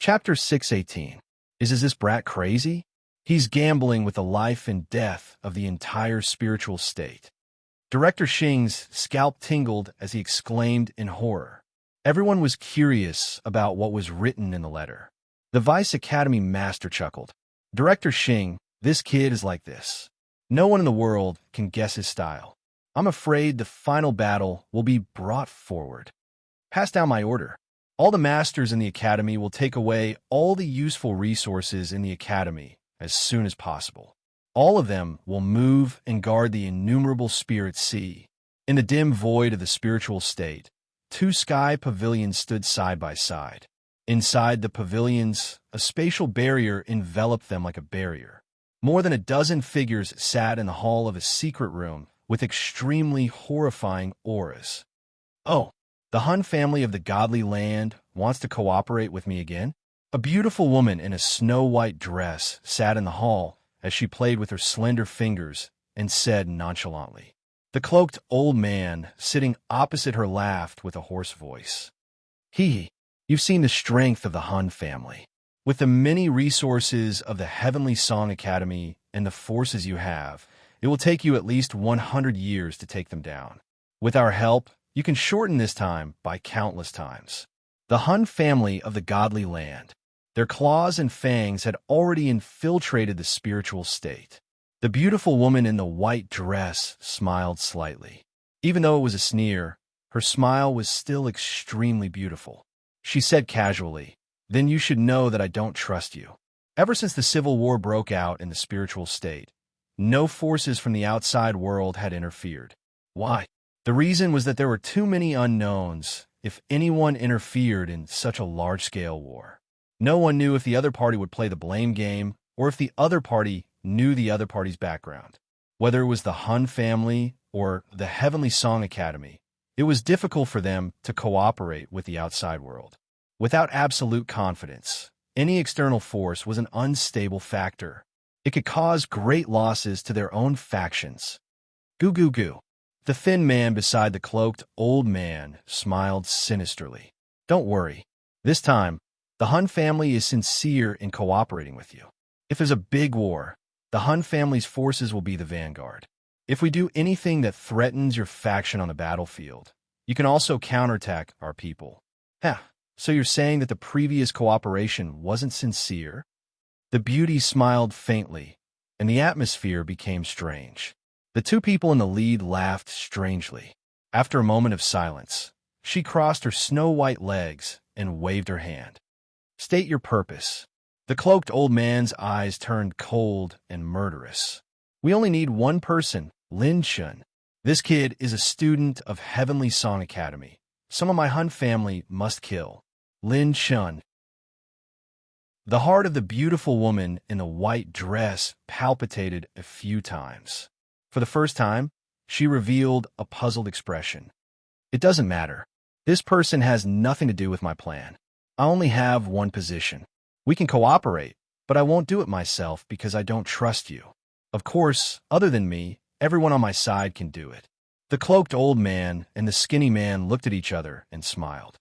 Chapter 618. Is this brat crazy? He's gambling with the life and death of the entire spiritual state. Director Xing's scalp tingled as he exclaimed in horror. Everyone was curious about what was written in the letter. The Vice Academy master chuckled. Director Xing, this kid is like this. No one in the world can guess his style. I'm afraid the final battle will be brought forward. Pass down my order. All the masters in the academy will take away all the useful resources in the academy as soon as possible. All of them will move and guard the innumerable spirit sea. In the dim void of the spiritual state, two sky pavilions stood side by side. Inside the pavilions, a spatial barrier enveloped them like a barrier. More than a dozen figures sat in the hall of a secret room with extremely horrifying auras. Oh, the Hun family of the godly land wants to cooperate with me again? A beautiful woman in a snow-white dress sat in the hall as she played with her slender fingers and said nonchalantly. The cloaked old man sitting opposite her laughed with a hoarse voice. You've seen the strength of the Hun family. With the many resources of the Heavenly Song Academy and the forces you have, it will take you at least 100 years to take them down. With our help, you can shorten this time by countless times. The Hun family of the godly land. Their claws and fangs had already infiltrated the spiritual state. The beautiful woman in the white dress smiled slightly. Even though it was a sneer, her smile was still extremely beautiful. She said casually, "Then you should know that I don't trust you." Ever since the civil war broke out in the spiritual state, no forces from the outside world had interfered. Why? The reason was that there were too many unknowns if anyone interfered in such a large-scale war. No one knew if the other party would play the blame game or if the other party knew the other party's background. Whether it was the Hun family or the Heavenly Song Academy, it was difficult for them to cooperate with the outside world. Without absolute confidence, any external force was an unstable factor. It could cause great losses to their own factions. Goo goo goo. The thin man beside the cloaked old man smiled sinisterly. Don't worry. This time, the Hun family is sincere in cooperating with you. If there's a big war, the Hun family's forces will be the vanguard. If we do anything that threatens your faction on the battlefield, you can also counterattack our people. So you're saying that the previous cooperation wasn't sincere? The beauty smiled faintly, and the atmosphere became strange. The two people in the lead laughed strangely. After a moment of silence, she crossed her snow-white legs and waved her hand. State your purpose. The cloaked old man's eyes turned cold and murderous. We only need one person, Lin Chun. This kid is a student of Heavenly Song Academy. Some of my Hun family must kill. Lin Chun. The heart of the beautiful woman in the white dress palpitated a few times. For the first time, she revealed a puzzled expression. It doesn't matter. This person has nothing to do with my plan. I only have one position. We can cooperate, but I won't do it myself because I don't trust you. Of course, other than me, everyone on my side can do it. The cloaked old man and the skinny man looked at each other and smiled.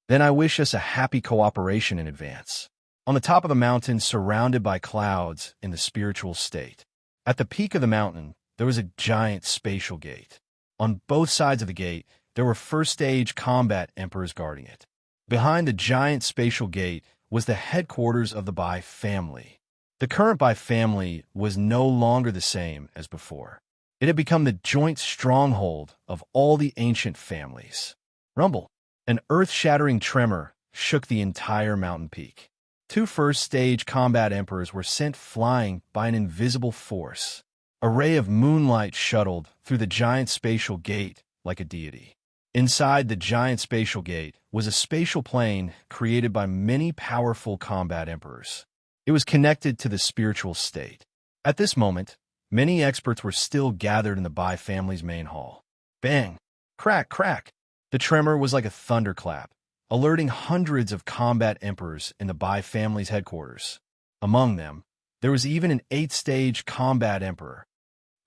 Then I wish us a happy cooperation in advance. On the top of the mountain, surrounded by clouds in the spiritual state. At the peak of the mountain, there was a giant spatial gate. On both sides of the gate, there were first-stage combat emperors guarding it. Behind the giant spatial gate was the headquarters of the Bai family. The current Bai family was no longer the same as before. It had become the joint stronghold of all the ancient families. Rumble. An earth-shattering tremor shook the entire mountain peak. Two first-stage combat emperors were sent flying by an invisible force. A ray of moonlight shuttled through the giant spatial gate like a deity. Inside the giant spatial gate was a spatial plane created by many powerful combat emperors. It was connected to the spiritual state. At this moment, many experts were still gathered in the Bai family's main hall. Bang! Crack, crack! The tremor was like a thunderclap, alerting hundreds of combat emperors in the Bai family's headquarters. Among them, there was even an 8th-stage combat emperor.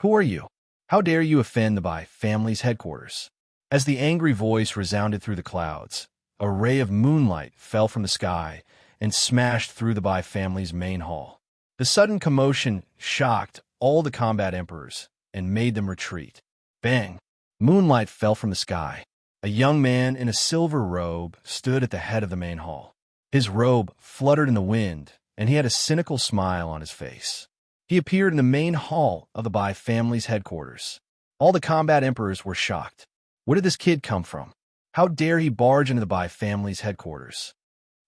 Who are you? How dare you offend the Bai family's headquarters? As the angry voice resounded through the clouds, a ray of moonlight fell from the sky and smashed through the Bai family's main hall. The sudden commotion shocked all the combat emperors and made them retreat. Bang! Moonlight fell from the sky. A young man in a silver robe stood at the head of the main hall. His robe fluttered in the wind, and he had a cynical smile on his face. He appeared in the main hall of the Bai family's headquarters. All the combat emperors were shocked. Where did this kid come from? How dare he barge into the Bai family's headquarters?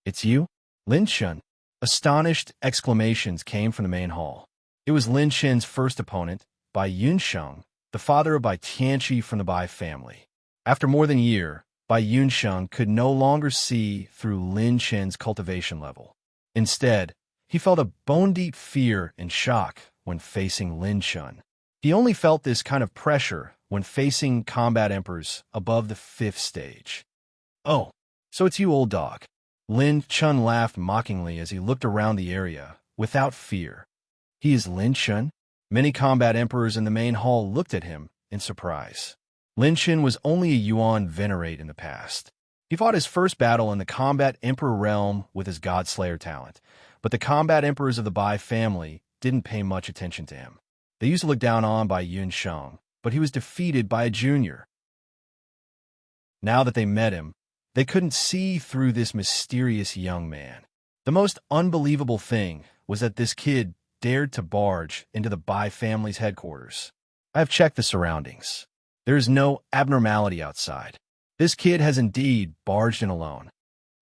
It's you? Lin Shun. Astonished exclamations came from the main hall. It was Lin Shen's first opponent, Bai Yunsheng, the father of Bai Tianqi from the Bai family. After more than a year, Bai Yunsheng could no longer see through Lin Shen's cultivation level. Instead, he felt a bone-deep fear and shock when facing Lin Shun. He only felt this kind of pressure when facing combat emperors above the 5th stage. Oh, so it's you, old dog. Lin Shun laughed mockingly as he looked around the area, without fear. He is Lin Shun? Many combat emperors in the main hall looked at him in surprise. Lin Shun was only a Yuan venerate in the past. He fought his first battle in the combat emperor realm with his Godslayer talent, but the combat emperors of the Bai family didn't pay much attention to him. They used to look down on Bai Yunsheng, but he was defeated by a junior. Now that they met him, they couldn't see through this mysterious young man. The most unbelievable thing was that this kid dared to barge into the Bai family's headquarters. I have checked the surroundings. There is no abnormality outside. This kid has indeed barged in alone.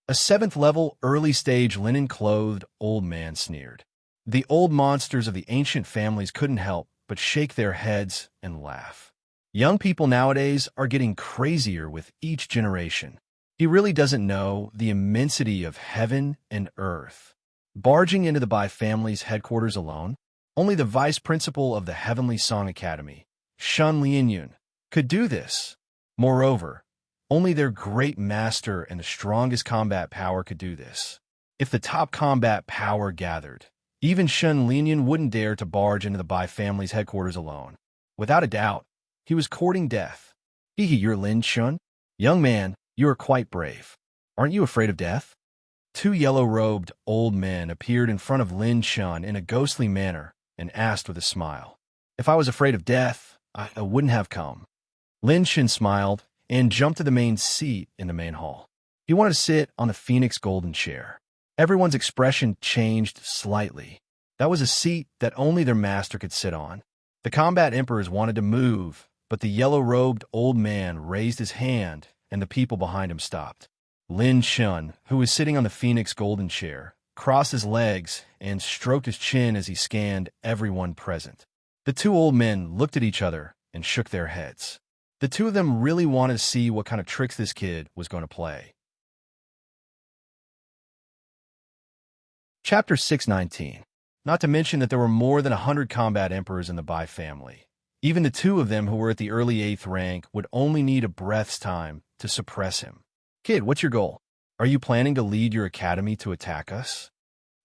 A 7th-level, early-stage, linen-clothed old man sneered. The old monsters of the ancient families couldn't help but shake their heads and laugh. Young people nowadays are getting crazier with each generation. He really doesn't know the immensity of heaven and earth. Barging into the Bai family's headquarters alone, only the vice principal of the Heavenly Song Academy, Shun Lianyun, could do this. Moreover, only their great master and the strongest combat power could do this. If the top combat power gathered, even Shun Lianyun wouldn't dare to barge into the Bai family's headquarters alone. Without a doubt, he was courting death. You're Lin Shun? Young man, you are quite brave. Aren't you afraid of death? 2 yellow-robed old men appeared in front of Lin Shun in a ghostly manner and asked with a smile. If I was afraid of death, I wouldn't have come. Lin Shun smiled and jumped to the main seat in the main hall. He wanted to sit on the Phoenix Golden Chair. Everyone's expression changed slightly. That was a seat that only their master could sit on. The combat emperors wanted to move, but the yellow-robed old man raised his hand and the people behind him stopped. Lin Shun, who was sitting on the Phoenix Golden Chair, crossed his legs and stroked his chin as he scanned everyone present. The 2 old men looked at each other and shook their heads. The 2 of them really wanted to see what kind of tricks this kid was going to play. Chapter 619. Not to mention that there were more than 100 combat emperors in the Bai family. Even the 2 of them who were at the early 8th rank would only need a breath's time to suppress him. Kid, what's your goal? Are you planning to lead your academy to attack us?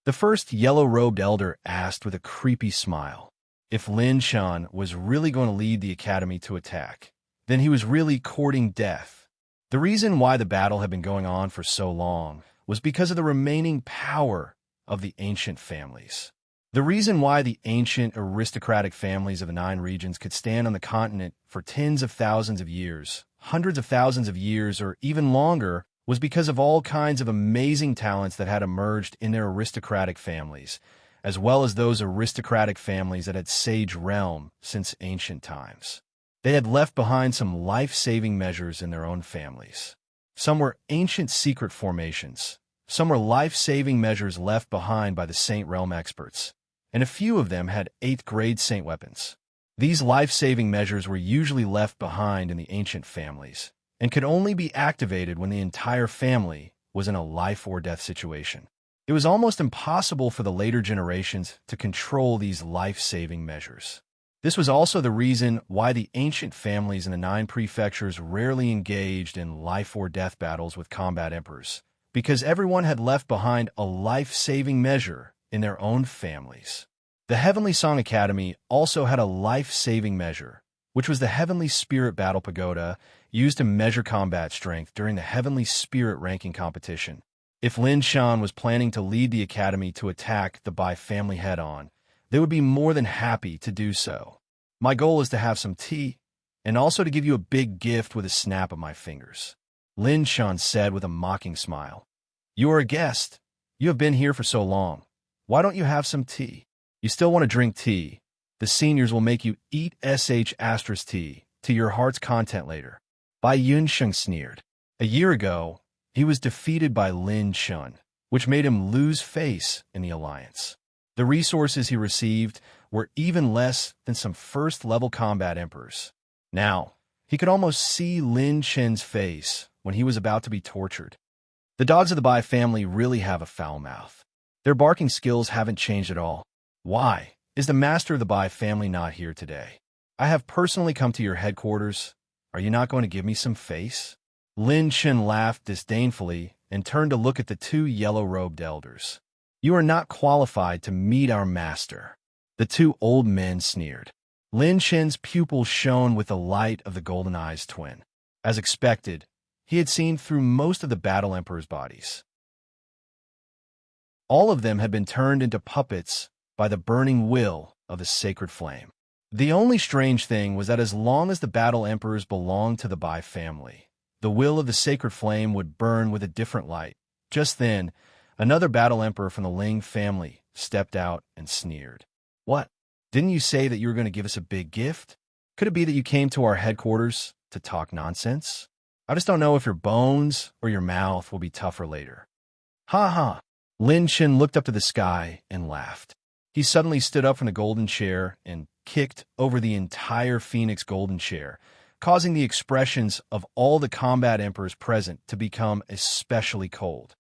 The first yellow-robed elder asked with a creepy smile. If Lin Shun was really going to lead the academy to attack, then he was really courting death. The reason why the battle had been going on for so long was because of the remaining power of the ancient families. The reason why the ancient aristocratic families of the 9 regions could stand on the continent for tens of thousands of years, hundreds of thousands of years, or even longer, was because of all kinds of amazing talents that had emerged in their aristocratic families, as well as those aristocratic families that had sage realm since ancient times. They had left behind some life-saving measures in their own families. Some were ancient secret formations. Some were life-saving measures left behind by the Saint Realm experts, and a few of them had 8th-grade Saint weapons. These life-saving measures were usually left behind in the ancient families, and could only be activated when the entire family was in a life-or-death situation. It was almost impossible for the later generations to control these life-saving measures. This was also the reason why the ancient families in the 9 prefectures rarely engaged in life-or-death battles with combat emperors, because everyone had left behind a life-saving measure in their own families. The Heavenly Song Academy also had a life-saving measure, which was the Heavenly Spirit Battle Pagoda used to measure combat strength during the Heavenly Spirit ranking competition. If Lin Shan was planning to lead the academy to attack the Bai family head-on, they would be more than happy to do so. My goal is to have some tea, and also to give you a big gift with a snap of my fingers, Lin Shan said with a mocking smile. You are a guest. You have been here for so long. Why don't you have some tea? You still want to drink tea? The seniors will make you eat tea to your heart's content later. Bai Yunsheng sneered. A year ago, he was defeated by Lin Shun, which made him lose face in the alliance. The resources he received were even less than some first-level combat emperors. Now, he could almost see Lin Chen's face when he was about to be tortured. The dogs of the Bai family really have a foul mouth. Their barking skills haven't changed at all. Why is the master of the Bai family not here today? I have personally come to your headquarters. Are you not going to give me some face? Lin Chen laughed disdainfully and turned to look at the two yellow-robed elders. You are not qualified to meet our master. The two old men sneered. Lin Chen's pupils shone with the light of the golden-eyes twin. As expected, he had seen through most of the Battle Emperor's bodies. All of them had been turned into puppets by the burning will of the sacred flame. The only strange thing was that as long as the Battle Emperors belonged to the Bai family, the will of the sacred flame would burn with a different light. Just then, another Battle Emperor from the Ling family stepped out and sneered. What? Didn't you say that you were going to give us a big gift? Could it be that you came to our headquarters to talk nonsense? I just don't know if your bones or your mouth will be tougher later. Ha ha! Lin Chen looked up to the sky and laughed. He suddenly stood up from the golden chair and kicked over the entire Phoenix golden chair, causing the expressions of all the combat emperors present to become especially cold.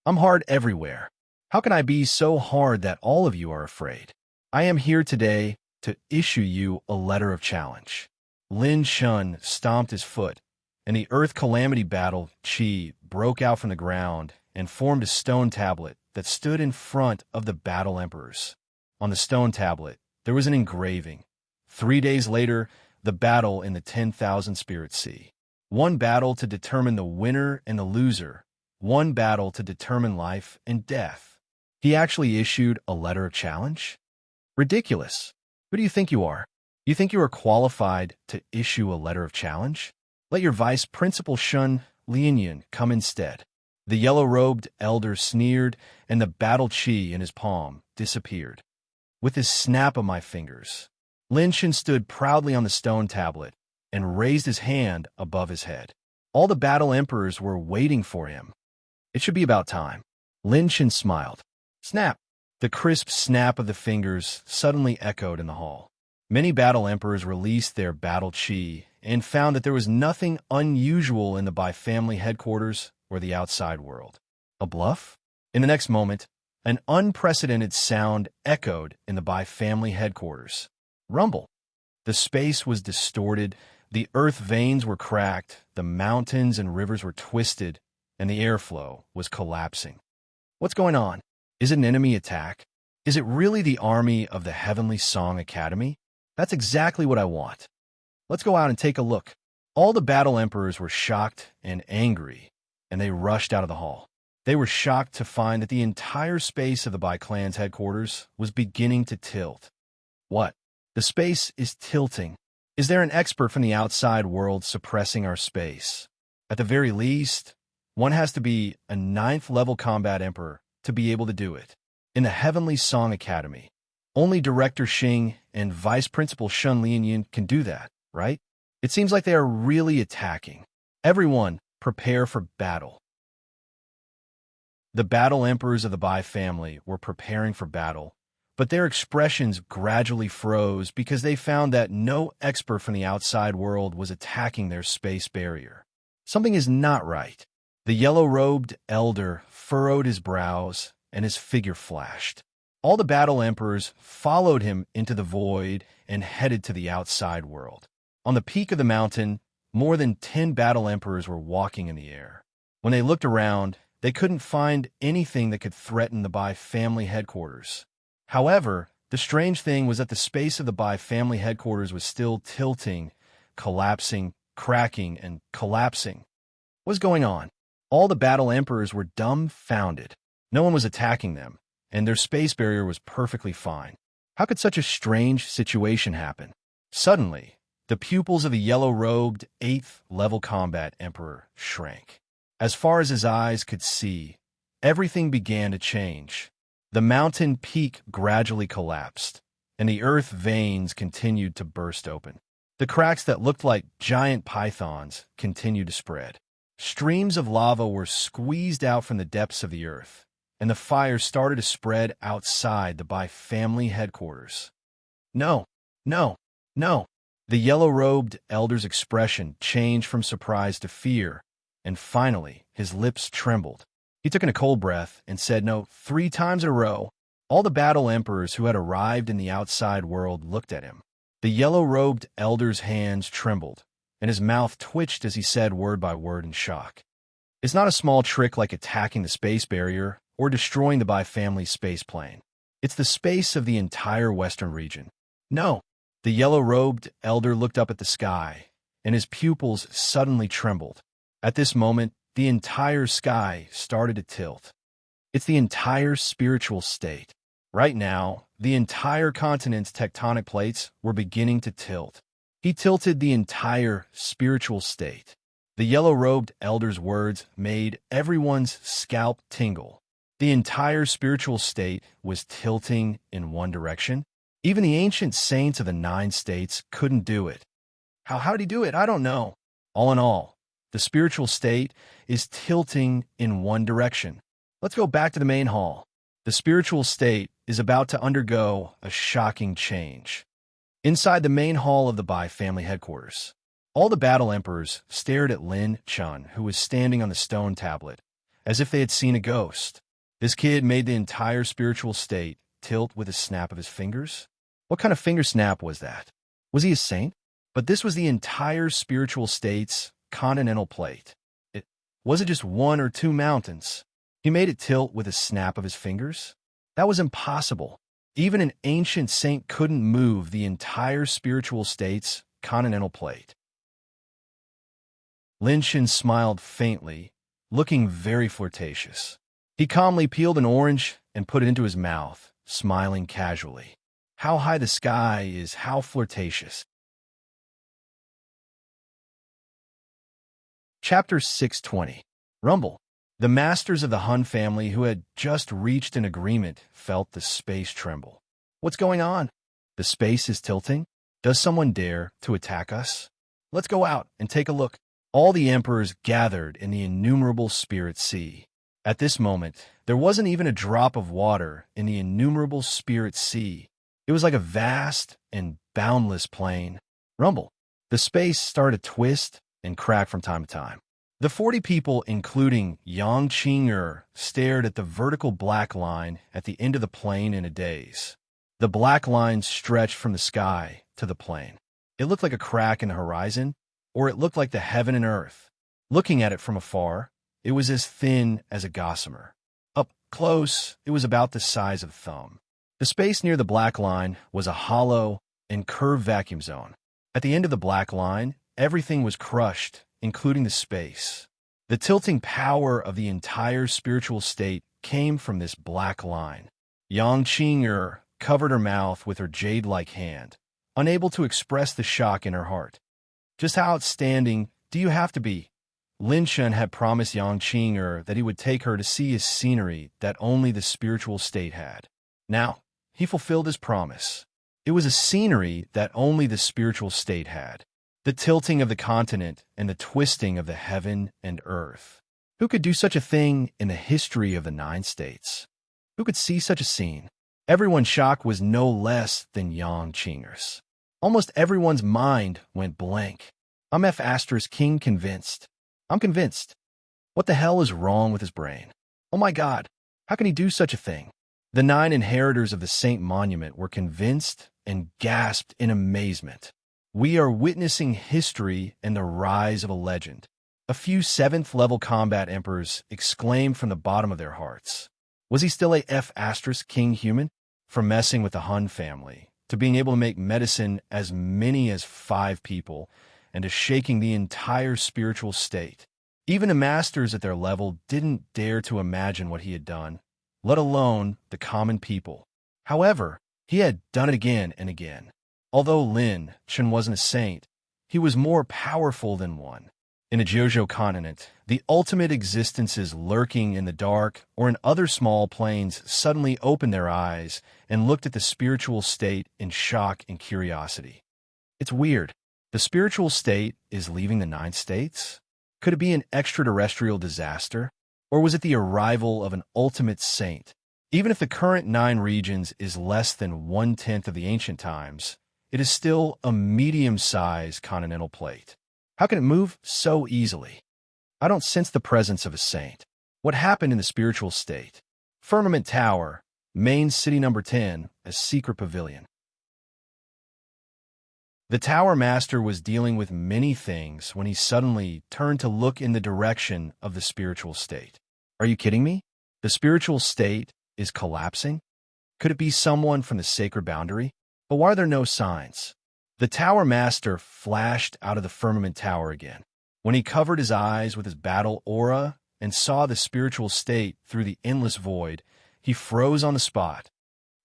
I'm hard everywhere. How can I be so hard that all of you are afraid? I am here today to issue you a letter of challenge. Lin Shun stomped his foot, and the Earth Calamity Battle Chi broke out from the ground and formed a stone tablet that stood in front of the Battle Emperors. On the stone tablet, there was an engraving. 3 days later, the battle in the 10,000 Spirit Sea. One battle to determine the winner and the loser. One battle to determine life and death. He actually issued a letter of challenge? Ridiculous. Who do you think you are? You think you are qualified to issue a letter of challenge? Let your vice principal Shun Lianyan come instead. The yellow-robed elder sneered, and the battle chi in his palm disappeared. With his snap of my fingers, Lin Shen stood proudly on the stone tablet and raised his hand above his head. All the battle emperors were waiting for him. It should be about time. Lin Shen smiled. Snap! The crisp snap of the fingers suddenly echoed in the hall. Many battle emperors released their battle chi and found that there was nothing unusual in the Bai family headquarters or the outside world. A bluff? In the next moment, an unprecedented sound echoed in the Bai family headquarters. Rumble. The space was distorted, the earth veins were cracked, the mountains and rivers were twisted, and the airflow was collapsing. What's going on? Is it an enemy attack? Is it really the army of the Heavenly Song Academy? That's exactly what I want. Let's go out and take a look. All the battle emperors were shocked and angry, and they rushed out of the hall. They were shocked to find that the entire space of the Bai clan's headquarters was beginning to tilt. What? The space is tilting. Is there an expert from the outside world suppressing our space? At the very least, one has to be a 9th-level combat emperor to be able to do it. In the Heavenly Song Academy, only Director Xing and Vice Principal Shun Lianyan can do that, right? It seems like they are really attacking. Everyone, prepare for battle. The battle emperors of the Bai family were preparing for battle, but their expressions gradually froze because they found that no expert from the outside world was attacking their space barrier. Something is not right. The yellow-robed elder furrowed his brows, and his figure flashed. All the battle emperors followed him into the void and headed to the outside world. On the peak of the mountain, more than 10 battle emperors were walking in the air. When they looked around, they couldn't find anything that could threaten the Bai family headquarters. However, the strange thing was that the space of the Bai family headquarters was still tilting, collapsing, cracking, and collapsing. What's going on? All the battle emperors were dumbfounded. No one was attacking them, and their space barrier was perfectly fine. How could such a strange situation happen? Suddenly, the pupils of the yellow-robed 8th level combat emperor shrank. As far as his eyes could see, everything began to change. The mountain peak gradually collapsed, and the earth veins continued to burst open. The cracks that looked like giant pythons continued to spread. Streams of lava were squeezed out from the depths of the earth, and the fire started to spread outside the Bai family headquarters. No, no, no. The yellow-robed elder's expression changed from surprise to fear, and finally his lips trembled. He took in a cold breath and said no 3 times in a row. All the battle emperors who had arrived in the outside world looked at him. The yellow-robed elder's hands trembled, and his mouth twitched as he said word by word in shock. It's not a small trick like attacking the space barrier or destroying the Bai family space plane. It's the space of the entire western region. No. The yellow-robed elder looked up at the sky, and his pupils suddenly trembled. At this moment, the entire sky started to tilt. It's the entire spiritual state. Right now, the entire continent's tectonic plates were beginning to tilt. He tilted the entire spiritual state. The yellow-robed elder's words made everyone's scalp tingle. The entire spiritual state was tilting in one direction. Even the ancient saints of the 9 states couldn't do it. How did he do it? I don't know. All in all, the spiritual state is tilting in one direction. Let's go back to the main hall. The spiritual state is about to undergo a shocking change. Inside the main hall of the Bai family headquarters, all the battle emperors stared at Lin Chun, who was standing on the stone tablet, as if they had seen a ghost. This kid made the entire spiritual state tilt with a snap of his fingers. What kind of finger snap was that? Was he a saint? But this was the entire spiritual state's continental plate. Was it just 1 or 2 mountains? He made it tilt with a snap of his fingers? That was impossible. Even an ancient saint couldn't move the entire spiritual state's continental plate. Lin Shin smiled faintly, looking very flirtatious. He calmly peeled an orange and put it into his mouth, smiling casually. How high the sky is how flirtatious. Chapter 620. Rumble. The masters of the Hun family who had just reached an agreement felt the space tremble. What's going on? The space is tilting? Does someone dare to attack us? Let's go out and take a look. All the emperors gathered in the innumerable spirit sea. At this moment, there wasn't even a drop of water in the innumerable spirit sea. It was like a vast and boundless plain. Rumble. The space started to twist and crack from time to time. The 40 people, including Yang Qing'er, stared at the vertical black line at the end of the plane in a daze. The black line stretched from the sky to the plain. It looked like a crack in the horizon, or it looked like the heaven and earth. Looking at it from afar, it was as thin as a gossamer. Up close, it was about the size of a thumb. The space near the black line was a hollow and curved vacuum zone. At the end of the black line, everything was crushed, including the space. The tilting power of the entire spiritual state came from this black line. Yang Qing'er covered her mouth with her jade-like hand, unable to express the shock in her heart. Just how outstanding do you have to be? Lin Shen had promised Yang Qing'er that he would take her to see a scenery that only the spiritual state had. Now, he fulfilled his promise. It was a scenery that only the spiritual state had. The tilting of the continent and the twisting of the heaven and earth. Who could do such a thing in the history of the 9 states? Who could see such a scene? Everyone's shock was no less than Yang Qing'er's. Almost everyone's mind went blank. I'm King convinced. I'm convinced. What the hell is wrong with his brain? Oh my God, how can he do such a thing? The 9 inheritors of the Saint Monument were convinced and gasped in amazement. We are witnessing history and the rise of a legend. A few 7th-level combat emperors exclaimed from the bottom of their hearts. Was he still a King human? From messing with the Hun family, to being able to make medicine as many as 5 people, and to shaking the entire spiritual state. Even the masters at their level didn't dare to imagine what he had done, let alone the common people. However, he had done it again and again. Although Lin Chen wasn't a saint, he was more powerful than one. In the Jojo continent, the ultimate existences lurking in the dark or in other small planes suddenly opened their eyes and looked at the spiritual state in shock and curiosity. It's weird. The spiritual state is leaving the 9 states? Could it be an extraterrestrial disaster? Or was it the arrival of an ultimate saint? Even if the current 9 regions is less than 1/10 of the ancient times, it is still a medium-sized continental plate. How can it move so easily? I don't sense the presence of a saint. What happened in the spiritual state? Firmament Tower, main city number 10, a secret pavilion. The Tower Master was dealing with many things when he suddenly turned to look in the direction of the spiritual state. Are you kidding me? The spiritual state is collapsing? Could it be someone from the sacred boundary? But why are there no signs? The Tower Master flashed out of the firmament tower again. When he covered his eyes with his battle aura and saw the spiritual state through the endless void, he froze on the spot.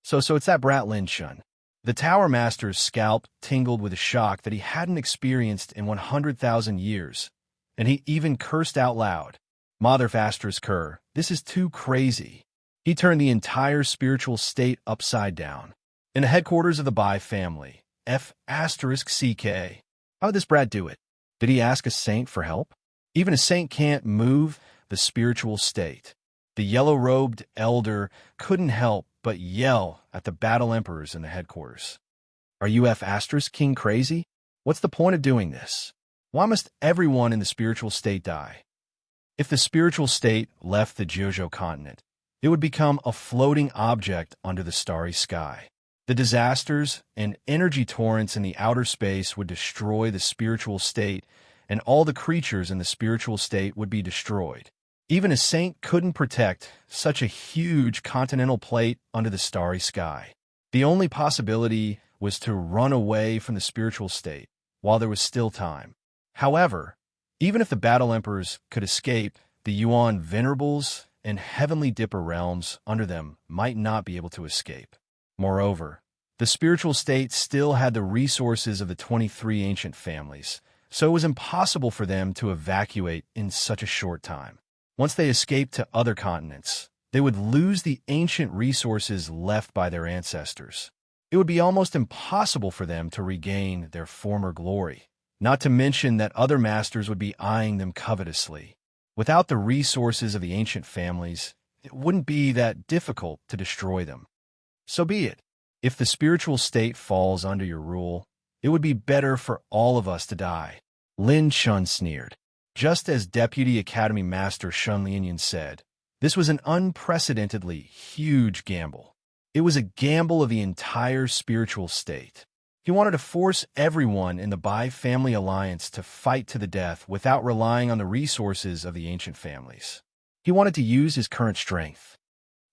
So it's that brat Lin Chen. The Tower Master's scalp tingled with a shock that he hadn't experienced in 100,000 years, and he even cursed out loud. Mother Asterisk Kerr, this is too crazy. He turned the entire spiritual state upside down. In the headquarters of the Bai family, F***CK. How did this brat do it? Did he ask a saint for help? Even a saint can't move the spiritual state. The yellow-robed elder couldn't help but yell at the battle emperors in the headquarters. Are you King crazy? What's the point of doing this? Why must everyone in the spiritual state die? If the spiritual state left the Jojo continent, it would become a floating object under the starry sky. The disasters and energy torrents in the outer space would destroy the spiritual state, and all the creatures in the spiritual state would be destroyed. Even a saint couldn't protect such a huge continental plate under the starry sky. The only possibility was to run away from the spiritual state while there was still time. However, even if the battle emperors could escape, the Yuan Venerables and Heavenly Dipper realms under them might not be able to escape. Moreover, the spiritual state still had the resources of the 23 ancient families, so it was impossible for them to evacuate in such a short time. Once they escaped to other continents, they would lose the ancient resources left by their ancestors. It would be almost impossible for them to regain their former glory, not to mention that other masters would be eyeing them covetously. Without the resources of the ancient families, it wouldn't be that difficult to destroy them. So be it. If the spiritual state falls under your rule, it would be better for all of us to die. Lin Chen sneered. Just as Deputy Academy Master Shun Lianyan said, this was an unprecedentedly huge gamble. It was a gamble of the entire spiritual state. He wanted to force everyone in the Bai family alliance to fight to the death without relying on the resources of the ancient families. He wanted to use his current strength.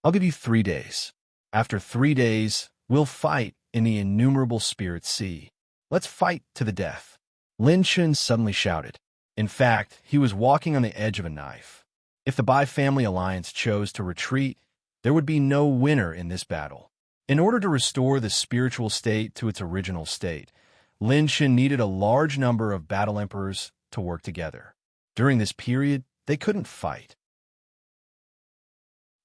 I'll give you 3 days. After 3 days, we'll fight in the innumerable spirit sea. Let's fight to the death. Lin Chen suddenly shouted. In fact, he was walking on the edge of a knife. If the Bai family alliance chose to retreat, there would be no winner in this battle. In order to restore the spiritual state to its original state, Lin Chen needed a large number of battle emperors to work together. During this period, they couldn't fight.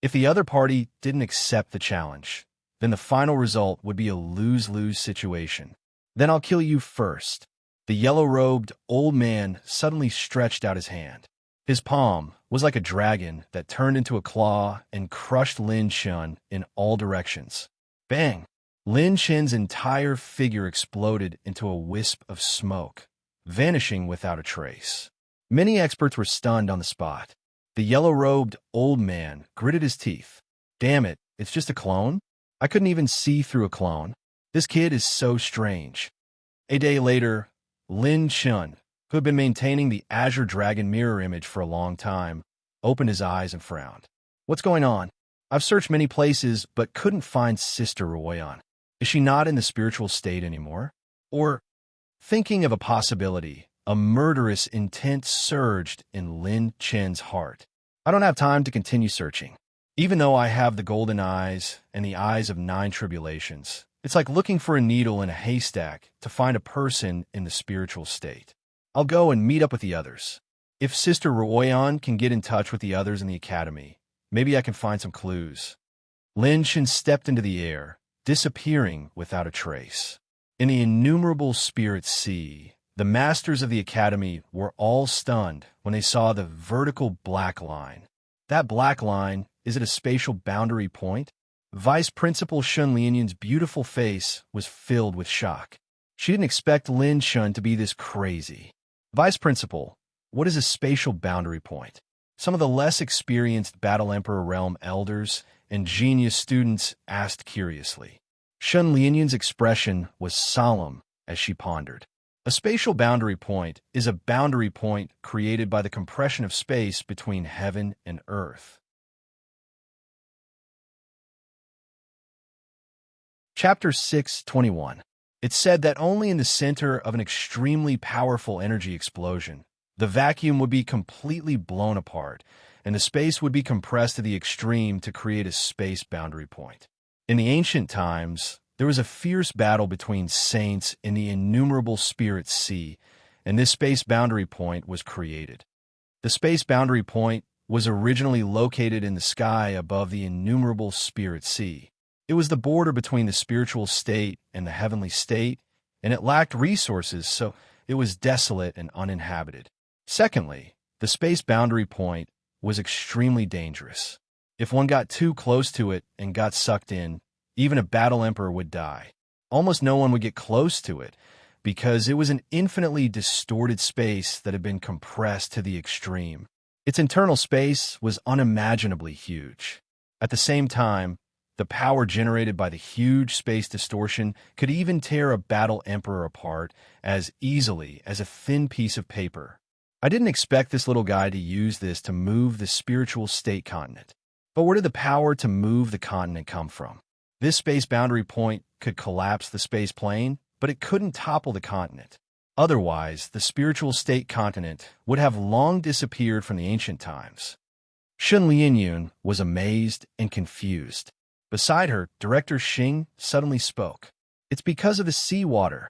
If the other party didn't accept the challenge, then the final result would be a lose-lose situation. Then I'll kill you first. The yellow-robed old man suddenly stretched out his hand. His palm was like a dragon that turned into a claw and crushed Lin Chen in all directions. Bang! Lin Chen's entire figure exploded into a wisp of smoke, vanishing without a trace. Many experts were stunned on the spot. The yellow-robed old man gritted his teeth. Damn it, it's just a clone? I couldn't even see through a clone. This kid is so strange. A day later, Lin Chen, who had been maintaining the Azure Dragon mirror image for a long time, opened his eyes and frowned. What's going on? I've searched many places, but couldn't find Sister Ruoyan. Is she not in the spiritual state anymore? Or, thinking of a possibility, A murderous intent surged in Lin Chen's heart. I don't have time to continue searching. Even though I have the golden eyes and the eyes of 9 tribulations, it's like looking for a needle in a haystack to find a person in the spiritual state. I'll go and meet up with the others. If Sister Ruoyan can get in touch with the others in the academy, maybe I can find some clues. Lin Chen stepped into the air, disappearing without a trace. In the innumerable spirit sea, the masters of the academy were all stunned when they saw the vertical black line. That black line, is it a spatial boundary point? Vice Principal Shun Lianyun's beautiful face was filled with shock. She didn't expect Lin Shun to be this crazy. Vice Principal, what is a spatial boundary point? Some of the less experienced Battle Emperor Realm elders and genius students asked curiously. Shun Lianyun's expression was solemn as she pondered. A spatial boundary point is a boundary point created by the compression of space between heaven and earth. Chapter 6:21. It's said that only in the center of an extremely powerful energy explosion, the vacuum would be completely blown apart, and the space would be compressed to the extreme to create a space boundary point. In the ancient times, there was a fierce battle between saints in the innumerable spirit sea, and this space boundary point was created. The space boundary point was originally located in the sky above the innumerable spirit sea. It was the border between the spiritual state and the heavenly state, and it lacked resources, so it was desolate and uninhabited. Secondly, the space boundary point was extremely dangerous. If one got too close to it and got sucked in, even a battle emperor would die. Almost no one would get close to it, because it was an infinitely distorted space that had been compressed to the extreme. Its internal space was unimaginably huge. At the same time, the power generated by the huge space distortion could even tear a battle emperor apart as easily as a thin piece of paper. I didn't expect this little guy to use this to move the spiritual state continent. But where did the power to move the continent come from? This space boundary point could collapse the space plane, but it couldn't topple the continent. Otherwise, the spiritual state continent would have long disappeared from the ancient times. Shun Lianyun was amazed and confused. Beside her, Director Xing suddenly spoke. It's because of the seawater.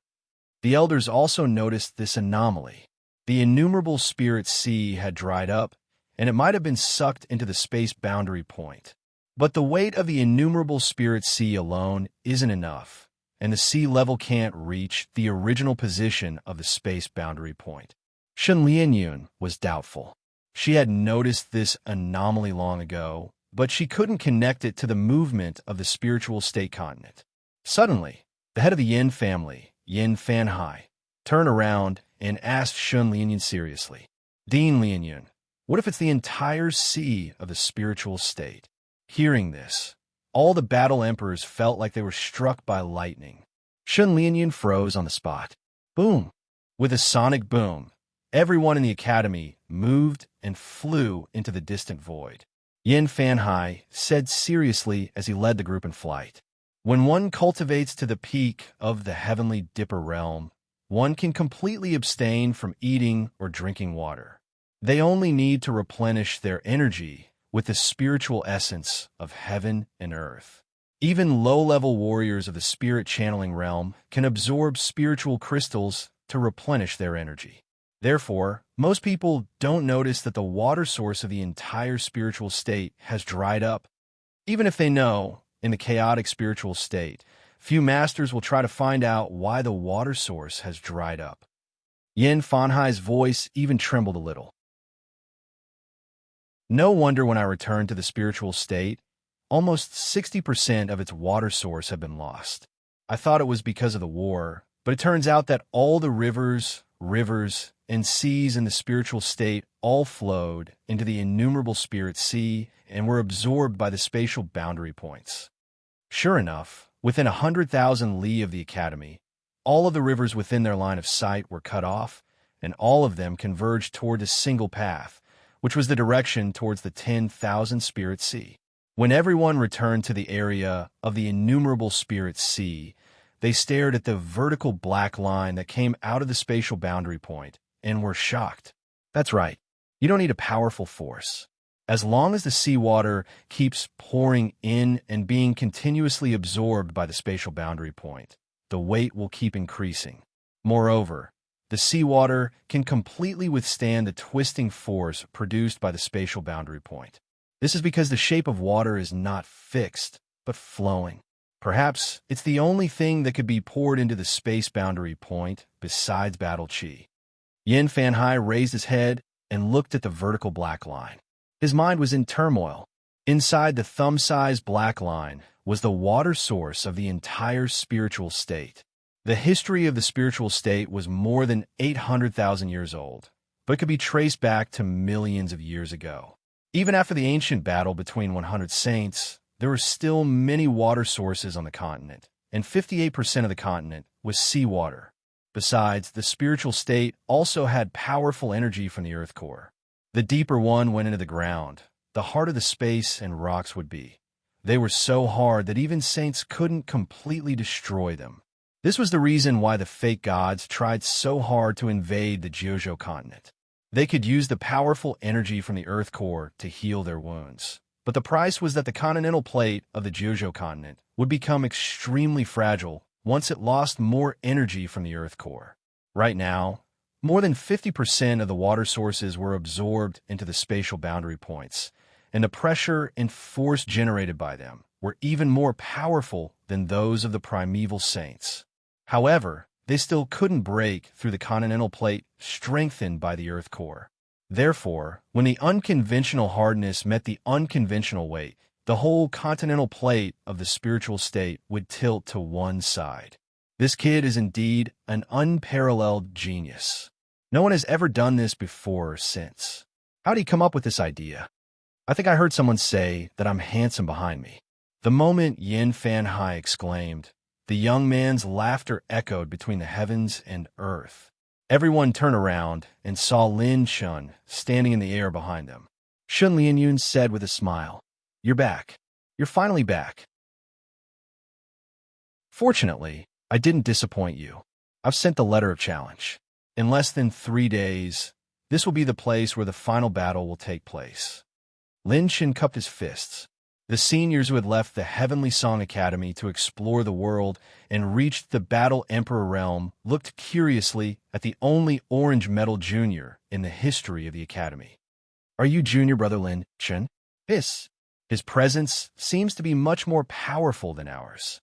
The elders also noticed this anomaly. The innumerable spirit sea had dried up, and it might have been sucked into the space boundary point. But the weight of the innumerable spirit sea alone isn't enough, and the sea level can't reach the original position of the space boundary point. Shun Lianyun was doubtful. She had noticed this anomaly long ago, but she couldn't connect it to the movement of the spiritual state continent. Suddenly, the head of the Yin family, Yin Fanhai, turned around and asked Shun Lianyun seriously, Dean Lianyun, what if it's the entire sea of the spiritual state? Hearing this, all the battle emperors felt like they were struck by lightning. Shun Lianyun froze on the spot. Boom! With a sonic boom, everyone in the academy moved and flew into the distant void. Yin Fanhai said seriously as he led the group in flight. When one cultivates to the peak of the heavenly Dipper realm, one can completely abstain from eating or drinking water. They only need to replenish their energy with the spiritual essence of heaven and earth. Even low-level warriors of the spirit channeling realm can absorb spiritual crystals to replenish their energy. Therefore, most people don't notice that the water source of the entire spiritual state has dried up. Even if they know, in the chaotic spiritual state, few masters will try to find out why the water source has dried up. Yin Fanhai's voice even trembled a little. No wonder when I returned to the spiritual state, almost 60% of its water source had been lost. I thought it was because of the war, but it turns out that all the rivers, and seas in the spiritual state all flowed into the innumerable spirit sea and were absorbed by the spatial boundary points. Sure enough, within 100,000 li of the academy, all of the rivers within their line of sight were cut off, and all of them converged toward a single path, which was the direction towards the 10,000 spirit sea. When everyone returned to the area of the innumerable spirit sea, they stared at the vertical black line that came out of the spatial boundary point and were shocked. That's right. You don't need a powerful force. As long as the seawater keeps pouring in and being continuously absorbed by the spatial boundary point, the weight will keep increasing. Moreover, the seawater can completely withstand the twisting force produced by the spatial boundary point. This is because the shape of water is not fixed, but flowing. Perhaps it's the only thing that could be poured into the space boundary point besides battle chi. Yin Fanhai raised his head and looked at the vertical black line. His mind was in turmoil. Inside the thumb-sized black line was the water source of the entire spiritual state. The history of the spiritual state was more than 800,000 years old, but could be traced back to millions of years ago. Even after the ancient battle between 100 saints, there were still many water sources on the continent, and 58% of the continent was seawater. Besides, the spiritual state also had powerful energy from the earth core. The deeper one went into the ground, the harder the space and rocks would be. They were so hard that even saints couldn't completely destroy them. This was the reason why the fake gods tried so hard to invade the Jiuzhou continent. They could use the powerful energy from the earth core to heal their wounds. But the price was that the continental plate of the Jiuzhou continent would become extremely fragile once it lost more energy from the earth core. Right now, more than 50% of the water sources were absorbed into the spatial boundary points, and the pressure and force generated by them were even more powerful than those of the primeval saints. However, they still couldn't break through the continental plate strengthened by the earth core. Therefore, when the unconventional hardness met the unconventional weight, the whole continental plate of the spiritual state would tilt to one side. This kid is indeed an unparalleled genius. No one has ever done this before or since. How did he come up with this idea? I think I heard someone say that I'm handsome behind me. The moment Yin Fanhai exclaimed, the young man's laughter echoed between the heavens and earth. Everyone turned around and saw Lin Chun standing in the air behind them. Shun Lianyun said with a smile, "You're back. You're finally back." Fortunately, I didn't disappoint you. I've sent the letter of challenge. In less than 3 days, this will be the place where the final battle will take place. Lin Chin cupped his fists. The seniors who had left the Heavenly Song Academy to explore the world and reached the Battle Emperor realm looked curiously at the only orange medal junior in the history of the academy. "Are you junior brother Lin Chen?" "Yes." His presence seems to be much more powerful than ours.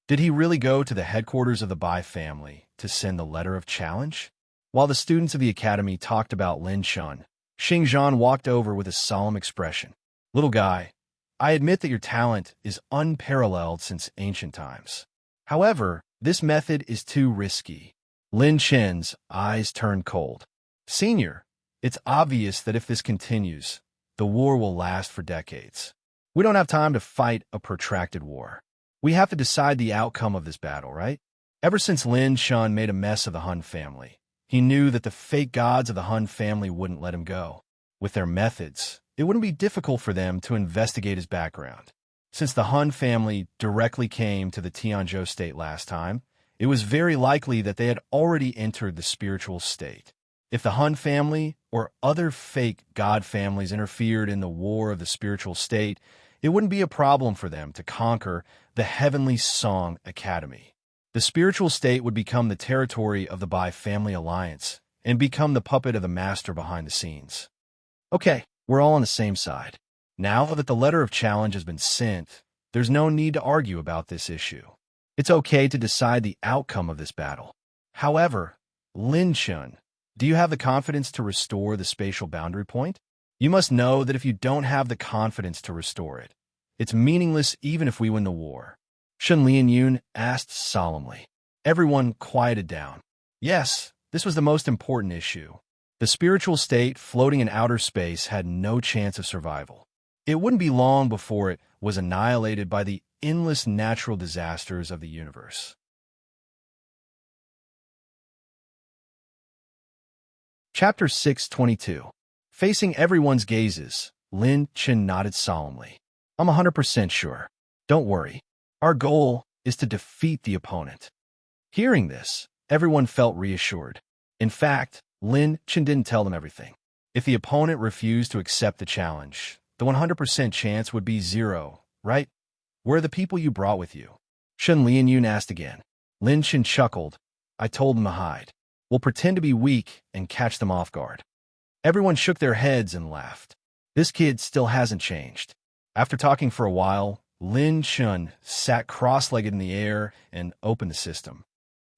Did he really go to the headquarters of the Bai family to send the letter of challenge? While the students of the academy talked about Lin Chun, Xingzhan walked over with a solemn expression. "Little guy, I admit that your talent is unparalleled since ancient times. However, this method is too risky." Lin Chen's eyes turned cold. "Senior, it's obvious that if this continues, the war will last for decades. We don't have time to fight a protracted war. We have to decide the outcome of this battle, right?" Ever since Lin Chun made a mess of the Hun family, he knew that the fake gods of the Hun family wouldn't let him go. With their methods, it wouldn't be difficult for them to investigate his background. Since the Hun family directly came to the Tianzhou state last time, it was very likely that they had already entered the spiritual state. If the Hun family or other fake god families interfered in the war of the spiritual state, it wouldn't be a problem for them to conquer the Heavenly Song Academy. The spiritual state would become the territory of the Bai family alliance and become the puppet of the master behind the scenes. Okay, we're all on the same side. Now that the letter of challenge has been sent, there's no need to argue about this issue. It's okay to decide the outcome of this battle. However, Lin Chun, do you have the confidence to restore the spatial boundary point? You must know that if you don't have the confidence to restore it, it's meaningless even if we win the war. Shun Lianyun asked solemnly. Everyone quieted down. Yes, this was the most important issue. The spiritual state floating in outer space had no chance of survival. It wouldn't be long before it was annihilated by the endless natural disasters of the universe. Chapter 622. Facing everyone's gazes, Lin Chen nodded solemnly. "I'm 100% sure. Don't worry. Our goal is to defeat the opponent." Hearing this, everyone felt reassured. In fact, Lin Chen didn't tell them everything. If the opponent refused to accept the challenge, the 100% chance would be 0, right? Where are the people you brought with you? Shen Lianyun asked again. Lin Chen chuckled. I told them to hide. We'll pretend to be weak and catch them off guard. Everyone shook their heads and laughed. This kid still hasn't changed. After talking for a while, Lin Chen sat cross-legged in the air and opened the system.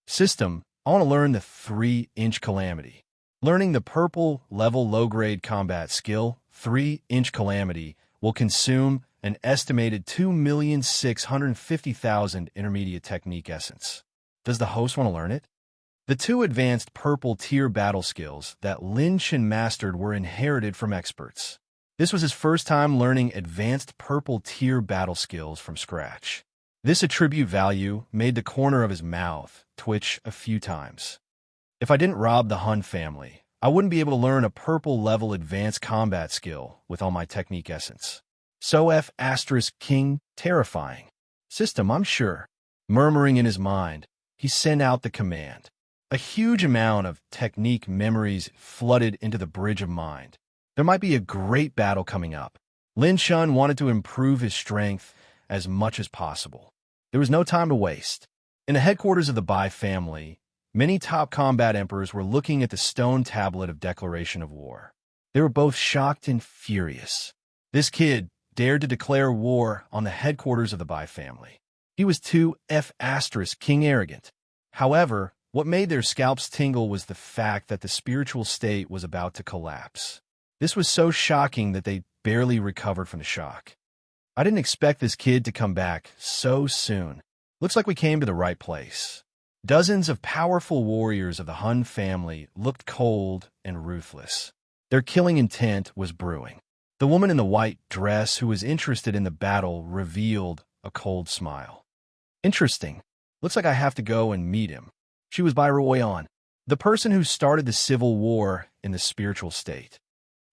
System, I want to learn the 3-inch calamity. Learning the purple level low-grade combat skill, 3-inch calamity, will consume an estimated 2,650,000 intermediate technique essence. Does the host want to learn it? The 2 advanced purple tier battle skills that Lin Chen mastered were inherited from experts. This was his first time learning advanced purple tier battle skills from scratch. This attribute value made the corner of his mouth twitch a few times. If I didn't rob the Hun family, I wouldn't be able to learn a purple level advanced combat skill with all my technique essence. So F*** King, terrifying. System, I'm sure. Murmuring in his mind, he sent out the command. A huge amount of technique memories flooded into the bridge of mind. There might be a great battle coming up. Lin Chen wanted to improve his strength as much as possible. There was no time to waste. In the headquarters of the Bai family, many top combat emperors were looking at the stone tablet of declaration of war. They were both shocked and furious. This kid dared to declare war on the headquarters of the Bai family. He was too King arrogant. However, what made their scalps tingle was the fact that the spiritual state was about to collapse. This was so shocking that they barely recovered from the shock. I didn't expect this kid to come back so soon. Looks like we came to the right place. Dozens of powerful warriors of the Hun family looked cold and ruthless. Their killing intent was brewing. The woman in the white dress who was interested in the battle revealed a cold smile. Interesting. Looks like I have to go and meet him. She was Bai Ruoyan, the person who started the civil war in the spiritual state.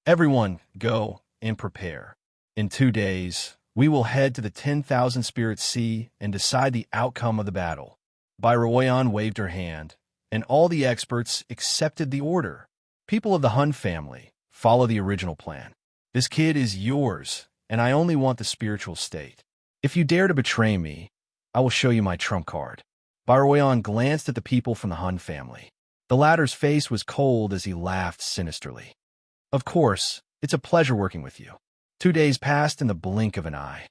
Everyone, go and prepare. In 2 days, we will head to the 10,000 Spirit Sea and decide the outcome of the battle. Bai Ruoyan waved her hand, and all the experts accepted the order. People of the Hun family, follow the original plan. This kid is yours, and I only want the spiritual state. If you dare to betray me, I will show you my trump card. Bai Ruoyan glanced at the people from the Hun family. The latter's face was cold as he laughed sinisterly. Of course, it's a pleasure working with you. 2 days passed in the blink of an eye.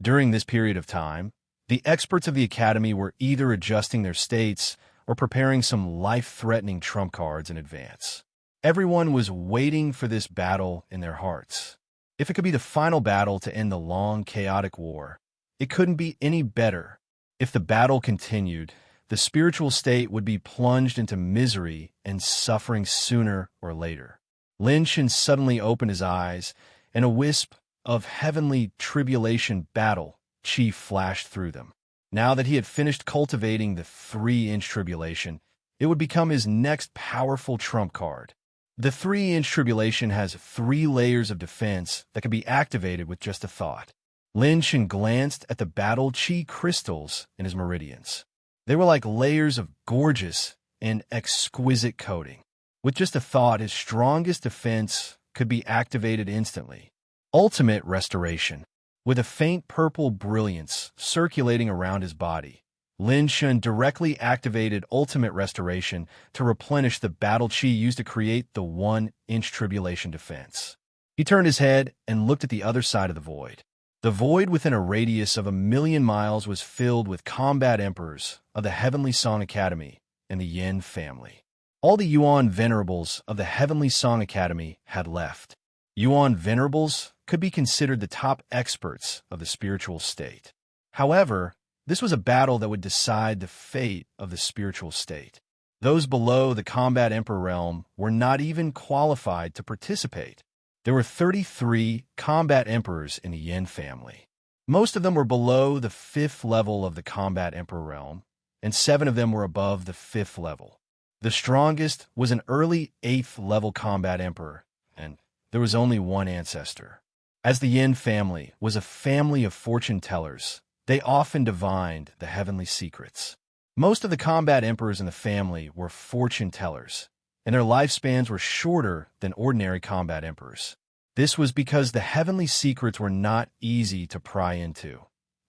During this period of time, the experts of the Academy were either adjusting their states or preparing some life-threatening trump cards in advance. Everyone was waiting for this battle in their hearts. If it could be the final battle to end the long, chaotic war, it couldn't be any better. If the battle continued, the spiritual state would be plunged into misery and suffering sooner or later. Lin Chen suddenly opened his eyes, and a wisp of heavenly tribulation battle chi flashed through them. Now that he had finished cultivating the 3-inch tribulation, it would become his next powerful trump card. The 3-inch tribulation has 3 layers of defense that can be activated with just a thought. Lin Chen glanced at the battle chi crystals in his meridians. They were like layers of gorgeous and exquisite coating. With just a thought, his strongest defense could be activated instantly. Ultimate restoration. With a faint purple brilliance circulating around his body, Lin Chen directly activated ultimate restoration to replenish the battle chi used to create the 1-inch tribulation defense. He turned his head and looked at the other side of the void. The void within a radius of 1,000,000 miles was filled with combat emperors of the Heavenly Song Academy and the Yin family. All the Yuan venerables of the Heavenly Song Academy had left. Yuan venerables could be considered the top experts of the spiritual state. However, this was a battle that would decide the fate of the spiritual state. Those below the combat emperor realm were not even qualified to participate. There were 33 combat emperors in the Yin family. Most of them were below the 5th level of the combat emperor realm, and 7 of them were above the 5th level. The strongest was an early 8th level combat emperor, and there was only one ancestor. As the Yin family was a family of fortune tellers, they often divined the heavenly secrets. Most of the combat emperors in the family were fortune tellers, and their lifespans were shorter than ordinary combat emperors. This was because the heavenly secrets were not easy to pry into,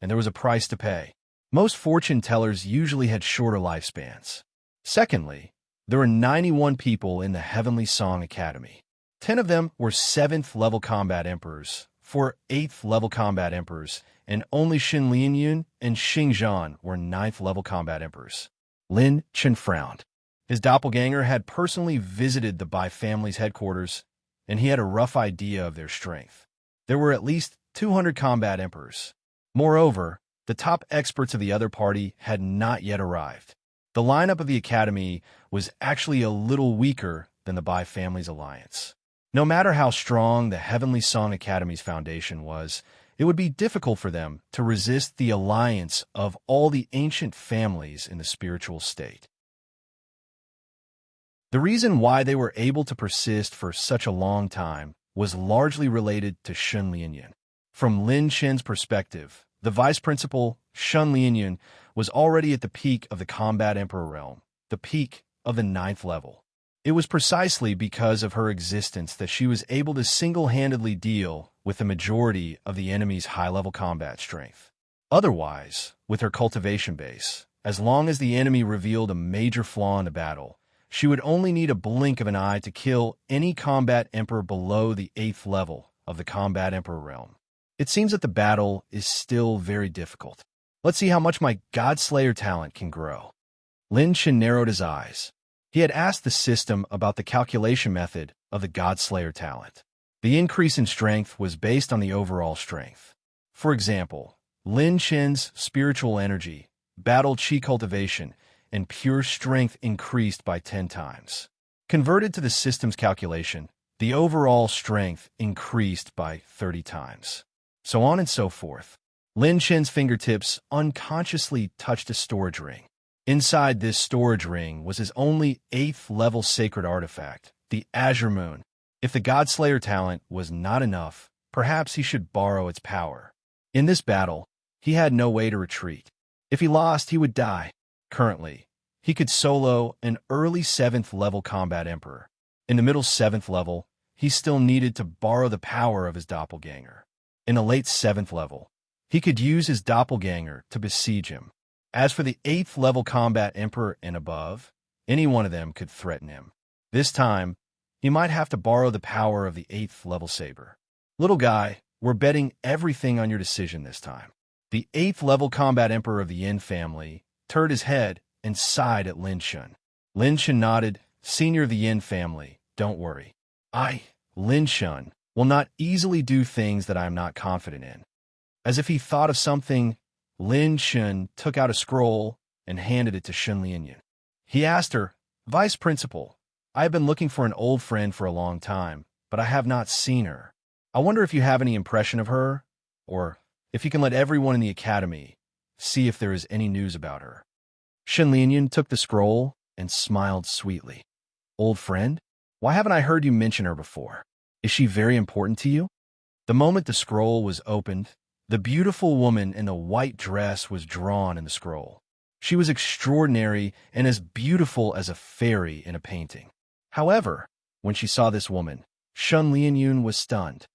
and there was a price to pay. Most fortune tellers usually had shorter lifespans. Secondly, there were 91 people in the Heavenly Song Academy. 10 of them were 7th-level combat emperors, 4 8th-level combat emperors, and only Shen Lianyun and Xingzhan were 9th-level combat emperors. Lin Chen frowned. His doppelganger had personally visited the Bai family's headquarters, and he had a rough idea of their strength. There were at least 200 combat emperors. Moreover, the top experts of the other party had not yet arrived. The lineup of the academy was actually a little weaker than the Bai family's alliance. No matter how strong the Heavenly Song Academy's foundation was, it would be difficult for them to resist the alliance of all the ancient families in the spiritual state. The reason why they were able to persist for such a long time was largely related to Shen Lianyun. From Lin Chen's perspective, the vice principal, Shen Lianyun, was already at the peak of the combat emperor realm, the peak of the 9th level. It was precisely because of her existence that she was able to single-handedly deal with the majority of the enemy's high-level combat strength. Otherwise, with her cultivation base, as long as the enemy revealed a major flaw in the battle, she would only need a blink of an eye to kill any combat emperor below the 8th level of the combat emperor realm. It seems that the battle is still very difficult. Let's see how much my Godslayer talent can grow. Lin Chen narrowed his eyes. He had asked the system about the calculation method of the Godslayer talent. The increase in strength was based on the overall strength. For example, Lin Chen's spiritual energy, battle chi cultivation, and pure strength increased by 10 times. Converted to the system's calculation, the overall strength increased by 30 times. So on and so forth. Lin Chen's fingertips unconsciously touched a storage ring. Inside this storage ring was his only 8th-level sacred artifact, the Azure Moon. If the Godslayer talent was not enough, perhaps he should borrow its power. In this battle, he had no way to retreat. If he lost, he would die. Currently, he could solo an early 7th-level combat emperor. In the middle 7th level, he still needed to borrow the power of his doppelganger. In the late 7th level, he could use his doppelganger to besiege him. As for the 8th-level combat emperor and above, any one of them could threaten him. This time, he might have to borrow the power of the 8th-level saber. Little guy, we're betting everything on your decision this time. The 8th-level combat emperor of the Yin family turned his head and sighed at Lin Chen. Lin Chen nodded. Senior of the Yin family, don't worry. Lin Chen, will not easily do things that I am not confident in. As if he thought of something, Lin Chen took out a scroll and handed it to Shen Lianyun. He asked her, Vice Principal, I have been looking for an old friend for a long time, but I have not seen her. I wonder if you have any impression of her, or if you can let everyone in the academy see if there is any news about her. Shen Lianyun took the scroll and smiled sweetly. Old friend? Why haven't I heard you mention her before? Is she very important to you? The moment the scroll was opened, the beautiful woman in the white dress was drawn in the scroll. She was extraordinary and as beautiful as a fairy in a painting. However, when she saw this woman, Shen Lianyun was stunned.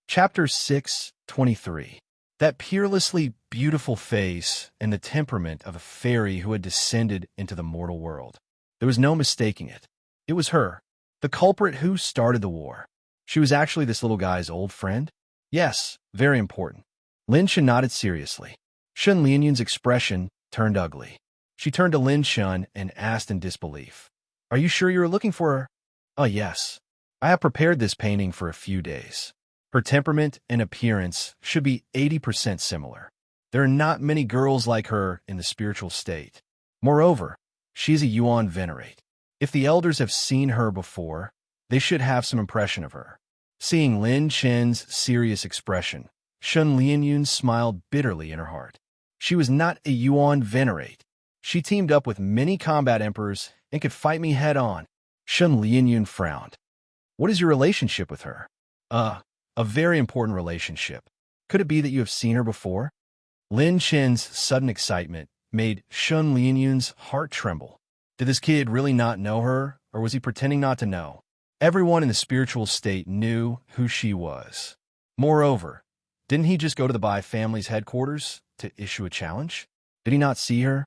Chapter 6:23. That peerlessly beautiful face and the temperament of a fairy who had descended into the mortal world. There was no mistaking it. It was her, the culprit who started the war. She was actually this little guy's old friend? Yes, very important. Lin Chen nodded seriously. Shen Lianyun's expression turned ugly. She turned to Lin Chen and asked in disbelief, Are you sure you were looking for her? Oh, yes. I have prepared this painting for a few days. Her temperament and appearance should be 80% similar. There are not many girls like her in the spiritual state. Moreover, she is a Yuan venerate. If the elders have seen her before, they should have some impression of her. Seeing Lin Chen's serious expression, Shen Lianyun smiled bitterly in her heart. She was not a Yuan venerate. She teamed up with many combat emperors and could fight me head-on. Shen Lianyun frowned. What is your relationship with her? A very important relationship. Could it be that you have seen her before? Lin Chen's sudden excitement made Shun Lianyun's heart tremble. Did this kid really not know her, or was he pretending not to know? Everyone in the spiritual state knew who she was. Moreover, didn't he just go to the Bai family's headquarters to issue a challenge? Did he not see her?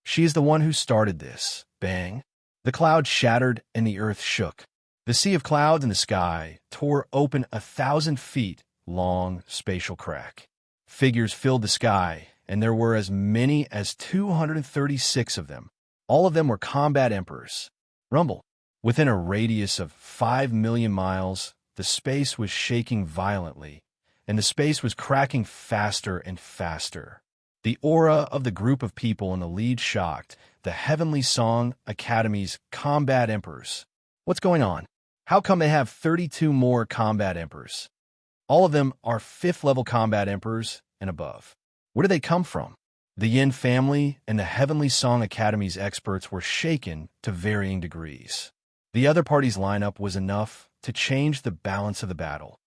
She is the one who started this. Bang. The cloud shattered and the earth shook. The sea of clouds in the sky tore open 1,000 feet long spatial crack. Figures filled the sky, and there were as many as 236 of them. All of them were combat emperors. Rumble. Within a radius of 5 million miles, the space was shaking violently, and the space was cracking faster and faster. The aura of the group of people in the lead shocked the Heavenly Song Academy's combat emperors. What's going on? How come they have 32 more combat emperors? All of them are 5th-level combat emperors and above. Where do they come from? The Yin family and the Heavenly Song Academy's experts were shaken to varying degrees. The other party's lineup was enough to change the balance of the battle.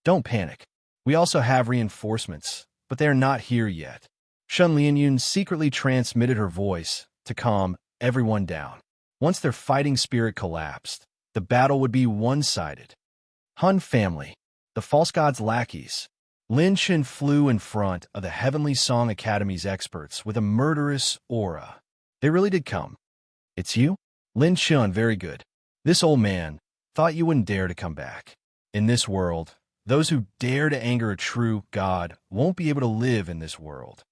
Don't panic. We also have reinforcements, but they are not here yet. Shun Lianyun secretly transmitted her voice to calm everyone down. Once their fighting spirit collapsed, the battle would be one-sided. Hun family, the false god's lackeys. Lin Chen flew in front of the Heavenly Song Academy's experts with a murderous aura. They really did come. It's you? Lin Chen, very good. This old man thought you wouldn't dare to come back. In this world, those who dare to anger a true god won't be able to live in this world.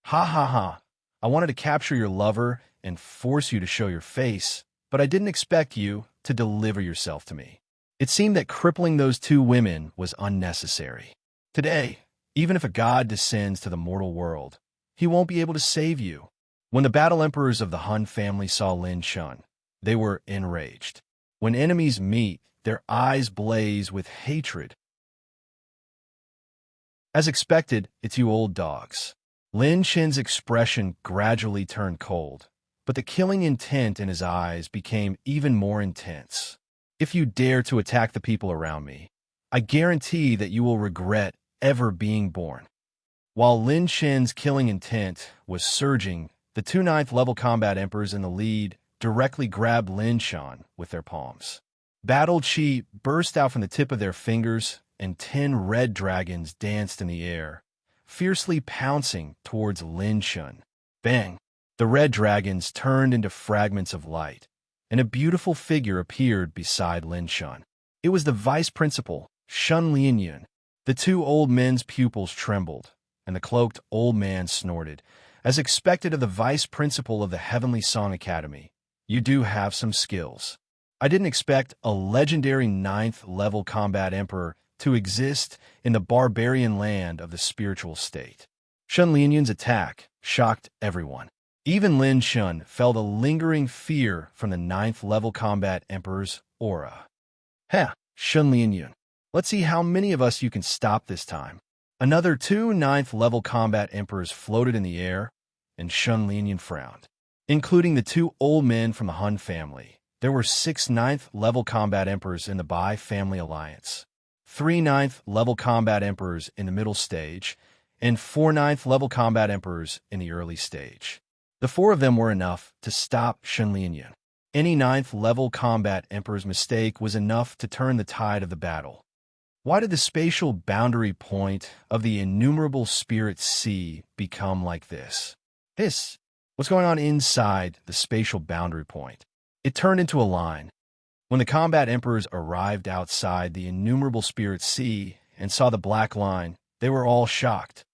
Ha ha ha. I wanted to capture your lover and force you to show your face, but I didn't expect you to deliver yourself to me. It seemed that crippling those 2 women was unnecessary. Today, even if a god descends to the mortal world, he won't be able to save you. When the battle emperors of the Hun family saw Lin Chen, they were enraged. When enemies meet, their eyes blaze with hatred. As expected, it's you old dogs. Lin Chen's expression gradually turned cold, but the killing intent in his eyes became even more intense. If you dare to attack the people around me, I guarantee that you will regret ever being born. While Lin Chen's killing intent was surging, the 2 9th-level combat emperors in the lead directly grabbed Lin Chen with their palms. Battle chi burst out from the tip of their fingers, and 10 red dragons danced in the air, fiercely pouncing towards Lin Chen. Bang! The red dragons turned into fragments of light, and a beautiful figure appeared beside Lin Chen. It was the vice principal, Shun Lianyun. The 2 old men's pupils trembled, and the cloaked old man snorted. As expected of the vice principal of the Heavenly Song Academy, you do have some skills. I didn't expect a legendary 9th-level combat emperor to exist in the barbarian land of the spiritual state. Shun Lianyun's attack shocked everyone. Even Lin Chen felt a lingering fear from the 9th-level combat emperor's aura. Heh, Shun Lianyun. Let's see how many of us you can stop this time. Another 2 9th-level combat emperors floated in the air, and Shun Lianyun frowned. Including the 2 old men from the Hun family, there were 6 9th-level combat emperors in the Bai family alliance, 3 9th-level combat emperors in the middle stage, and 4 9th-level combat emperors in the early stage. The 4 of them were enough to stop Shun Lianyun. Any 9th-level combat emperor's mistake was enough to turn the tide of the battle. Why did the spatial boundary point of the innumerable spirit sea become like this? What's going on inside the spatial boundary point? It turned into a line. When the combat emperors arrived outside the innumerable spirit sea and saw the black line, they were all shocked.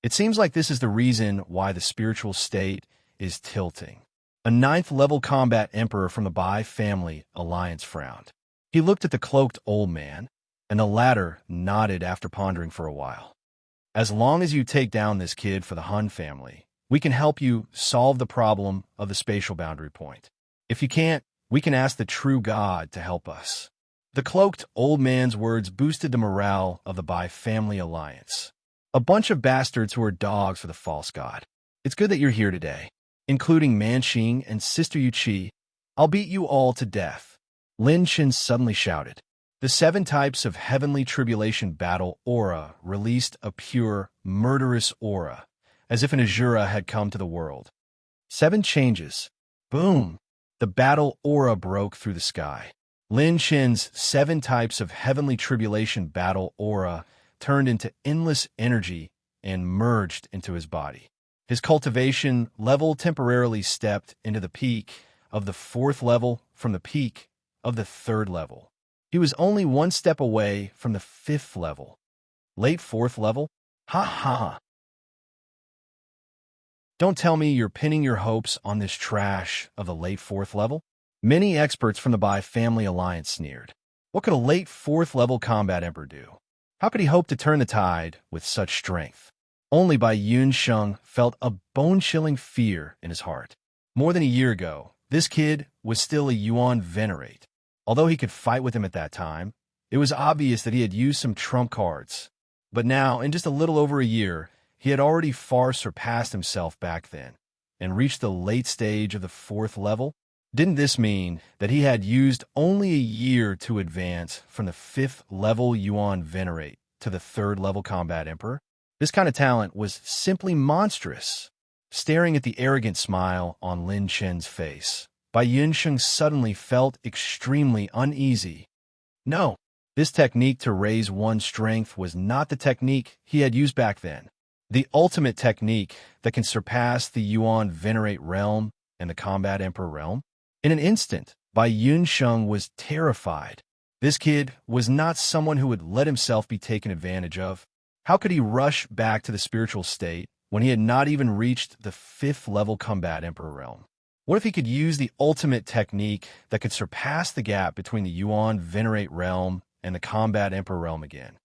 It seems like this is the reason why the spiritual state is tilting. A 9th-level combat emperor from the Bai family alliance frowned. He looked at the cloaked old man, and the latter nodded after pondering for a while. As long as you take down this kid for the Hun family, we can help you solve the problem of the spatial boundary point. If you can't, we can ask the true God to help us. The cloaked old man's words boosted the morale of the Bai family alliance. A bunch of bastards who are dogs for the false god. It's good that you're here today, including Manxing and Sister Yuqi. I'll beat you all to death. Lin Chen suddenly shouted. The 7 types of heavenly tribulation battle aura released a pure, murderous aura, as if an Azura had come to the world. 7 changes. Boom! The battle aura broke through the sky. Lin Chen's 7 types of heavenly tribulation battle aura turned into endless energy and merged into his body. His cultivation level temporarily stepped into the peak of the 4th level from the peak of the 3rd level. He was only 1 step away from the 5th level. Late 4th level? Ha ha! Don't tell me you're pinning your hopes on this trash of the late 4th level? Many experts from the Bai Family Alliance sneered. What could a late 4th level combat emperor do? How could he hope to turn the tide with such strength? Only Bai Yunsheng felt a bone-chilling fear in his heart. More than a year ago, this kid was still a Yuan Venerate. Although he could fight with him at that time, it was obvious that he had used some trump cards. But now, in just a little over a year, he had already far surpassed himself back then, and reached the late stage of the 4th level. Didn't this mean that he had used only a year to advance from the 5th level Yuan Venerate to the 3rd level Combat Emperor? This kind of talent was simply monstrous. Staring at the arrogant smile on Lin Chen's face, Bai Yunsheng suddenly felt extremely uneasy. No, this technique to raise one's strength was not the technique he had used back then. The ultimate technique that can surpass the Yuan Venerate realm and the Combat Emperor realm? In an instant, Bai Yunsheng was terrified. This kid was not someone who would let himself be taken advantage of. How could he rush back to the spiritual state when he had not even reached the 5th level Combat Emperor realm? What if he could use the ultimate technique that could surpass the gap between the Yuan Venerate realm and the Combat Emperor realm again?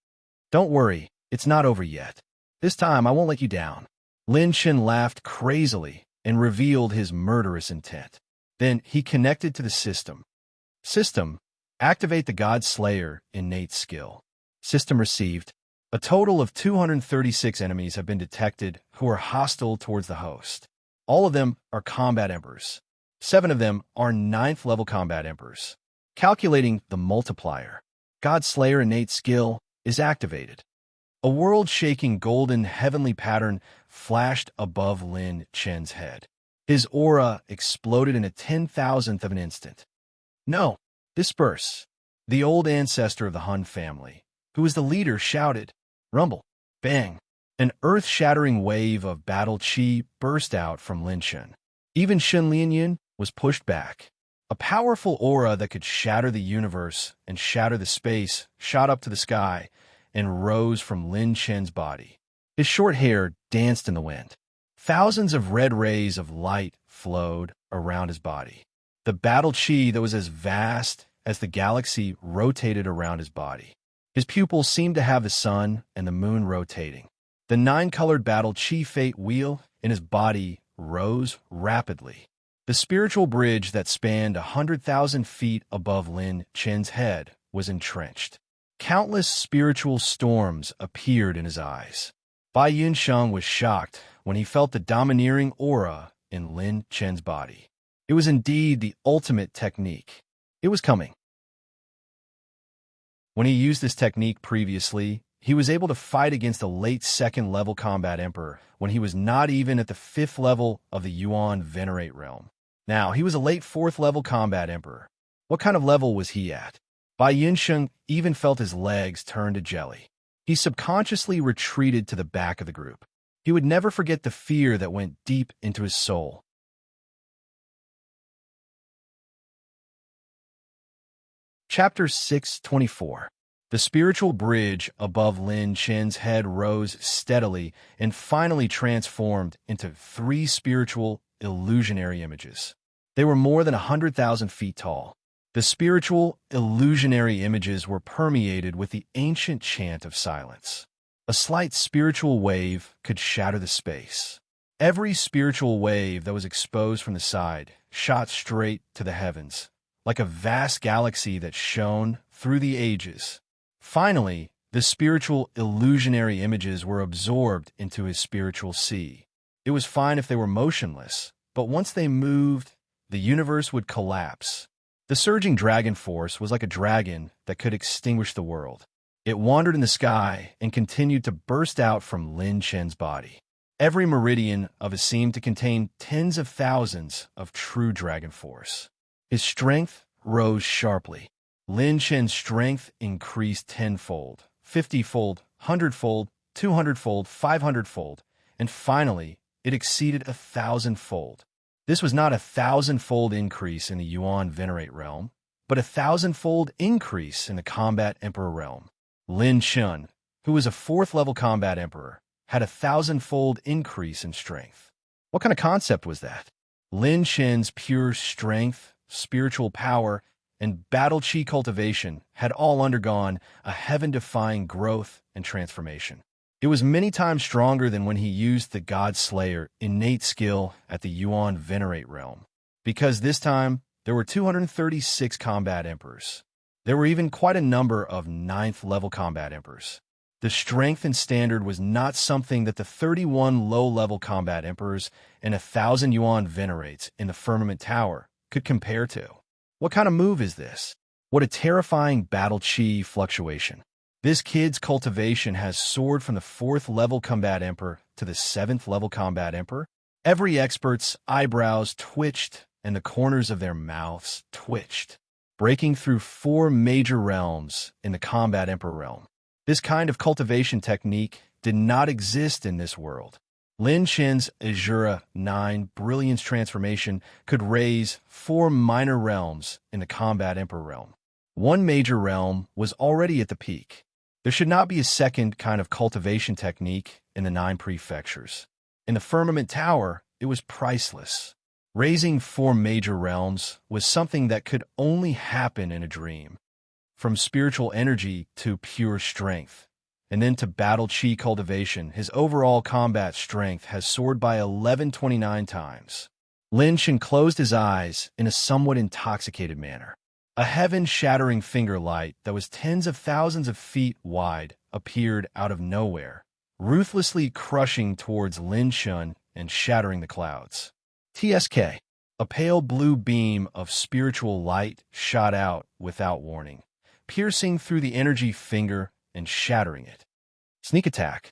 Don't worry, it's not over yet. This time I won't let you down. Lin Chen laughed crazily and revealed his murderous intent. Then he connected to the system. System, activate the God Slayer innate skill. System received. A total of 236 enemies have been detected who are hostile towards the host. All of them are combat emperors. 7 of them are 9th level combat emperors. Calculating the multiplier. God Slayer innate skill is activated. A world-shaking golden heavenly pattern flashed above Lin Chen's head. His aura exploded in a 10,000th of an instant. No, disperse. The old ancestor of the Hun family, who was the leader, shouted. Rumble. Bang. An earth-shattering wave of battle chi burst out from Lin Chen. Even Shen Lianyan was pushed back. A powerful aura that could shatter the universe and shatter the space shot up to the sky and rose from Lin Chen's body. His short hair danced in the wind. Thousands of red rays of light flowed around his body. The battle chi that was as vast as the galaxy rotated around his body. His pupils seemed to have the sun and the moon rotating. The 9-colored battle chi fate wheel in his body rose rapidly. The spiritual bridge that spanned 100,000 feet above Lin Chen's head was entrenched. Countless spiritual storms appeared in his eyes. Bai Yunsheng was shocked when he felt the domineering aura in Lin Chen's body. It was indeed the ultimate technique. It was coming. When he used this technique previously, he was able to fight against a late 2nd level combat emperor when he was not even at the 5th level of the Yuan Venerate realm. Now, he was a late 4th level combat emperor. What kind of level was he at? Bai Yunsheng even felt his legs turn to jelly. He subconsciously retreated to the back of the group. He would never forget the fear that went deep into his soul. Chapter 624. The spiritual bridge above Lin Chen's head rose steadily and finally transformed into 3 spiritual illusionary images. They were more than 100,000 feet tall. The spiritual illusionary images were permeated with the ancient chant of silence. A slight spiritual wave could shatter the space. Every spiritual wave that was exposed from the side shot straight to the heavens, like a vast galaxy that shone through the ages. Finally, the spiritual illusionary images were absorbed into his spiritual sea. It was fine if they were motionless, but once they moved, the universe would collapse. The surging dragon force was like a dragon that could extinguish the world. It wandered in the sky and continued to burst out from Lin Chen's body. Every meridian of it seemed to contain tens of thousands of true dragon force. His strength rose sharply. Lin Chen's strength increased tenfold, 50-fold, 100-fold, 200-fold, 500-fold, and finally, it exceeded 1,000-fold. This was not 1,000-fold increase in the Yuan Venerate realm, but 1,000-fold increase in the Combat Emperor realm. Lin Chen, who was a 4th-level Combat Emperor, had 1,000-fold increase in strength. What kind of concept was that? Lin Chen's pure strength, spiritual power, and battle chi cultivation had all undergone a heaven-defying growth and transformation. It was many times stronger than when he used the God Slayer innate skill at the Yuan Venerate realm, because this time there were 236 combat emperors. There were even quite a number of 9th-level combat emperors. The strength and standard was not something that the 31 low-level combat emperors and 1,000 Yuan Venerates in the Firmament Tower could compare to. What kind of move is this? What a terrifying battle chi fluctuation. This kid's cultivation has soared from the 4th-level Combat Emperor to the 7th-level Combat Emperor. Every expert's eyebrows twitched and the corners of their mouths twitched, breaking through 4 major realms in the Combat Emperor realm. This kind of cultivation technique did not exist in this world. Lin Chen's Azura 9 Brilliance transformation could raise 4 minor realms in the Combat Emperor realm. One major realm was already at the peak. There should not be a second kind of cultivation technique in the 9 prefectures. In the Firmament Tower, it was priceless. Raising 4 major realms was something that could only happen in a dream. From spiritual energy to pure strength, and then to battle chi cultivation, his overall combat strength has soared by 1129 times. Lin Chen closed his eyes in a somewhat intoxicated manner. A heaven-shattering finger light that was tens of thousands of feet wide appeared out of nowhere, ruthlessly crushing towards Lin Chen and shattering the clouds. TSK. A pale blue beam of spiritual light shot out without warning, piercing through the energy finger and shattering it. Sneak attack.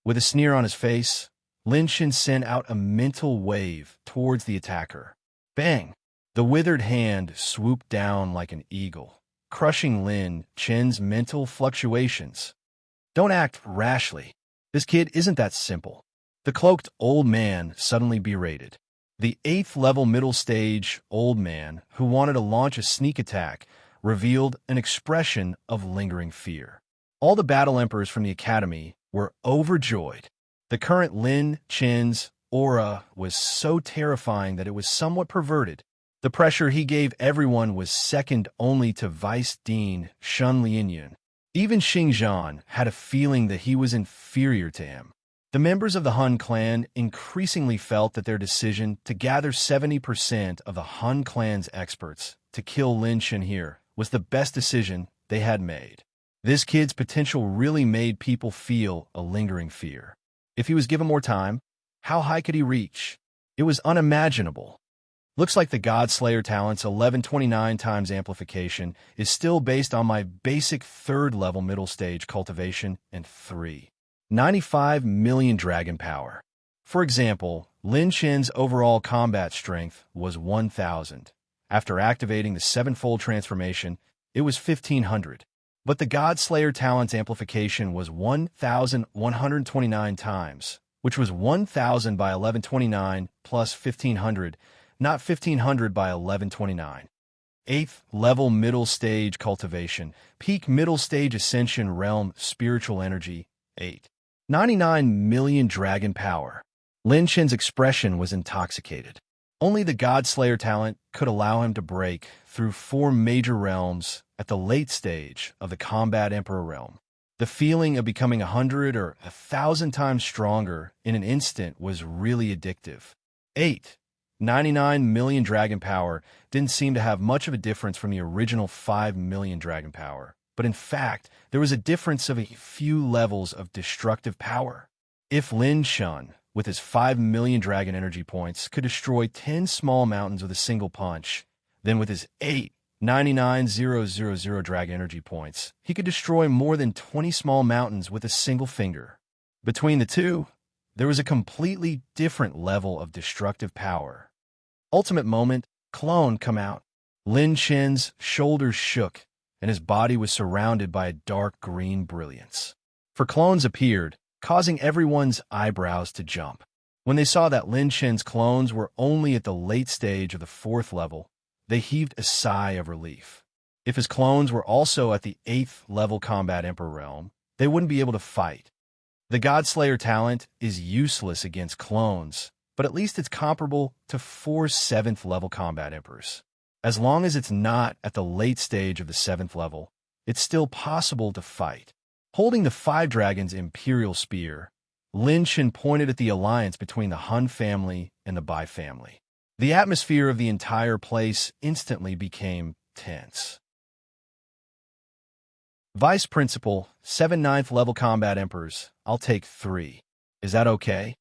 With a sneer on his face, Lin Chen sent out a mental wave towards the attacker. Bang! The withered hand swooped down like an eagle, crushing Lin Chen's mental fluctuations. Don't act rashly. This kid isn't that simple. The cloaked old man suddenly berated. The 8th-level middle stage old man who wanted to launch a sneak attack revealed an expression of lingering fear. All the battle emperors from the academy were overjoyed. The current Lin Chen's aura was so terrifying that it was somewhat perverted. The pressure he gave everyone was second only to Vice Dean Shun Lianyun. Even Xingzhan had a feeling that he was inferior to him. The members of the Han clan increasingly felt that their decision to gather 70% of the Han clan's experts to kill Lin Chen here was the best decision they had made. This kid's potential really made people feel a lingering fear. If he was given more time, how high could he reach? It was unimaginable. Looks like the God Slayer talent's 1129 times amplification is still based on my basic 3rd-level middle stage cultivation and 95 million dragon power. For example, Lin Chen's overall combat strength was 1,000. After activating the 7-fold transformation, it was 1,500. But the God Slayer talent's amplification was 1,129 times, which was 1,000 by 1129 plus 1,500, not 1,500 by 1129. 8th-level middle stage cultivation, peak middle stage ascension realm spiritual energy, 99 million dragon power. Lin Chen's expression was intoxicated. Only the God Slayer talent could allow him to break through 4 major realms at the late stage of the Combat Emperor realm. The feeling of becoming 100 or 1,000 times stronger in an instant was really addictive. 99 million dragon power didn't seem to have much of a difference from the original 5 million dragon power, but in fact, there was a difference of a few levels of destructive power. If Lin Chen with his 5 million dragon energy points, could destroy 10 small mountains with a single punch. Then with his 8,99,000 dragon energy points, he could destroy more than 20 small mountains with a single finger. Between the two, there was a completely different level of destructive power. Ultimate moment, clone come out. Lin Chen's shoulders shook, and his body was surrounded by a dark green brilliance. For clones appeared, causing everyone's eyebrows to jump. When they saw that Lin Chen's clones were only at the late stage of the 4th level, they heaved a sigh of relief. If his clones were also at the 8th level Combat Emperor realm, they wouldn't be able to fight. The Godslayer talent is useless against clones, but at least it's comparable to 4 7th level Combat Emperors. As long as it's not at the late stage of the 7th level, it's still possible to fight. Holding the 5 Dragons Imperial Spear, Lin Chen pointed at the alliance between the Han family and the Bai family. The atmosphere of the entire place instantly became tense. Vice Principal, 7 9th level Combat Emperors, I'll take 3. Is that okay?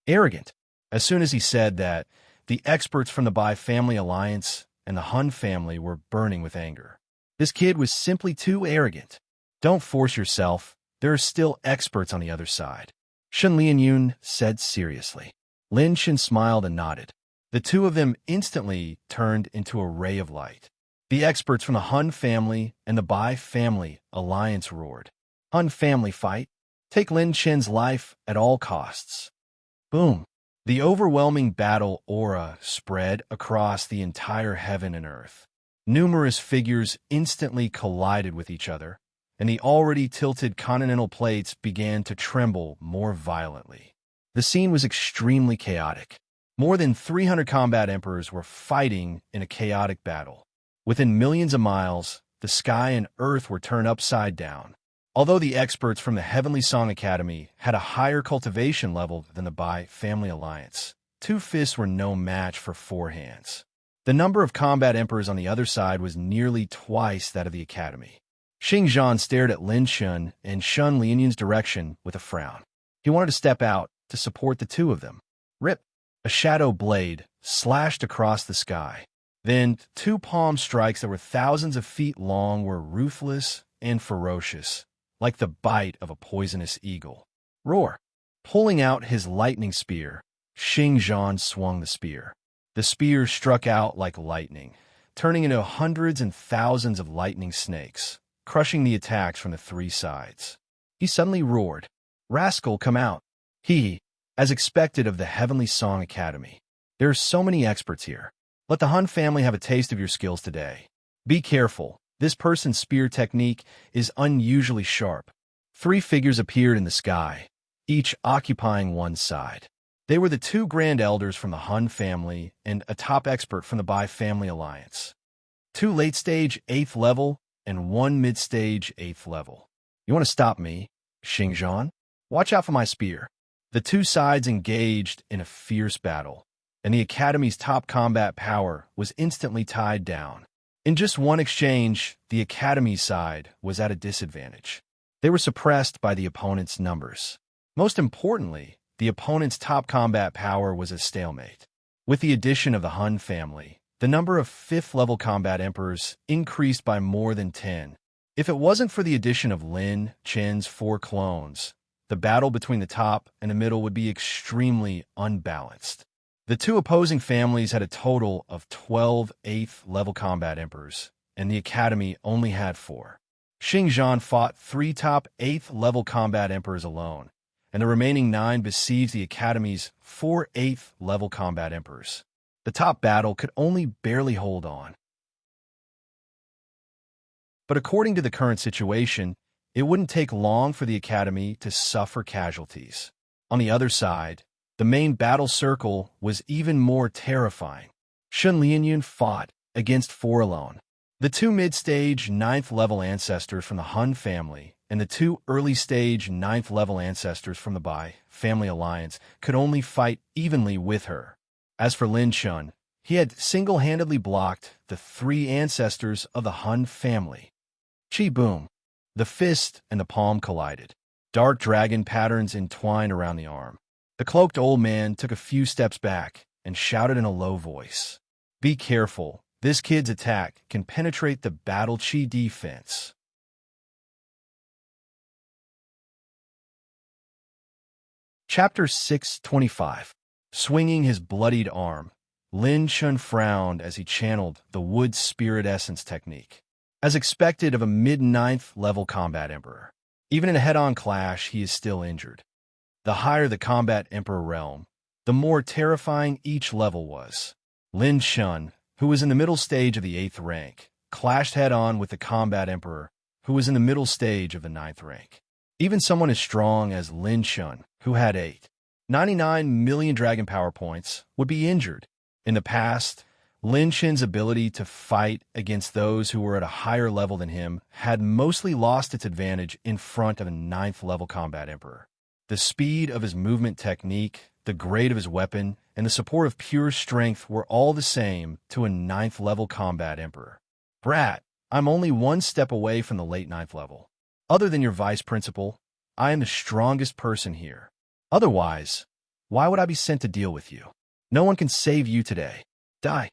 Arrogant. As soon as he said that, the experts from the Bai family alliance and the Han family were burning with anger. This kid was simply too arrogant. Don't force yourself. There are still experts on the other side. Shen Lianyun said seriously. Lin Chen smiled and nodded. The two of them instantly turned into a ray of light. The experts from the Han family and the Bai family alliance roared. Han family fight. Take Lin Chen's life at all costs. Boom. The overwhelming battle aura spread across the entire heaven and earth. Numerous figures instantly collided with each other, and the already tilted continental plates began to tremble more violently. The scene was extremely chaotic. More than 300 combat emperors were fighting in a chaotic battle. Within millions of miles, the sky and earth were turned upside down. Although the experts from the Heavenly Song Academy had a higher cultivation level than the Bai Family Alliance, 2 fists were no match for 4 hands. The number of combat emperors on the other side was nearly twice that of the Academy. Xingzhan stared at Lin Chen and Shen Lianyun's direction with a frown. He wanted to step out to support the two of them. Rip! A shadow blade slashed across the sky. Then 2 palm strikes that were thousands of feet long were ruthless and ferocious, like the bite of a poisonous eagle. Roar! Pulling out his lightning spear, Xingzhan swung the spear. The spear struck out like lightning, turning into hundreds and thousands of lightning snakes, crushing the attacks from the 3 sides. He suddenly roared, "Rascal, come out!" As expected of the Heavenly Song Academy. There are so many experts here. Let the Han family have a taste of your skills today. Be careful. This person's spear technique is unusually sharp. 3 figures appeared in the sky, each occupying one side. They were the 2 Grand Elders from the Han family and a top expert from the Bai Family Alliance. 2 late-stage 8th level and 1 mid-stage 8th level. You want to stop me, Xingzhan? Watch out for my spear. The 2 sides engaged in a fierce battle, and the Academy's top combat power was instantly tied down. In just one exchange, the Academy's side was at a disadvantage. They were suppressed by the opponent's numbers. Most importantly, the opponent's top combat power was a stalemate. With the addition of the Han family, the number of 5th-level combat emperors increased by more than 10. If it wasn't for the addition of Lin Chen's 4 clones, the battle between the top and the middle would be extremely unbalanced. The 2 opposing families had a total of 12 8th-level combat emperors, and the Academy only had 4. Xingzhan fought 3 top 8th-level combat emperors alone, and the remaining 9 besieged the Academy's 4 8th-level combat emperors. The top battle could only barely hold on. But according to the current situation, it wouldn't take long for the Academy to suffer casualties. On the other side, the main battle circle was even more terrifying. Shen Lianyun fought against 4 alone. The 2 mid-stage 9th-level ancestors from the Han family and the 2 early-stage 9th-level ancestors from the Bai Family Alliance could only fight evenly with her. As for Lin Chen, he had single-handedly blocked the 3 ancestors of the Han family. Chi-boom! The fist and the palm collided. Dark dragon patterns entwined around the arm. The cloaked old man took a few steps back and shouted in a low voice, "Be careful. This kid's attack can penetrate the battle chi defense." Chapter 625. Swinging his bloodied arm, Lin Chun frowned as he channeled the wood spirit essence technique. As expected of a mid-9th level combat emperor, even in a head-on clash, he is still injured. The higher the combat emperor realm, the more terrifying each level was. Lin Chun, who was in the middle stage of the 8th rank, clashed head-on with the combat emperor, who was in the middle stage of the 9th rank. Even someone as strong as Lin Chun, who had 99 million dragon power points, would be injured. In the past, Lin Chun's ability to fight against those who were at a higher level than him had mostly lost its advantage in front of a 9th level combat emperor. The speed of his movement technique, the grade of his weapon, and the support of pure strength were all the same to a 9th level combat emperor. "Brat, I'm only one step away from the late 9th level. Other than your vice principal, I am the strongest person here. Otherwise, why would I be sent to deal with you? No one can save you today. Die."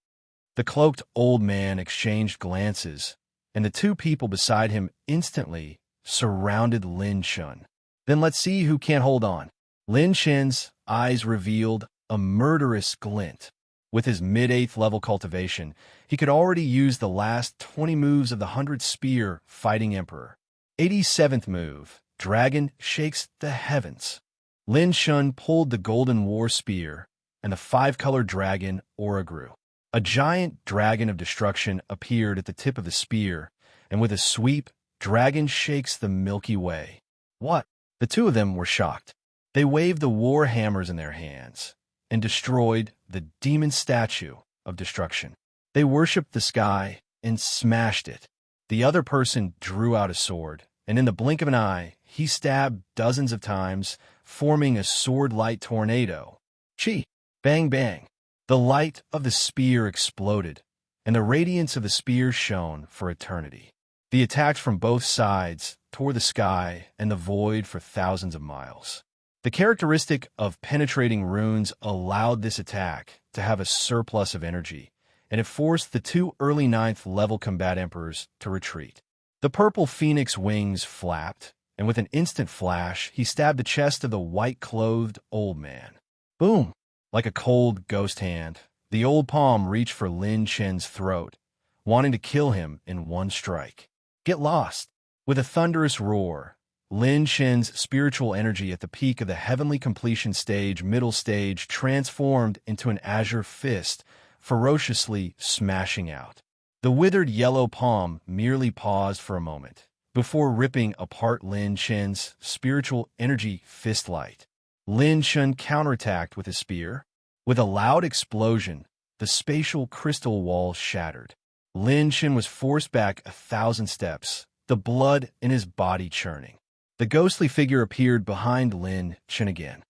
The cloaked old man exchanged glances, and the two people beside him instantly surrounded Lin Chun. "Then let's see who can't hold on." Lin Chun's eyes revealed a murderous glint. With his mid-8th level cultivation, he could already use the last 20 moves of the 100 Spear Fighting Emperor. 87th move, Dragon Shakes the Heavens. Lin Chun pulled the Golden War Spear, and the 5-color dragon aura grew. A giant dragon of destruction appeared at the tip of the spear, and with a sweep, Dragon Shakes the Milky Way. What? The two of them were shocked. They waved the war hammers in their hands and destroyed the demon statue of destruction. They worshipped the sky and smashed it. The other person drew out a sword, and in the blink of an eye, he stabbed dozens of times, forming a sword-light tornado. Chi! Bang bang! The light of the spear exploded, and the radiance of the spear shone for eternity. The attacks from both sides tore the sky and the void for thousands of miles. The characteristic of penetrating runes allowed this attack to have a surplus of energy, and it forced the two early 9th level combat emperors to retreat. The purple phoenix wings flapped, and with an instant flash, he stabbed the chest of the white-clothed old man. Boom! Like a cold ghost hand, the old palm reached for Lin Chun's throat, wanting to kill him in one strike. Get lost! With a thunderous roar, Lin Chun's spiritual energy at the peak of the heavenly completion stage, middle stage, transformed into an azure fist, ferociously smashing out. The withered yellow palm merely paused for a moment, before ripping apart Lin Chun's spiritual energy fist light. Lin Chun counterattacked with his spear. With a loud explosion, the spatial crystal wall shattered. Lin Chun was forced back 1,000 steps, the blood in his body churning. The ghostly figure appeared behind Lin Chun again.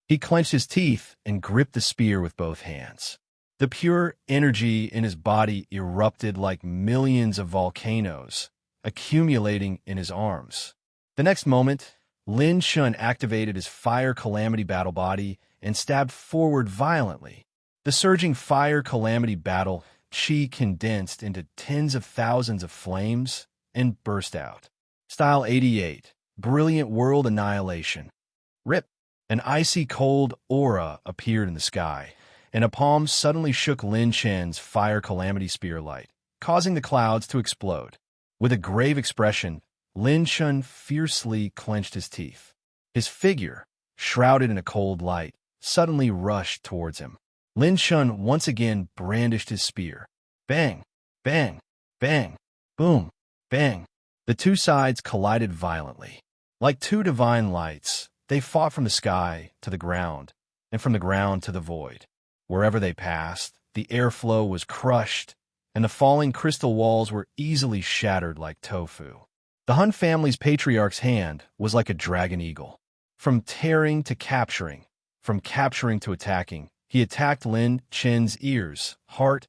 He clenched his teeth and gripped the spear with both hands. The pure energy in his body erupted like millions of volcanoes, accumulating in his arms. The next moment, Lin Chun activated his Fire Calamity Battle body and stabbed forward violently. The surging Fire Calamity Battle chi condensed into tens of thousands of flames and burst out. Style 88, Brilliant World Annihilation. Rip! An icy cold aura appeared in the sky, and a palm suddenly shook Lin Chun's Fire Calamity Spear light, causing the clouds to explode. With a grave expression, Lin Chun fiercely clenched his teeth. His figure, shrouded in a cold light, suddenly rushed towards him. Lin Chun once again brandished his spear. Bang! Bang! Bang! Boom! Bang! The two sides collided violently. Like two divine lights, they fought from the sky to the ground, and from the ground to the void. Wherever they passed, the airflow was crushed, and the falling crystal walls were easily shattered like tofu. The Hun family's patriarch's hand was like a dragon eagle. From tearing to capturing, from capturing to attacking, he attacked Lin Chun's ears, heart,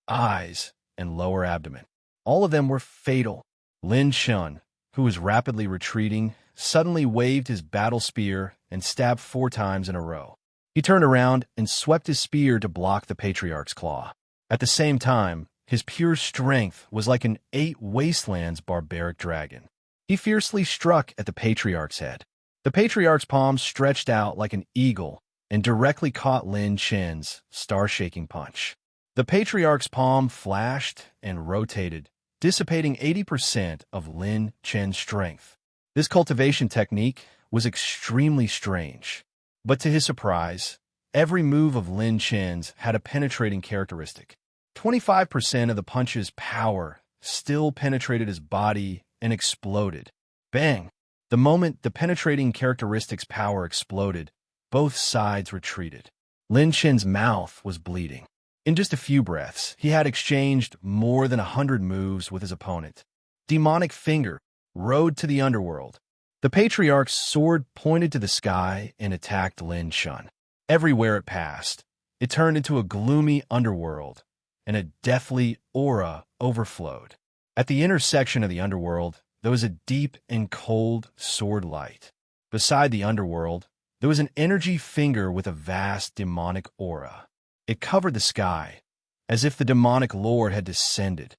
eyes, and lower abdomen. All of them were fatal. Lin Chun, who was rapidly retreating, suddenly waved his battle spear and stabbed 4 times in a row. He turned around and swept his spear to block the patriarch's claw. At the same time, his pure strength was like an 8 wastelands barbaric dragon. He fiercely struck at the patriarch's head. The patriarch's palm stretched out like an eagle and directly caught Lin Chen's star-shaking punch. The patriarch's palm flashed and rotated, dissipating 80% of Lin Chen's strength. This cultivation technique was extremely strange, but to his surprise, every move of Lin Chen's had a penetrating characteristic. 25% of the punch's power still penetrated his body and exploded. Bang! The moment the penetrating characteristic's power exploded, both sides retreated. Lin Chen's mouth was bleeding. In just a few breaths, he had exchanged more than 100 moves with his opponent. Demonic Finger, Road to the Underworld. The patriarch's sword pointed to the sky and attacked Lin Chen. Everywhere it passed, it turned into a gloomy underworld, and a deathly aura overflowed. At the intersection of the underworld, there was a deep and cold sword light. Beside the underworld, there was an energy finger with a vast demonic aura. It covered the sky, as if the demonic lord had descended.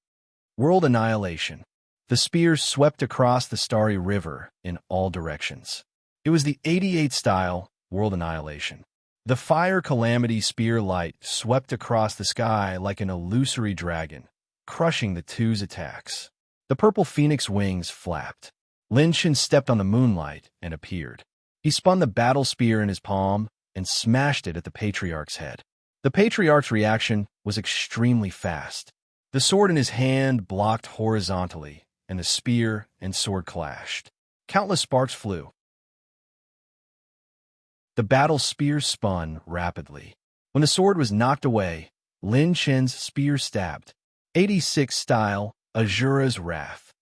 World Annihilation. The spear swept across the starry river in all directions. It was the 88 style World Annihilation. The Fire Calamity spear light swept across the sky like an illusory dragon, crushing the two's attacks. The purple phoenix wings flapped. Lin Chen stepped on the moonlight and appeared. He spun the battle spear in his palm and smashed it at the patriarch's head. The patriarch's reaction was extremely fast. The sword in his hand blocked horizontally, and the spear and sword clashed. Countless sparks flew. The battle spear spun rapidly. When the sword was knocked away, Lin Chen's spear stabbed. 86 style, Azura's Wrath.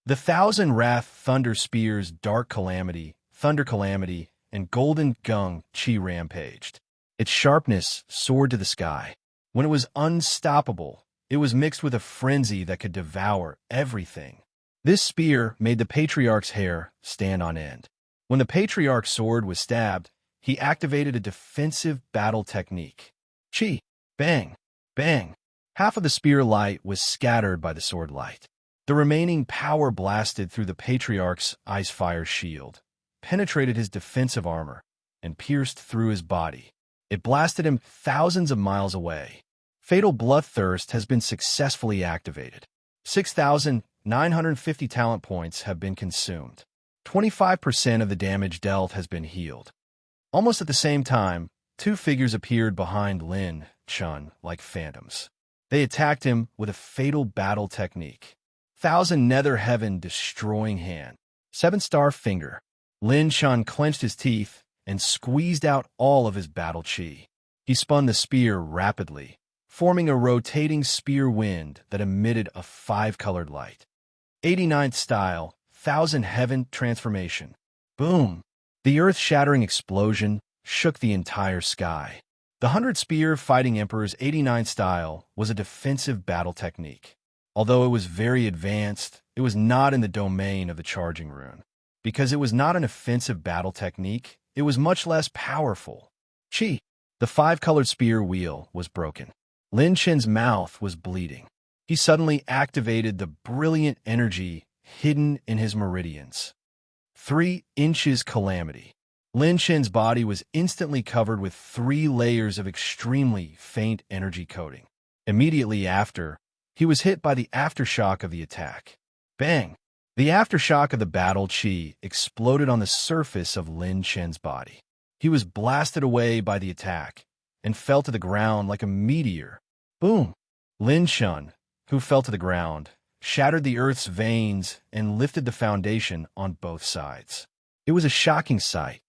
The 1,000 Wrath Thunder Spear's Dark Calamity, Thunder Calamity, and Golden Gung Chi rampaged. Its sharpness soared to the sky. When it was unstoppable, it was mixed with a frenzy that could devour everything. This spear made the patriarch's hair stand on end. When the patriarch's sword was stabbed, he activated a defensive battle technique. Chi! Bang! Bang! Half of the spear light was scattered by the sword light. The remaining power blasted through the patriarch's ice-fire shield, penetrated his defensive armor, and pierced through his body. It blasted him thousands of miles away. Fatal Bloodthirst has been successfully activated. 6,950 talent points have been consumed. 25% of the damage dealt has been healed. Almost at the same time, 2 figures appeared behind Lin Chen like phantoms. They attacked him with a fatal battle technique. 1,000 Nether Heaven Destroying Hand. 7-star Finger. Lin Chen clenched his teeth and squeezed out all of his battle chi. He spun the spear rapidly, forming a rotating spear wind that emitted a 5-colored light. 89th style, 1,000 Heaven Transformation. Boom! The earth-shattering explosion shook the entire sky. The 100 Spear Fighting Emperor's 89 style was a defensive battle technique. Although it was very advanced, it was not in the domain of the Charging Rune. Because it was not an offensive battle technique, it was much less powerful. Chi! The 5-colored spear wheel was broken. Lin Chen's mouth was bleeding. He suddenly activated the brilliant energy hidden in his meridians. 3 inches Calamity. Lin Chen's body was instantly covered with 3 layers of extremely faint energy coating. Immediately after, he was hit by the aftershock of the attack. Bang! The aftershock of the battle chi exploded on the surface of Lin Chen's body. He was blasted away by the attack and fell to the ground like a meteor. Boom! Lin Chen, who fell to the ground, shattered the earth's veins and lifted the foundation on both sides. It was a shocking sight.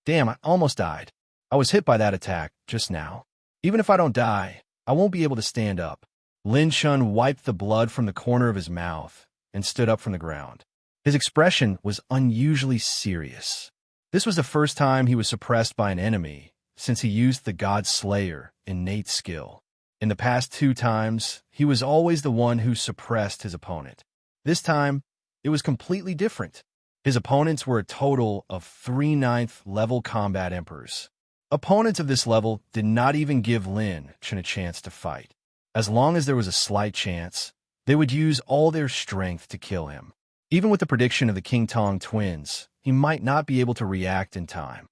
Damn, I almost died. I was hit by that attack just now. Even if I don't die, I won't be able to stand up. Lin Chen wiped the blood from the corner of his mouth and stood up from the ground. His expression was unusually serious. This was the first time he was suppressed by an enemy since he used the God Slayer innate skill. In the past 2 times, he was always the one who suppressed his opponent. This time, it was completely different. His opponents were a total of 3 ninth level combat emperors. Opponents of this level did not even give Lin Chen a chance to fight. As long as there was a slight chance, they would use all their strength to kill him. Even with the prediction of the King Tong twins, he might not be able to react in time.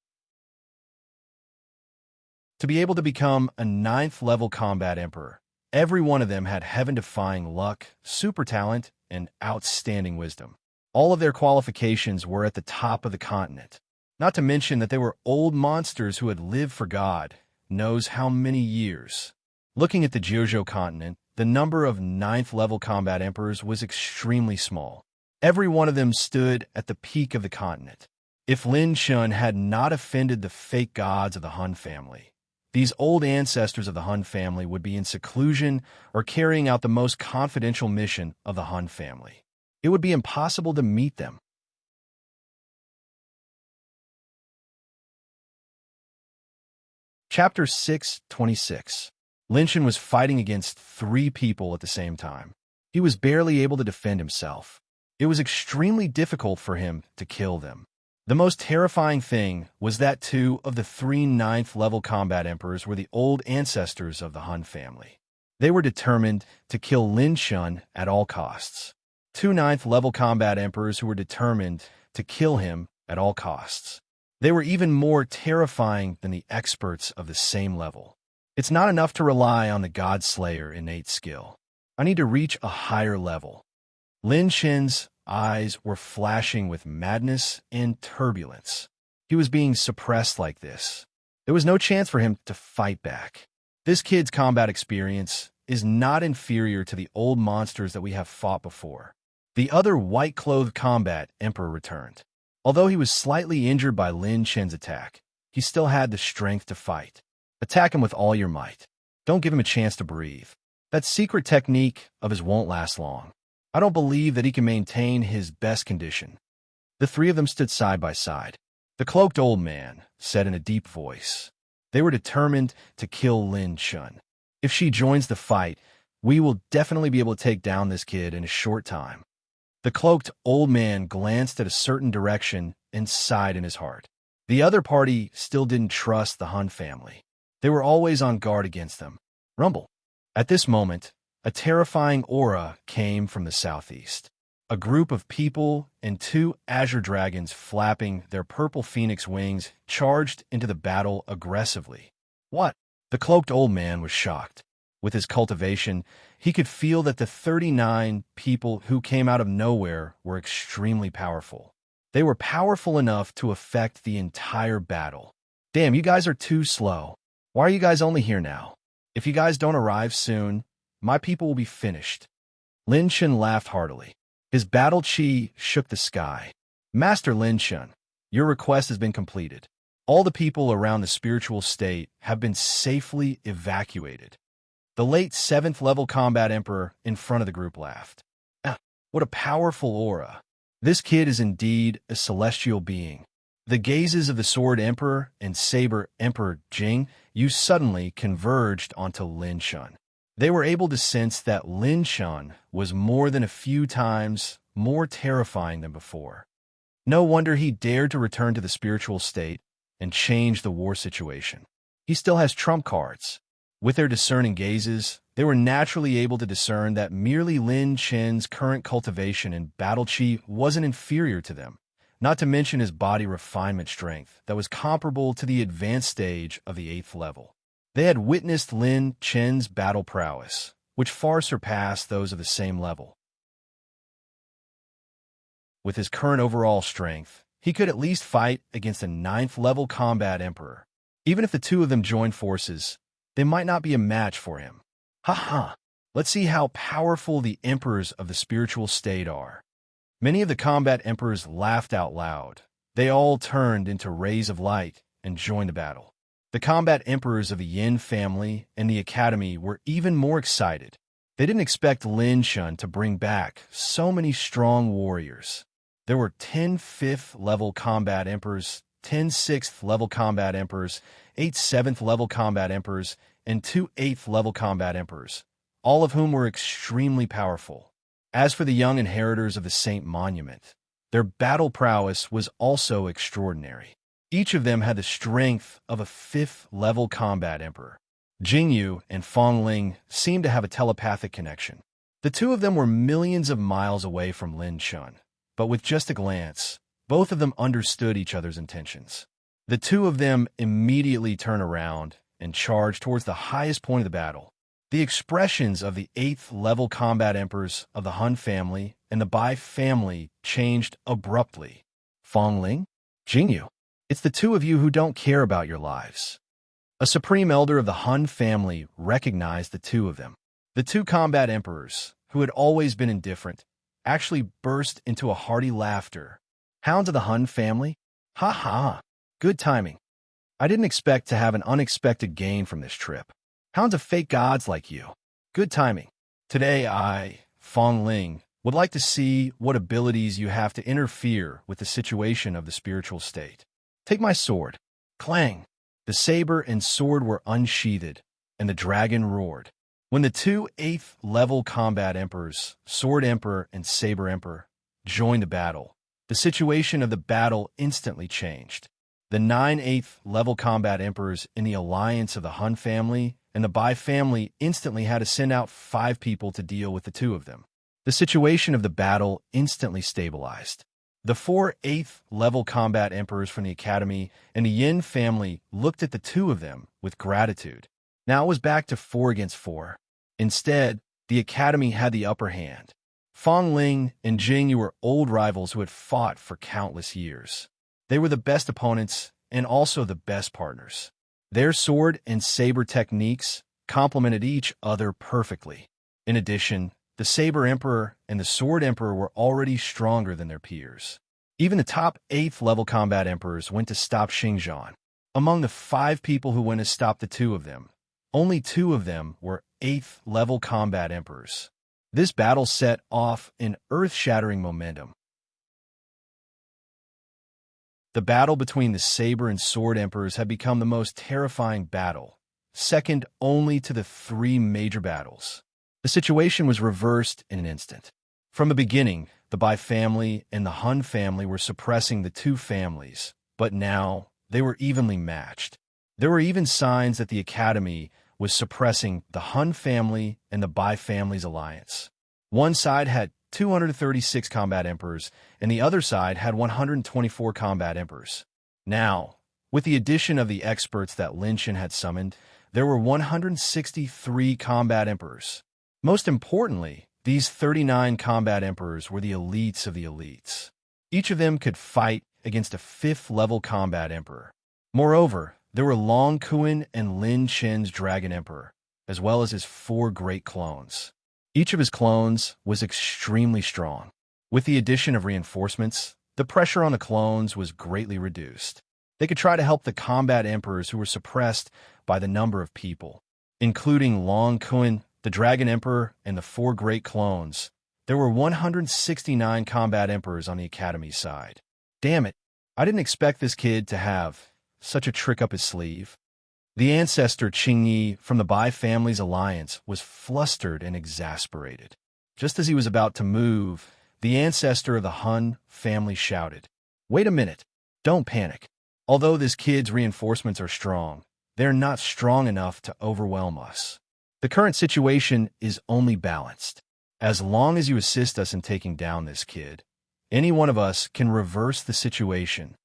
To be able to become a 9th level combat emperor, every one of them had heaven-defying luck, super talent, and outstanding wisdom. All of their qualifications were at the top of the continent. Not to mention that they were old monsters who had lived for God knows how many years. Looking at the Jiuzhou continent, the number of 9th level combat emperors was extremely small. Every one of them stood at the peak of the continent. If Lin Shun had not offended the fake gods of the Han family, these old ancestors of the Han family would be in seclusion or carrying out the most confidential mission of the Han family. It would be impossible to meet them. Chapter 6:26. Lin Shun was fighting against 3 people at the same time. He was barely able to defend himself. It was extremely difficult for him to kill them. The most terrifying thing was that 2 of the 3 9th level combat emperors were the old ancestors of the Han family. They were determined to kill Lin Shun at all costs. 2 9th level combat emperors who were determined to kill him at all costs. They were even more terrifying than the experts of the same level. It's not enough to rely on the God Slayer innate skill. I need to reach a higher level. Lin Shen's eyes were flashing with madness and turbulence. He was being suppressed like this. There was no chance for him to fight back. This kid's combat experience is not inferior to the old monsters that we have fought before. The other white-clothed combat emperor returned. Although he was slightly injured by Lin Chen's attack, he still had the strength to fight. Attack him with all your might. Don't give him a chance to breathe. That secret technique of his won't last long. I don't believe that he can maintain his best condition. The 3 of them stood side by side. The cloaked old man said in a deep voice. They were determined to kill Lin Shun. If she joins the fight, we will definitely be able to take down this kid in a short time. The cloaked old man glanced at a certain direction and sighed in his heart. The other party still didn't trust the Han family. They were always on guard against them. Rumble. At this moment, a terrifying aura came from the southeast. A group of people and 2 azure dragons flapping their purple phoenix wings charged into the battle aggressively. What? The cloaked old man was shocked. With his cultivation, he could feel that the 39 people who came out of nowhere were extremely powerful. They were powerful enough to affect the entire battle. Damn, you guys are too slow. Why are you guys only here now? If you guys don't arrive soon, my people will be finished. Lin Shun laughed heartily. His battle chi shook the sky. Master Lin Shun, your request has been completed. All the people around the spiritual state have been safely evacuated. The late 7th level combat emperor in front of the group laughed. Ah, what a powerful aura. This kid is indeed a celestial being. The gazes of the Sword Emperor and Saber Emperor Jing Yu suddenly converged onto Lin Shun. They were able to sense that Lin Shun was more than a few times more terrifying than before. No wonder he dared to return to the spiritual state and change the war situation. He still has trump cards. With their discerning gazes, they were naturally able to discern that merely Lin Chen's current cultivation and battle chi wasn't inferior to them, not to mention his body refinement strength that was comparable to the advanced stage of the 8th level. They had witnessed Lin Chen's battle prowess, which far surpassed those of the same level. With his current overall strength, he could at least fight against a 9th level combat emperor. Even if the 2 of them joined forces, they might not be a match for him. Ha! Let's see how powerful the emperors of the spiritual state are. Many of the combat emperors laughed out loud. They all turned into rays of light and joined the battle. The combat emperors of the Yin family and the academy were even more excited. They didn't expect Lin Shun to bring back so many strong warriors. There were 10 5th level combat emperors, 10 6th level combat emperors, 8 7th level combat emperors, and 2 8th level combat emperors, all of whom were extremely powerful. As for the young inheritors of the Saint Monument, Their battle prowess was also extraordinary. Each of them had the strength of a fifth-level combat emperor. Jingyu and Fongling seemed to have a telepathic connection. The two of them were millions of miles away from Lin Chun, but with just a glance, both of them understood each other's intentions. The two of them immediately turned around and charged towards the highest point of the battle. The expressions of the 8th-level combat emperors of the Han family and the Bai family changed abruptly. Fongling? Jingyu, it's the two of you who don't care about your lives. A supreme elder of the Han family recognized the two of them. The two combat emperors, who had always been indifferent, actually burst into a hearty laughter. Hounds of the Han family? Ha ha! Good timing. I didn't expect to have an unexpected gain from this trip. Hounds of fake gods like you. Good timing. Today I, Fongling, would like to see what abilities you have to interfere with the situation of the spiritual state. Take my sword. Clang! The saber and sword were unsheathed, and the dragon roared. When the two 8th-level combat emperors, Sword Emperor and Saber Emperor, joined the battle, the situation of the battle instantly changed. The 9 8th-level combat emperors in the alliance of the Han family and the Bai family instantly had to send out 5 people to deal with the two of them. The situation of the battle instantly stabilized. The 4 8th-level combat emperors from the Academy and the Yin family looked at the two of them with gratitude. Now it was back to 4 against 4. Instead, the Academy had the upper hand. Fongling and Jingyu were old rivals who had fought for countless years. They were the best opponents and also the best partners. Their sword and saber techniques complemented each other perfectly. In addition, the Saber Emperor and the Sword Emperor were already stronger than their peers. Even the top 8th-level combat emperors went to stop Xingzhan. Among the 5 people who went to stop the two of them, only 2 of them were 8th-level combat emperors. This battle set off an earth-shattering momentum. The battle between the Saber and Sword Emperors had become the most terrifying battle, second only to the 3 major battles. The situation was reversed in an instant. From the beginning, the Bai family and the Han family were suppressing the two families, but now they were evenly matched. There were even signs that the Academy was suppressing the Han family and the Bai family's alliance. One side had 236 combat emperors, and the other side had 124 combat emperors. Now, with the addition of the experts that Lin Chun had summoned, there were 163 combat emperors. Most importantly, these 39 combat emperors were the elites of the elites. Each of them could fight against a 5th-level combat emperor. Moreover, there were Long Kuan and Lin Chen's Dragon Emperor, as well as his 4 great clones. Each of his clones was extremely strong. With the addition of reinforcements, the pressure on the clones was greatly reduced. They could try to help the combat emperors who were suppressed by the number of people, including Long Kuan, the Dragon Emperor, and the 4 great clones. There were 169 combat emperors on the Academy's side. Damn it, I didn't expect this kid to have such a trick up his sleeve. The ancestor Qingyi from the Bai family's alliance was flustered and exasperated. Just as he was about to move, the ancestor of the Han family shouted, "Wait a minute, don't panic. Although this kid's reinforcements are strong, they're not strong enough to overwhelm us. The current situation is only balanced. As long as you assist us in taking down this kid, any one of us can reverse the situation."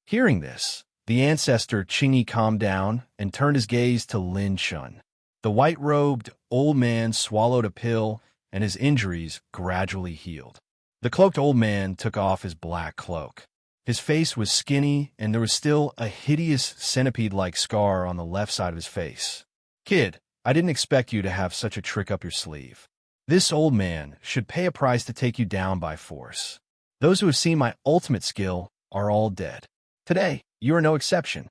Hearing this, the ancestor Qingyi calmed down and turned his gaze to Lin Chun. The white-robed old man swallowed a pill, and his injuries gradually healed. The cloaked old man took off his black cloak. His face was skinny, and there was still a hideous centipede-like scar on the left side of his face. "Kid, I didn't expect you to have such a trick up your sleeve. This old man should pay a price to take you down by force. Those who have seen my ultimate skill are all dead. Today, you are no exception."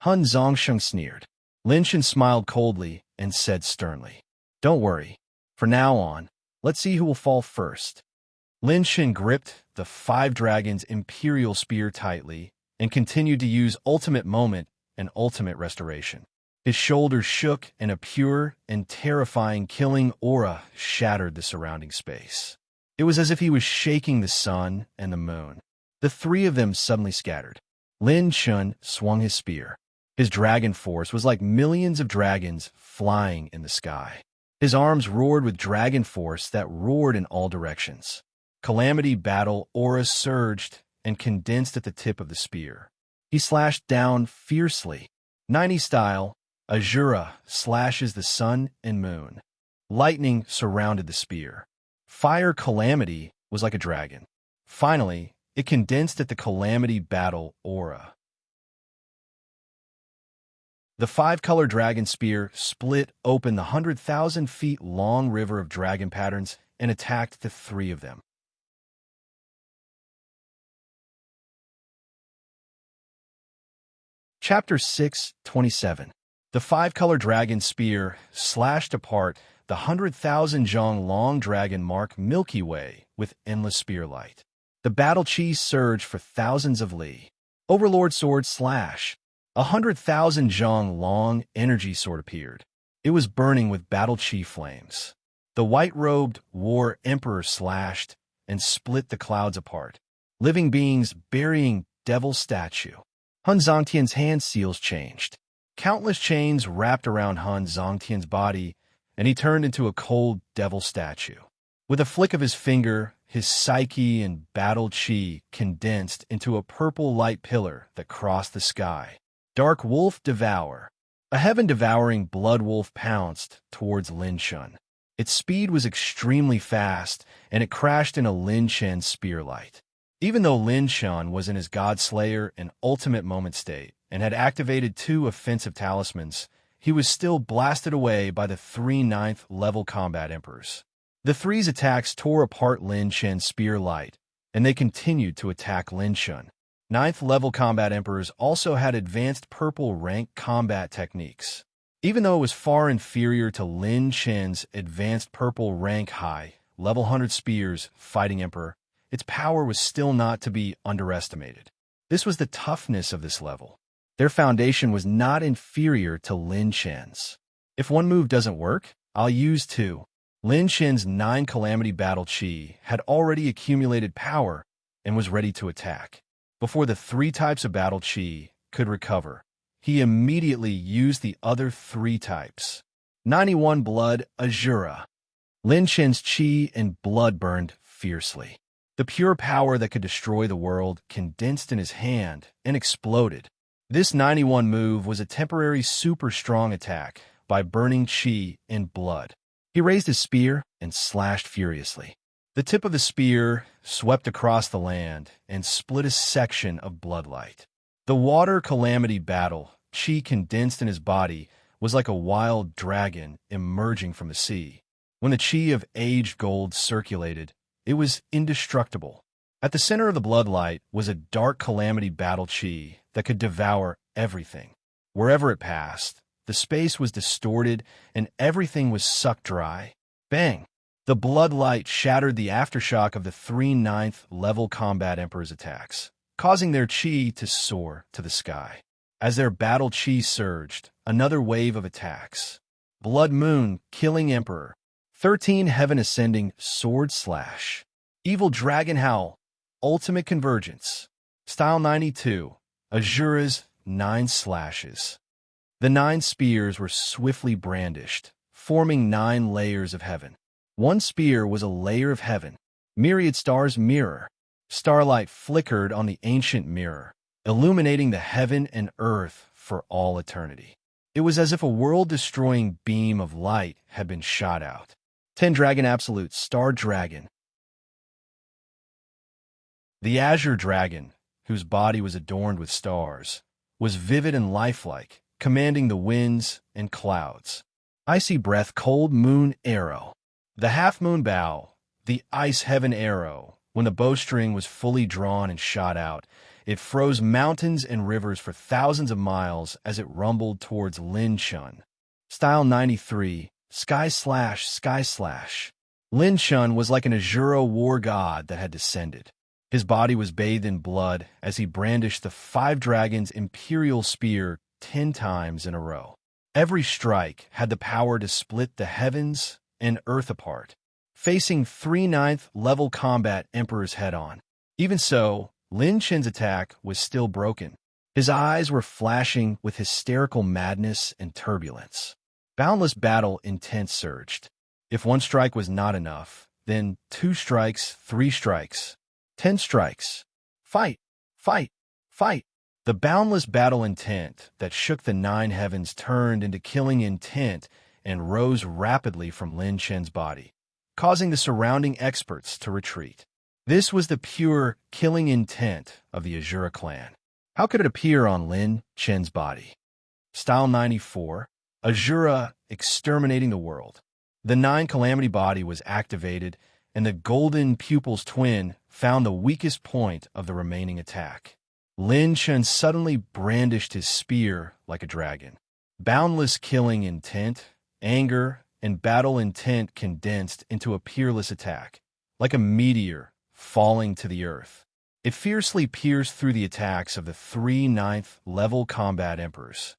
Han Zongsheng sneered. Lin Chun smiled coldly and said sternly, "Don't worry. From now on, let's see who will fall first." Lin Chun gripped the 5 dragons' imperial spear tightly and continued to use ultimate moment and ultimate restoration. His shoulders shook and a pure and terrifying killing aura shattered the surrounding space. It was as if he was shaking the sun and the moon. The three of them suddenly scattered. Lin Chun swung his spear. His dragon force was like millions of dragons flying in the sky. His arms roared with dragon force that roared in all directions. Calamity battle aura surged and condensed at the tip of the spear. He slashed down fiercely. 90 style, Azura slashes the sun and moon. Lightning surrounded the spear. Fire Calamity was like a dragon. Finally, it condensed at the Calamity battle aura. The five-color dragon spear split open the 100,000 feet long river of dragon patterns and attacked the three of them. Chapter 6:27. The five-color dragon spear slashed apart the 100,000 zhong long dragon mark Milky Way with endless spear light. The battle chi surged for thousands of li. Overlord sword slash. 100,000 zhong long energy sword appeared. It was burning with battle chi flames. The white-robed war emperor slashed and split the clouds apart. Living beings burying devil statue. Han Zongtian's hand seals changed. Countless chains wrapped around Han Zongtian's body, and he turned into a cold devil statue. With a flick of his finger, his psyche and battle chi condensed into a purple light pillar that crossed the sky. Dark Wolf Devour. A heaven-devouring blood wolf pounced towards Lin Chun. Its speed was extremely fast, and it crashed in a Lin Chen spearlight. Even though Lin Chun was in his God-Slayer and Ultimate Moment state and had activated 2 offensive talismans, he was still blasted away by the 3 9th-level combat emperors. The three's attacks tore apart Lin Chen's spear light, and they continued to attack Lin Chun. 9th-level combat emperors also had advanced purple rank combat techniques. Even though it was far inferior to Lin Chen's advanced purple rank high, level 100 spears fighting emperor, its power was still not to be underestimated. This was the toughness of this level. Their foundation was not inferior to Lin Chen's. If one move doesn't work, I'll use 2. Lin Chen's 9 Calamity Battle Chi had already accumulated power and was ready to attack. Before the 3 types of Battle Chi could recover, he immediately used the other 3 types. 91 Blood Azura. Lin Chen's Chi and blood burned fiercely. The pure power that could destroy the world condensed in his hand and exploded. This 91 move was a temporary super strong attack by burning chi and blood. He raised his spear and slashed furiously. The tip of the spear swept across the land and split a section of bloodlight. The water calamity battle, chi condensed in his body, was like a wild dragon emerging from the sea. When the chi of aged gold circulated, it was indestructible. At the center of the bloodlight was a dark calamity battle chi that could devour everything. Wherever it passed, the space was distorted and everything was sucked dry. Bang! The bloodlight shattered the aftershock of the 3 9th-level combat emperor's attacks, causing their chi to soar to the sky. As their battle chi surged, another wave of attacks. Blood Moon killing emperor. 13 Heaven Ascending Sword Slash. Evil Dragon Howl. Ultimate Convergence. Style 92. Azura's 9 slashes. The 9 spears were swiftly brandished, forming 9 layers of heaven. One spear was a layer of heaven. Myriad stars mirror. Starlight flickered on the ancient mirror, illuminating the heaven and earth for all eternity. It was as if a world-destroying beam of light had been shot out. 10 Dragon Absolute Star Dragon. The Azure Dragon, whose body was adorned with stars, was vivid and lifelike, commanding the winds and clouds. Icy Breath Cold Moon Arrow. The Half-Moon Bow, the Ice Heaven Arrow. When the bowstring was fully drawn and shot out, it froze mountains and rivers for thousands of miles as it rumbled towards Lin Chun. Style 93. Sky Slash, Sky Slash. Lin Chun was like an Azura war god that had descended. His body was bathed in blood as he brandished the 5 dragons' imperial spear 10 times in a row. Every strike had the power to split the heavens and earth apart. facing 3 ninth level combat emperors head-on. Even so, Lin Chen's attack was still broken. His eyes were flashing with hysterical madness and turbulence. Boundless battle intent surged. If 1 strike was not enough, then 2 strikes, 3 strikes, 10 strikes. Fight! Fight! Fight! The boundless battle intent that shook the 9 heavens turned into killing intent and rose rapidly from Lin Chen's body, causing the surrounding experts to retreat. This was the pure killing intent of the Azura clan. How could it appear on Lin Chen's body? Style 94, Azura exterminating the world. The 9 calamity body was activated, and the golden pupil's twin found the weakest point of the remaining attack. Lin Chen suddenly brandished his spear like a dragon. Boundless killing intent, anger, and battle intent condensed into a peerless attack, like a meteor falling to the earth. It fiercely pierced through the attacks of the 3 ninth level combat emperors.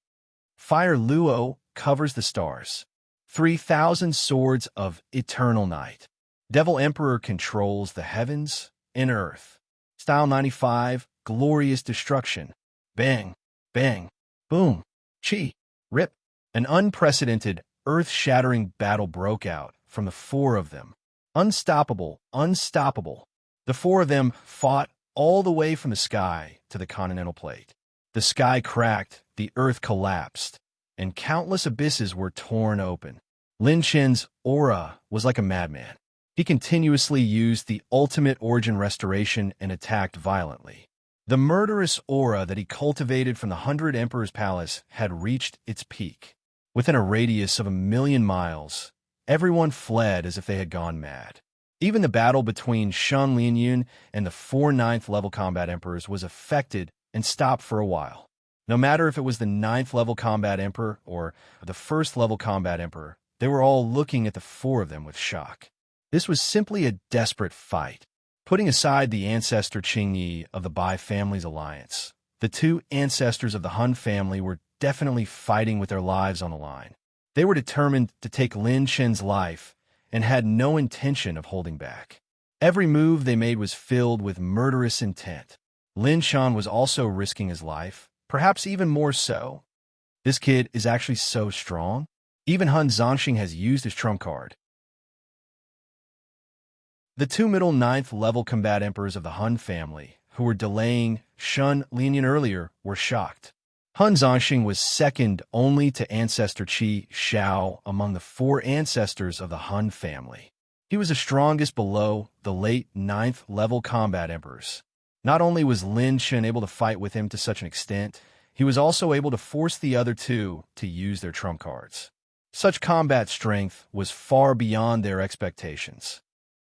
Fire Luo covers the stars. 3,000 swords of eternal night. Devil Emperor controls the heavens and earth. Style 95, glorious destruction. Bang, bang, boom, chi, rip. An unprecedented, earth-shattering battle broke out from the 4 of them. Unstoppable, unstoppable. The 4 of them fought all the way from the sky to the continental plate. The sky cracked, the earth collapsed, and countless abysses were torn open. Lin Chen's aura was like a madman. He continuously used the ultimate origin restoration and attacked violently. The murderous aura that he cultivated from the 100 Emperor's Palace had reached its peak. Within a radius of 1,000,000 miles, everyone fled as if they had gone mad. Even the battle between Shen Lianyun and the 4 ninth level combat emperors was affected and stopped for a while. No matter if it was the 9th level combat emperor or the 1st level combat emperor, they were all looking at the 4 of them with shock. This was simply a desperate fight. Putting aside the ancestor Qingyi of the Bai family's alliance, the 2 ancestors of the Han family were definitely fighting with their lives on the line. They were determined to take Lin Chen's life and had no intention of holding back. Every move they made was filled with murderous intent. Lin Chen was also risking his life, perhaps even more so. This kid is actually so strong. Even Han Zhanxing has used his trump card. The 2 middle 9th level combat emperors of the Han family, who were delaying Shen Lianyun earlier, were shocked. Han Zhanxing was second only to ancestor Qi Xiao among the 4 ancestors of the Han family. He was the strongest below the late 9th level combat emperors. Not only was Lin Chen able to fight with him to such an extent, he was also able to force the other 2 to use their trump cards. Such combat strength was far beyond their expectations.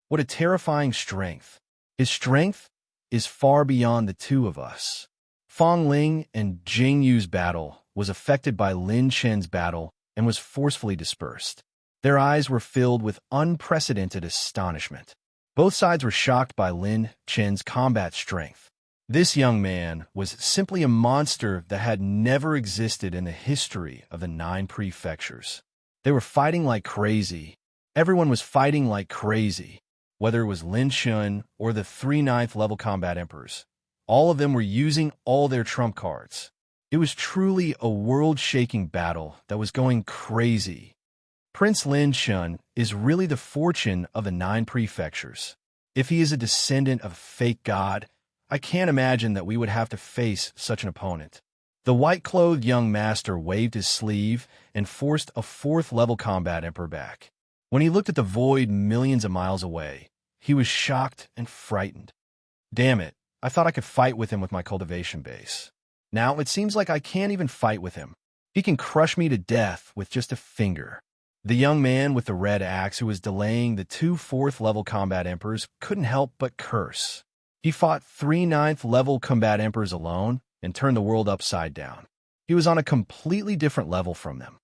What a terrifying strength. His strength is far beyond the 2 of us. Fang Ling and Jing Yu's battle was affected by Lin Chen's battle and was forcefully dispersed. Their eyes were filled with unprecedented astonishment. Both sides were shocked by Lin Chen's combat strength. This young man was simply a monster that had never existed in the history of the 9 prefectures. They were fighting like crazy. Everyone was fighting like crazy, whether it was Lin Chen or the 3 ninth level combat emperors. All of them were using all their trump cards. It was truly a world-shaking battle that was going crazy. Prince Lin Chen is really the fortune of the 9 prefectures. If he is a descendant of a fake god, I can't imagine that we would have to face such an opponent. The white-clothed young master waved his sleeve and forced a 4th level combat emperor back. When he looked at the void millions of miles away, he was shocked and frightened. Damn it. I thought I could fight with him with my cultivation base. Now it seems like I can't even fight with him. He can crush me to death with just a finger. The young man with the red axe who was delaying the 2 4th level combat emperors couldn't help but curse. He fought 3 9th level combat emperors alone and turned the world upside down. He was on a completely different level from them.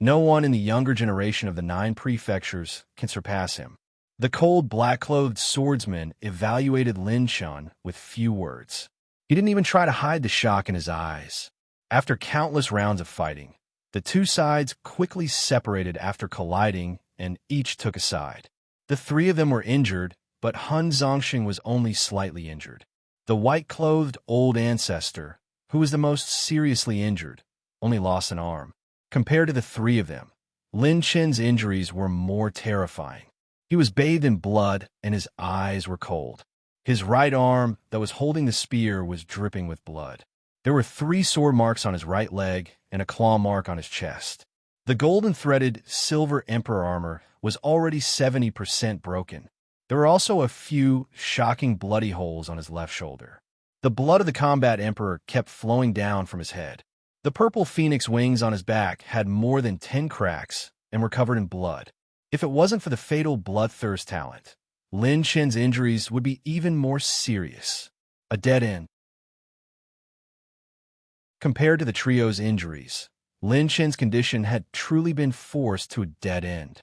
No one in the younger generation of the 9 prefectures can surpass him. The cold, black-clothed swordsman evaluated Lin Chen with few words. He didn't even try to hide the shock in his eyes. After countless rounds of fighting, the 2 sides quickly separated after colliding, and each took a side. The three of them were injured, but Han Zongxing was only slightly injured. The white-clothed old ancestor, who was the most seriously injured, only lost an arm. Compared to the three of them, Lin Chen's injuries were more terrifying. He was bathed in blood, and his eyes were cold. His right arm, that was holding the spear, was dripping with blood. There were 3 sword marks on his right leg and a claw mark on his chest. The golden-threaded silver emperor armor was already 70% broken. There were also a few shocking bloody holes on his left shoulder. The blood of the combat emperor kept flowing down from his head. The purple phoenix wings on his back had more than 10 cracks and were covered in blood. If it wasn't for the fatal bloodthirst talent, Lin Chen's injuries would be even more serious. A dead end. Compared to the trio's injuries, Lin Chen's condition had truly been forced to a dead end.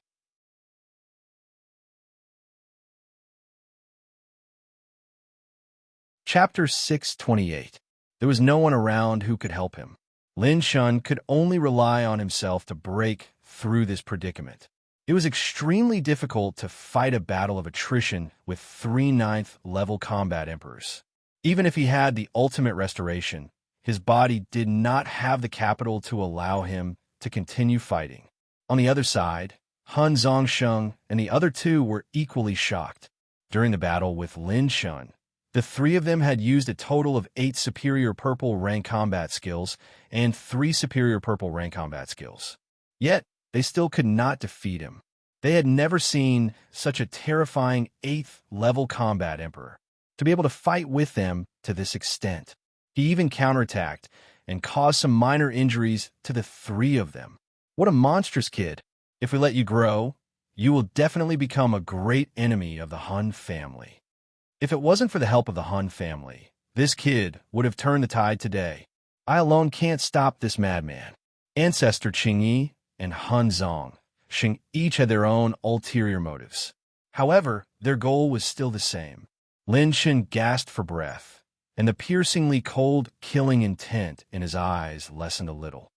Chapter 628. There was no one around who could help him. Lin Chen could only rely on himself to break through this predicament. It was extremely difficult to fight a battle of attrition with 3 9th-level combat emperors. Even if he had the ultimate restoration, his body did not have the capital to allow him to continue fighting. On the other side, Han Zongsheng and the other 2 were equally shocked. During the battle with Lin Chen, the 3 of them had used a total of 8 superior purple rank combat skills and 3 superior purple rank combat skills. Yet, they still could not defeat him. They had never seen such a terrifying 8th-level combat emperor to be able to fight with them to this extent. He even counterattacked and caused some minor injuries to the 3 of them. What a monstrous kid. If we let you grow, you will definitely become a great enemy of the Han family. If it wasn't for the help of the Han family, this kid would have turned the tide today. I alone can't stop this madman. Ancestor Qingyi and Han Zongxing each had their own ulterior motives. However, their goal was still the same. Lin Chen gasped for breath, and the piercingly cold, killing intent in his eyes lessened a little.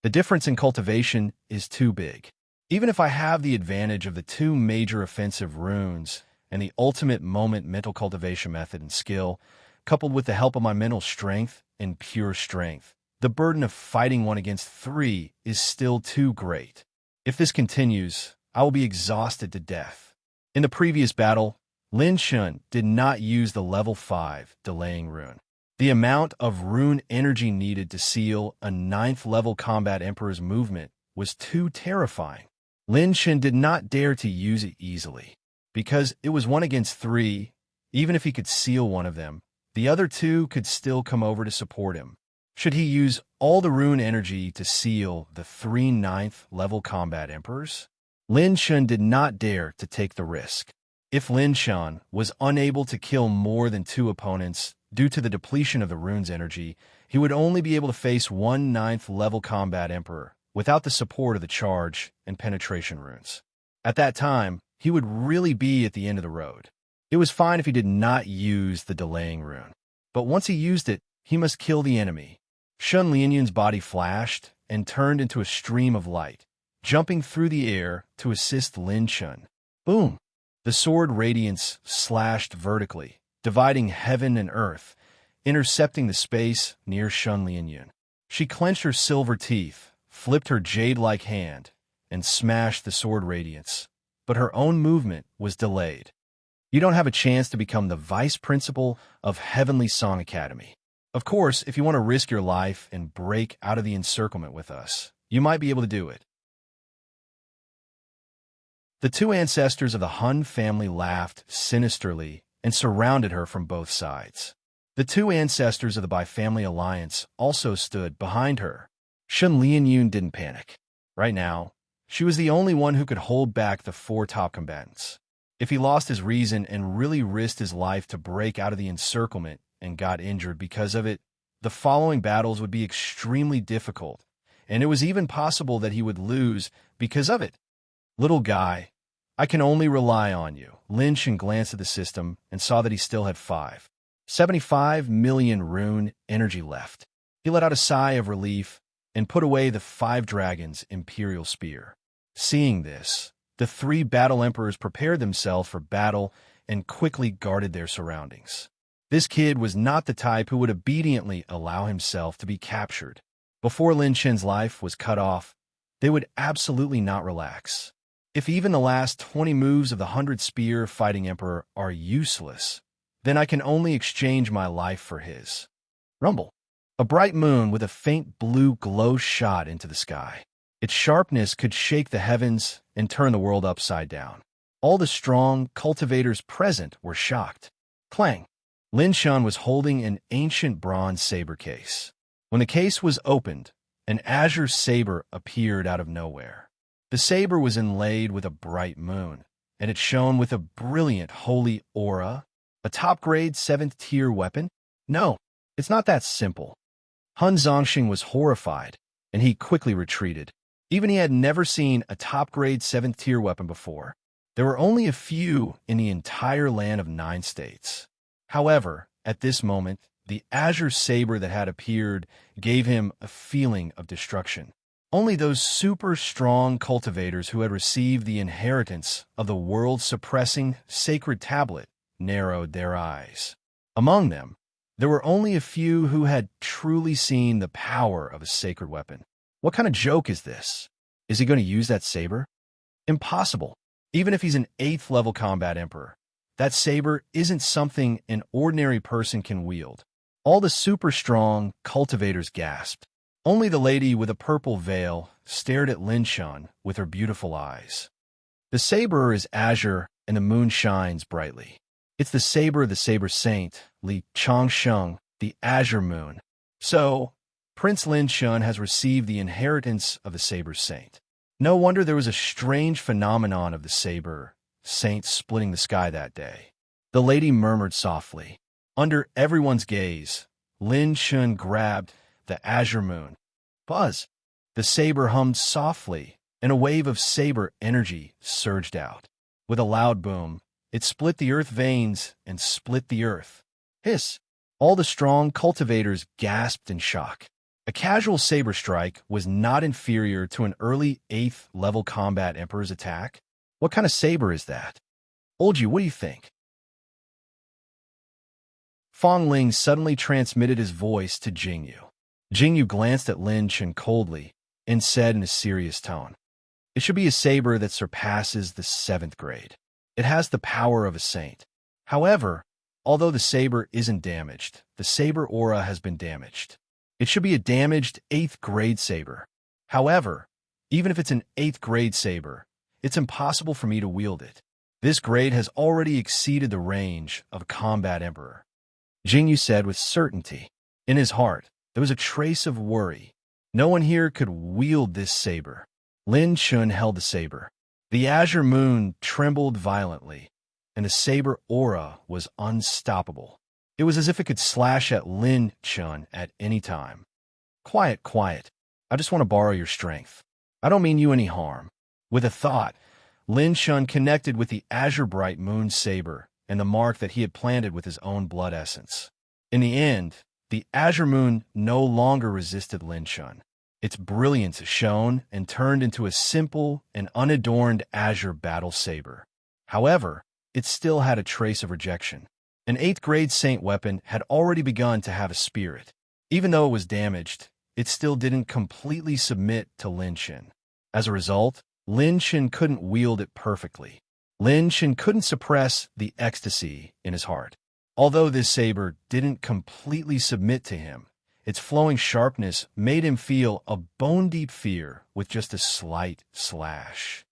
The difference in cultivation is too big. Even if I have the advantage of the 2 major offensive runes and the ultimate moment mental cultivation method and skill, coupled with the help of my mental strength and pure strength, the burden of fighting 1 against 3 is still too great. If this continues, I will be exhausted to death. In the previous battle, Lin Chen did not use the level 5 delaying rune. The amount of rune energy needed to seal a 9th-level combat emperor's movement was too terrifying. Lin Chen did not dare to use it easily, because it was 1 against 3. Even if he could seal one of them, the other 2 could still come over to support him. Should he use all the rune energy to seal the 3 9th-level combat emperors? Lin Chen did not dare to take the risk. If Lin Chen was unable to kill more than 2 opponents due to the depletion of the rune's energy, he would only be able to face 1 9th-level combat emperor without the support of the charge and penetration runes. At that time, he would really be at the end of the road. It was fine if he did not use the delaying rune, but once he used it, he must kill the enemy. Shun Lianyun's body flashed and turned into a stream of light, jumping through the air to assist Lin Chen. Boom! The sword radiance slashed vertically, dividing heaven and earth, intercepting the space near Shun Lianyun. She clenched her silver teeth, flipped her jade-like hand, and smashed the sword radiance, but her own movement was delayed. You don't have a chance to become the vice principal of Heavenly Song Academy. Of course, if you want to risk your life and break out of the encirclement with us, you might be able to do it. The 2 ancestors of the Han family laughed sinisterly and surrounded her from both sides. The 2 ancestors of the Bi-family alliance also stood behind her. Shun Lianyun didn't panic. Right now, she was the only one who could hold back the 4 top combatants. If he lost his reason and really risked his life to break out of the encirclement and got injured because of it, the following battles would be extremely difficult, and it was even possible that he would lose because of it. Little guy, I can only rely on you. Lin Chen glanced at the system and saw that he still had 75 million rune energy left. He let out a sigh of relief and put away the 5 dragons' imperial spear. Seeing this, The three battle emperors prepared themselves for battle and quickly guarded their surroundings. This kid was not the type who would obediently allow himself to be captured. Before Lin Chen's life was cut off, they would absolutely not relax. If even the last 20 moves of the 100-spear fighting emperor are useless, then I can only exchange my life for his. Rumble. A bright moon with a faint blue glow shot into the sky. Its sharpness could shake the heavens and turn the world upside down. All the strong cultivators present were shocked. Clang! Lin Chen was holding an ancient bronze saber case. When the case was opened, an azure saber appeared out of nowhere. The saber was inlaid with a bright moon, and it shone with a brilliant holy aura. A top-grade 7th-tier weapon? No, it's not that simple. Han Zongxing was horrified, and he quickly retreated. Even he had never seen a top-grade 7th-tier weapon before. There were only a few in the entire land of 9 states. However, at this moment, the azure saber that had appeared gave him a feeling of destruction. Only those super strong cultivators who had received the inheritance of the world-suppressing sacred tablet narrowed their eyes. Among them, there were only a few who had truly seen the power of a sacred weapon. What kind of joke is this? Is he going to use that saber? Impossible. Even if he's an 8th-level combat emperor, that saber isn't something an ordinary person can wield. All the super strong cultivators gasped. Only the lady with a purple veil stared at Lin Chen with her beautiful eyes. The saber is azure and the moon shines brightly. It's the saber of the Saber Saint, Li Changsheng, the Azure Moon. So, Prince Lin Chen has received the inheritance of the Saber Saint. No wonder there was a strange phenomenon of the Saber Saint splitting the sky that day. The lady murmured softly. Under everyone's gaze, Lin Chen grabbed the Azure Moon. Buzz! The saber hummed softly, and a wave of saber energy surged out. With a loud boom, it split the earth veins and split the earth. Hiss! All the strong cultivators gasped in shock. A casual saber strike was not inferior to an early 8th-level combat emperor's attack. What kind of saber is that? Olji, what do you think? Fong Ling suddenly transmitted his voice to Jingyu. Jingyu glanced at Lin Chen coldly and said in a serious tone, "It should be a saber that surpasses the 7th grade. It has the power of a saint. However, although the saber isn't damaged, the saber aura has been damaged. It should be a damaged 8th grade saber. However, even if it's an 8th grade saber, it's impossible for me to wield it. This grade has already exceeded the range of a combat emperor," Jingyu said with certainty. In his heart, there was a trace of worry. No one here could wield this saber. Lin Chen held the saber. The azure moon trembled violently, and the saber aura was unstoppable. It was as if it could slash at Lin Chen at any time. Quiet, quiet. I just want to borrow your strength. I don't mean you any harm." With a thought, Lin Chen connected with the azure bright moon saber and the mark that he had planted with his own blood essence. In the end, the azure moon no longer resisted Lin Chen. Its brilliance shone and turned into a simple and unadorned azure battle saber. However, it still had a trace of rejection. An 8th grade saint weapon had already begun to have a spirit. Even though it was damaged, it still didn't completely submit to Lin Chen. As a result, Lin Chen couldn't wield it perfectly. Lin Chen couldn't suppress the ecstasy in his heart. Although this saber didn't completely submit to him, its flowing sharpness made him feel a bone-deep fear with just a slight slash.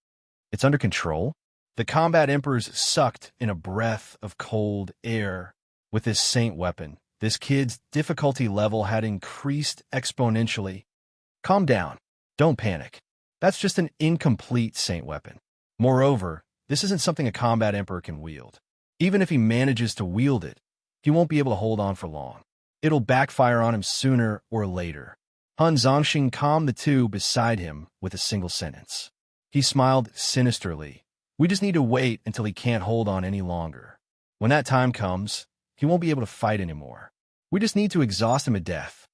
It's under control? The combat emperors sucked in a breath of cold air. With this saint weapon, this kid's difficulty level had increased exponentially. Calm down. Don't panic. That's just an incomplete saint weapon. Moreover, this isn't something a combat emperor can wield. Even if he manages to wield it, he won't be able to hold on for long. It'll backfire on him sooner or later. Han Zongxing calmed the two beside him with a single sentence. He smiled sinisterly. We just need to wait until he can't hold on any longer. When that time comes, he won't be able to fight anymore. We just need to exhaust him to death.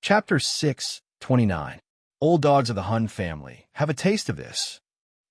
Chapter 6:29. Old dogs of the Hun family have a taste of this.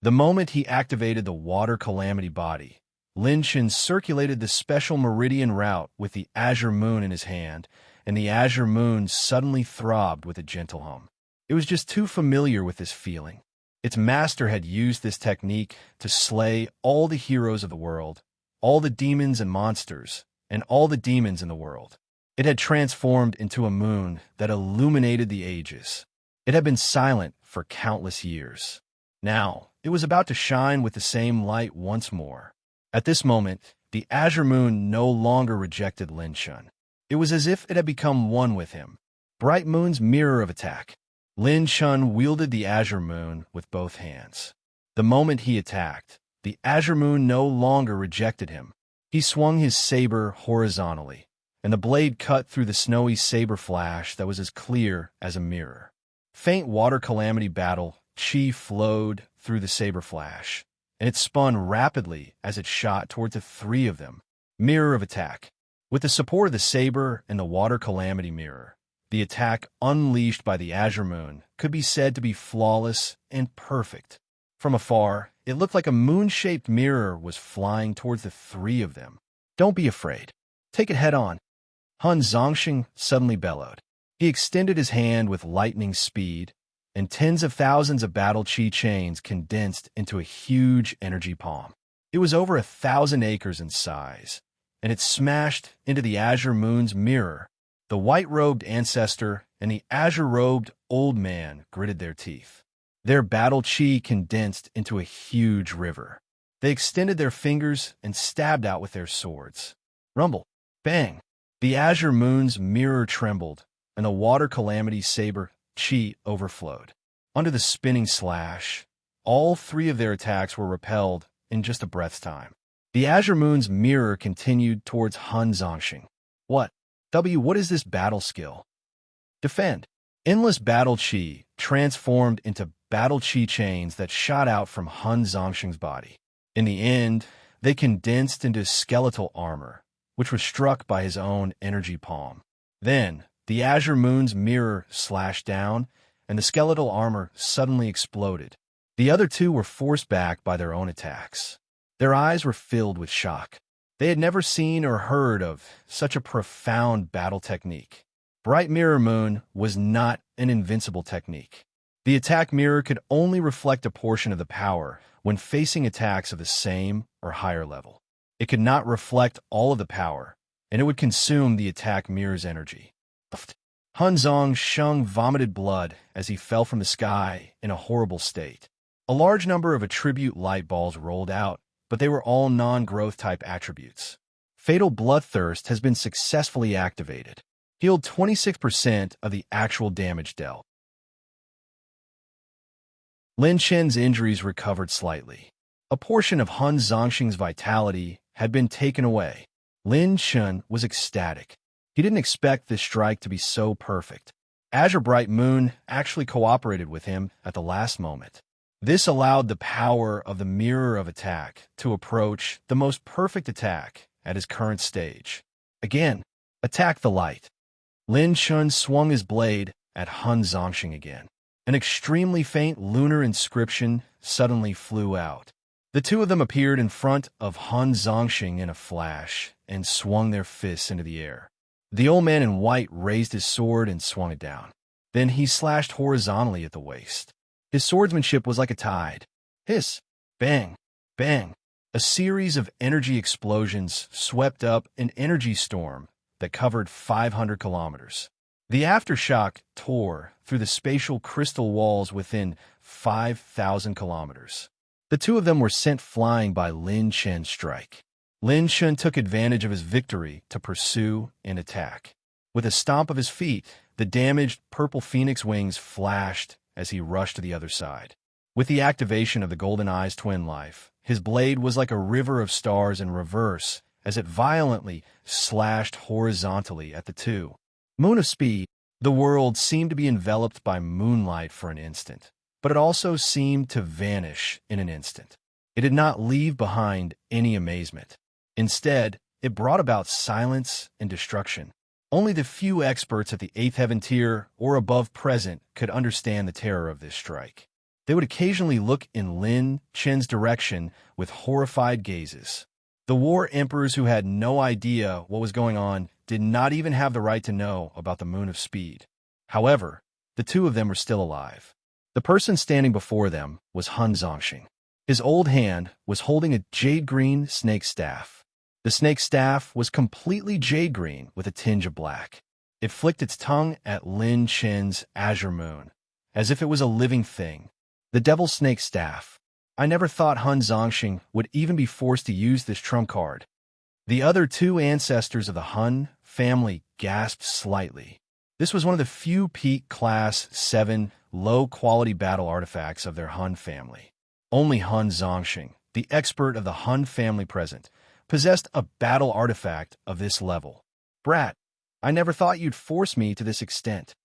The moment he activated the water calamity body, Lin Chen circulated the special meridian route with the azure moon in his hand, and the azure moon suddenly throbbed with a gentle hum. It was just too familiar with this feeling. Its master had used this technique to slay all the heroes of the world, all the demons and monsters, and all the demons in the world. It had transformed into a moon that illuminated the ages. It had been silent for countless years. Now, it was about to shine with the same light once more. At this moment, the azure moon no longer rejected Lin Chen. It was as if it had become one with him. Bright moon's mirror of attack. Lin Chen wielded the azure moon with both hands. The moment he attacked, the azure moon no longer rejected him. He swung his saber horizontally, and the blade cut through the snowy saber flash that was as clear as a mirror. Faint water calamity battle chi flowed through the saber flash, and it spun rapidly as it shot toward the three of them. Mirror of attack. With the support of the saber and the water calamity mirror, the attack unleashed by the azure moon could be said to be flawless and perfect. From afar, it looked like a moon-shaped mirror was flying towards the three of them. Don't be afraid. Take it head on. Han Zongxing suddenly bellowed. He extended his hand with lightning speed, and tens of thousands of battle chi chains condensed into a huge energy palm. It was over 1,000 acres in size, and it smashed into the azure moon's mirror. The white-robed ancestor and the azure-robed old man gritted their teeth. Their battle chi condensed into a huge river. They extended their fingers and stabbed out with their swords. Rumble. Bang. The azure moon's mirror trembled, and the water calamity saber chi overflowed. Under the spinning slash, all three of their attacks were repelled in just a breath's time. The azure moon's mirror continued towards Han Zongxing. What is this battle skill? Defend. Endless battle chi transformed into battle chi chains that shot out from Han Zongxing's body. In the end, they condensed into skeletal armor, which was struck by his own energy palm. Then, the azure moon's mirror slashed down, and the skeletal armor suddenly exploded. The other two were forced back by their own attacks. Their eyes were filled with shock. They had never seen or heard of such a profound battle technique. Bright Mirror Moon was not an invincible technique. The attack mirror could only reflect a portion of the power when facing attacks of the same or higher level. It could not reflect all of the power, and it would consume the attack mirror's energy. Han Zongxing vomited blood as he fell from the sky in a horrible state. A large number of attribute light balls rolled out, but they were all non-growth type attributes. Fatal Bloodthirst has been successfully activated. Healed 26% of the actual damage dealt. Lin Chen's injuries recovered slightly. A portion of Han Zongxing's vitality had been taken away. Lin Chen was ecstatic. He didn't expect this strike to be so perfect. Azure Bright Moon actually cooperated with him at the last moment. This allowed the power of the mirror of attack to approach the most perfect attack at his current stage. Again, attack the light. Lin Chen swung his blade at Han Zongxing again. An extremely faint lunar inscription suddenly flew out. The two of them appeared in front of Han Zongxing in a flash and swung their fists into the air. The old man in white raised his sword and swung it down. Then he slashed horizontally at the waist. His swordsmanship was like a tide. Hiss! Bang! Bang! A series of energy explosions swept up an energy storm that covered 500 kilometers. The aftershock tore through the spatial crystal walls within 5,000 kilometers. The two of them were sent flying by Lin Chen's strike. Lin Chen took advantage of his victory to pursue and attack. With a stomp of his feet, the damaged purple phoenix wings flashed as he rushed to the other side. With the activation of the Golden Eye's twin life, his blade was like a river of stars in reverse as it violently slashed horizontally at the two. Moon of Speed. The world seemed to be enveloped by moonlight for an instant, but it also seemed to vanish in an instant. It did not leave behind any amazement. Instead, it brought about silence and destruction. Only the few experts at the 8th Heaven tier or above present could understand the terror of this strike. They would occasionally look in Lin Chen's direction with horrified gazes. The war emperors who had no idea what was going on did not even have the right to know about the Moon of Speed. However, the two of them were still alive. The person standing before them was Han Zongxing. His old hand was holding a jade-green snake staff. The snake staff was completely jade-green with a tinge of black. It flicked its tongue at Lin Chen's azure moon, as if it was a living thing. The devil snake staff. I never thought Han Zongxing would even be forced to use this trump card. The other two ancestors of the Han family gasped slightly. This was one of the few peak Class 7 low-quality battle artifacts of their Han family. Only Han Zongxing, the expert of the Han family present, possessed a battle artifact of this level. Brat, I never thought you'd force me to this extent.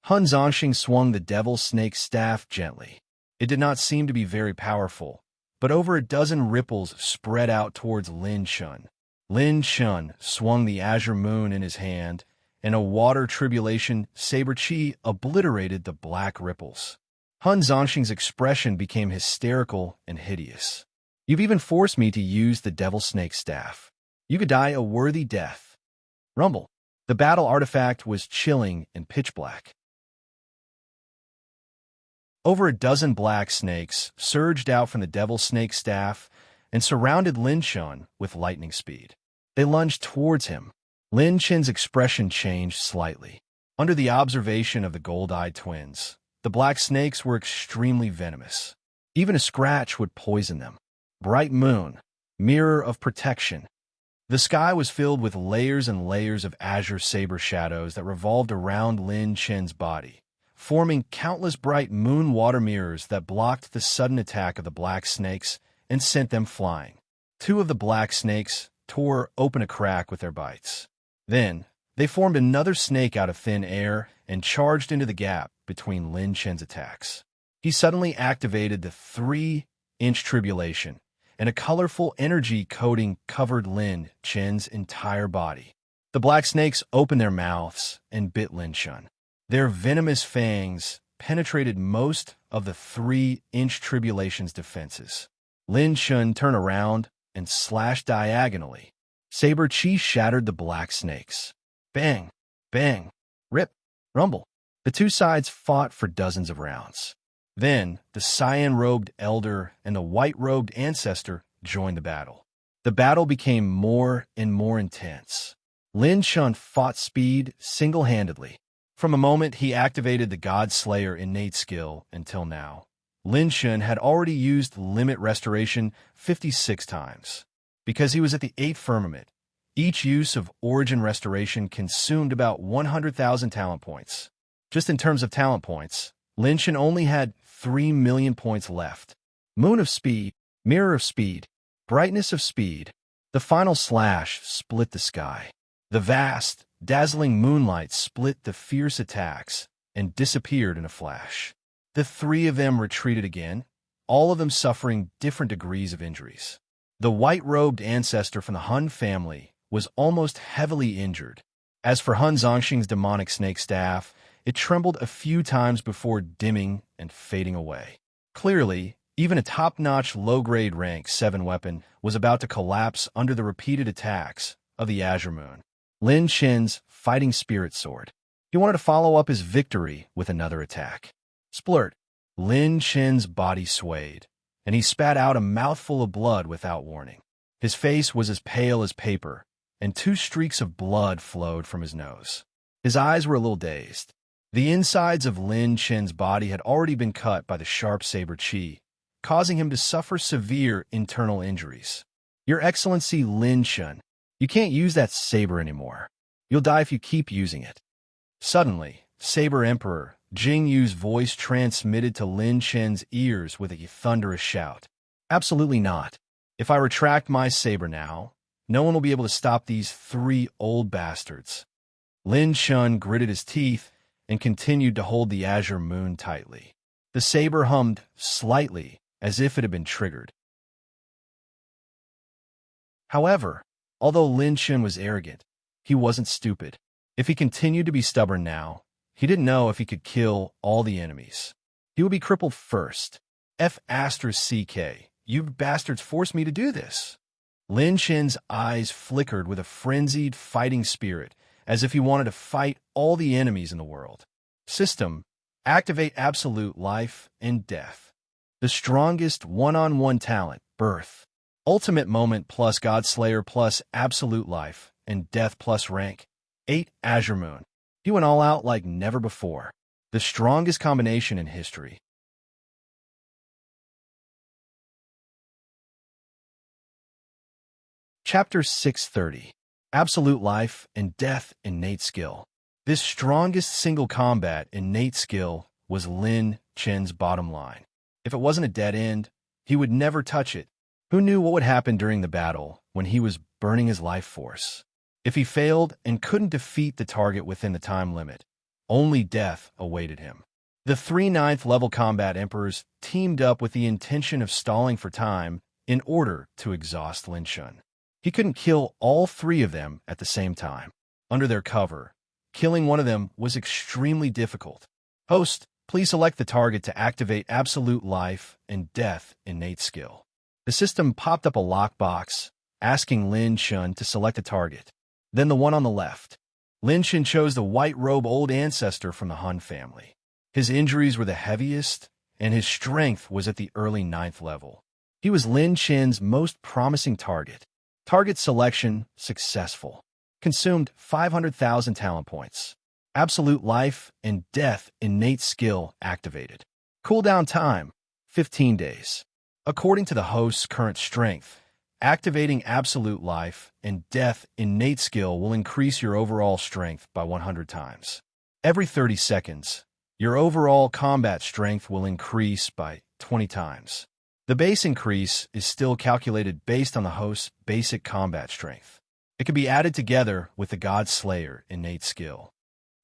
Han Zongxing swung the devil snake staff gently. It did not seem to be very powerful, but over a dozen ripples spread out towards Lin Chen. Lin Chen swung the azure moon in his hand, and a water tribulation saber chi obliterated the black ripples. Han Zongxing's expression became hysterical and hideous. You've even forced me to use the devil snake staff. You could die a worthy death. Rumble. The battle artifact was chilling and pitch black. Over a dozen black snakes surged out from the devil snake staff and surrounded Lin Chen with lightning speed. They lunged towards him. Lin Chen's expression changed slightly. Under the observation of the gold-eyed twins, the black snakes were extremely venomous. Even a scratch would poison them. Bright moon, mirror of protection. The sky was filled with layers and layers of azure saber shadows that revolved around Lin Chen's body, forming countless bright moon water mirrors that blocked the sudden attack of the black snakes and sent them flying. Two of the black snakes tore open a crack with their bites. Then, they formed another snake out of thin air and charged into the gap between Lin Chen's attacks. He suddenly activated the 3-inch tribulation, and a colorful energy coating covered Lin Chen's entire body. The black snakes opened their mouths and bit Lin Chen. Their venomous fangs penetrated most of the 3-inch tribulation's defenses. Lin Chen turned around and slashed diagonally. Saber chi shattered the black snakes. Bang, bang, rip, rumble. The two sides fought for dozens of rounds. Then, the cyan-robed elder and the white-robed ancestor joined the battle. The battle became more and more intense. Lin Chen fought speed single-handedly. From the moment he activated the God Slayer innate skill until now, Lin Chen had already used Limit Restoration 56 times. Because he was at the 8th firmament, each use of Origin Restoration consumed about 100,000 talent points. Just in terms of talent points, Lin Chen only had 3 million points left. Moon of Speed, Mirror of Speed, Brightness of Speed. The final slash split the sky. The vast, dazzling moonlight split the fierce attacks and disappeared in a flash. The three of them retreated again, all of them suffering different degrees of injuries. The white-robed ancestor from the Han family was almost heavily injured. As for Han Zongxing's demonic snake staff, it trembled a few times before dimming and fading away. Clearly, even a top-notch low-grade rank 7 weapon was about to collapse under the repeated attacks of the Azure Moon. Lin Chen's fighting spirit sword. He wanted to follow up his victory with another attack. Splurt. Lin Chen's body swayed, and he spat out a mouthful of blood without warning. His face was as pale as paper, and 2 streaks of blood flowed from his nose. His eyes were a little dazed. The insides of Lin Chen's body had already been cut by the sharp saber chi, causing him to suffer severe internal injuries. Your Excellency Lin Chen, you can't use that saber anymore. You'll die if you keep using it. Suddenly, Saber Emperor Jing Yu's voice transmitted to Lin Chen's ears with a thunderous shout. Absolutely not. If I retract my saber now, no one will be able to stop these 3 old bastards. Lin Chen gritted his teeth and continued to hold the azure moon tightly. The saber hummed slightly as if it had been triggered. However, although Lin Chen was arrogant, he wasn't stupid. If he continued to be stubborn now, he didn't know if he could kill all the enemies. He would be crippled first. F***CK, you bastards forced me to do this. Lin Chen's eyes flickered with a frenzied fighting spirit, as if he wanted to fight all the enemies in the world. System, activate absolute life and death. The strongest one-on-one talent, birth. Ultimate moment plus Godslayer plus absolute life and death plus rank. 8 Azure Moon. He went all out like never before. The strongest combination in history. Chapter 630. Absolute life and death innate skill. This strongest single combat innate skill was Lin Chen's bottom line. If it wasn't a dead end, he would never touch it. Who knew what would happen during the battle when he was burning his life force? If he failed and couldn't defeat the target within the time limit, only death awaited him. The 3 9th level combat emperors teamed up with the intention of stalling for time in order to exhaust Lin Chen. He couldn't kill all 3 of them at the same time. Under their cover, killing one of them was extremely difficult. Host, please select the target to activate absolute life and death innate skill. The system popped up a lockbox, asking Lin Chen to select a target. Then the one on the left. Lin Chen chose the white-robe old ancestor from the Han family. His injuries were the heaviest, and his strength was at the early 9th level. He was Lin Chen's most promising target. Target selection successful. Consumed 500,000 talent points. Absolute life and death innate skill activated. Cooldown time, 15 days. According to the host's current strength, activating absolute life and death innate skill will increase your overall strength by 100 times. Every 30 seconds, your overall combat strength will increase by 20 times. The base increase is still calculated based on the host's basic combat strength. It can be added together with the God Slayer innate skill.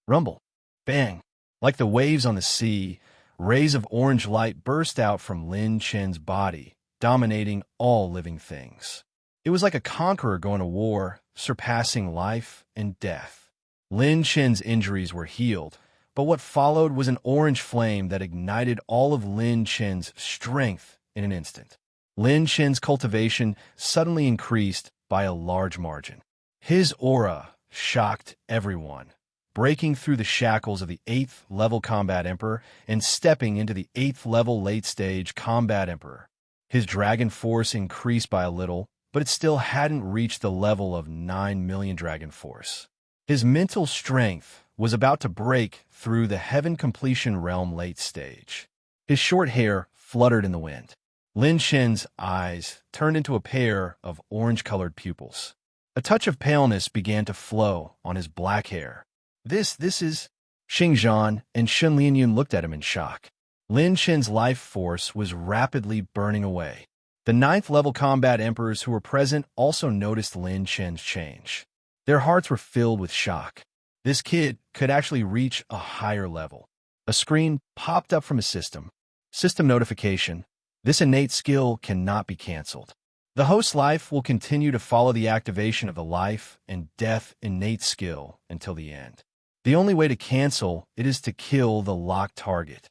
Rumble. Bang. Like the waves on the sea, rays of orange light burst out from Lin Chen's body, dominating all living things. It was like a conqueror going to war, surpassing life and death. Lin Chen's injuries were healed, but what followed was an orange flame that ignited all of Lin Chen's strength in an instant. Lin Chen's cultivation suddenly increased by a large margin. His aura shocked everyone, breaking through the shackles of the 8th level combat emperor and stepping into the 8th level late stage combat emperor. His dragon force increased by a little, but it still hadn't reached the level of 9 million dragon force. His mental strength was about to break through the heaven completion realm late stage. His short hair fluttered in the wind. Lin Chen's eyes turned into a pair of orange-colored pupils. A touch of paleness began to flow on his black hair. This is... Xingzhan and Shen Lianyun looked at him in shock. Lin Chen's life force was rapidly burning away. The 9th level combat emperors who were present also noticed Lin Chen's change. Their hearts were filled with shock. This kid could actually reach a higher level. A screen popped up from his system. System notification. This innate skill cannot be canceled. The host's life will continue to follow the activation of the life and death innate skill until the end. The only way to cancel it is to kill the locked target.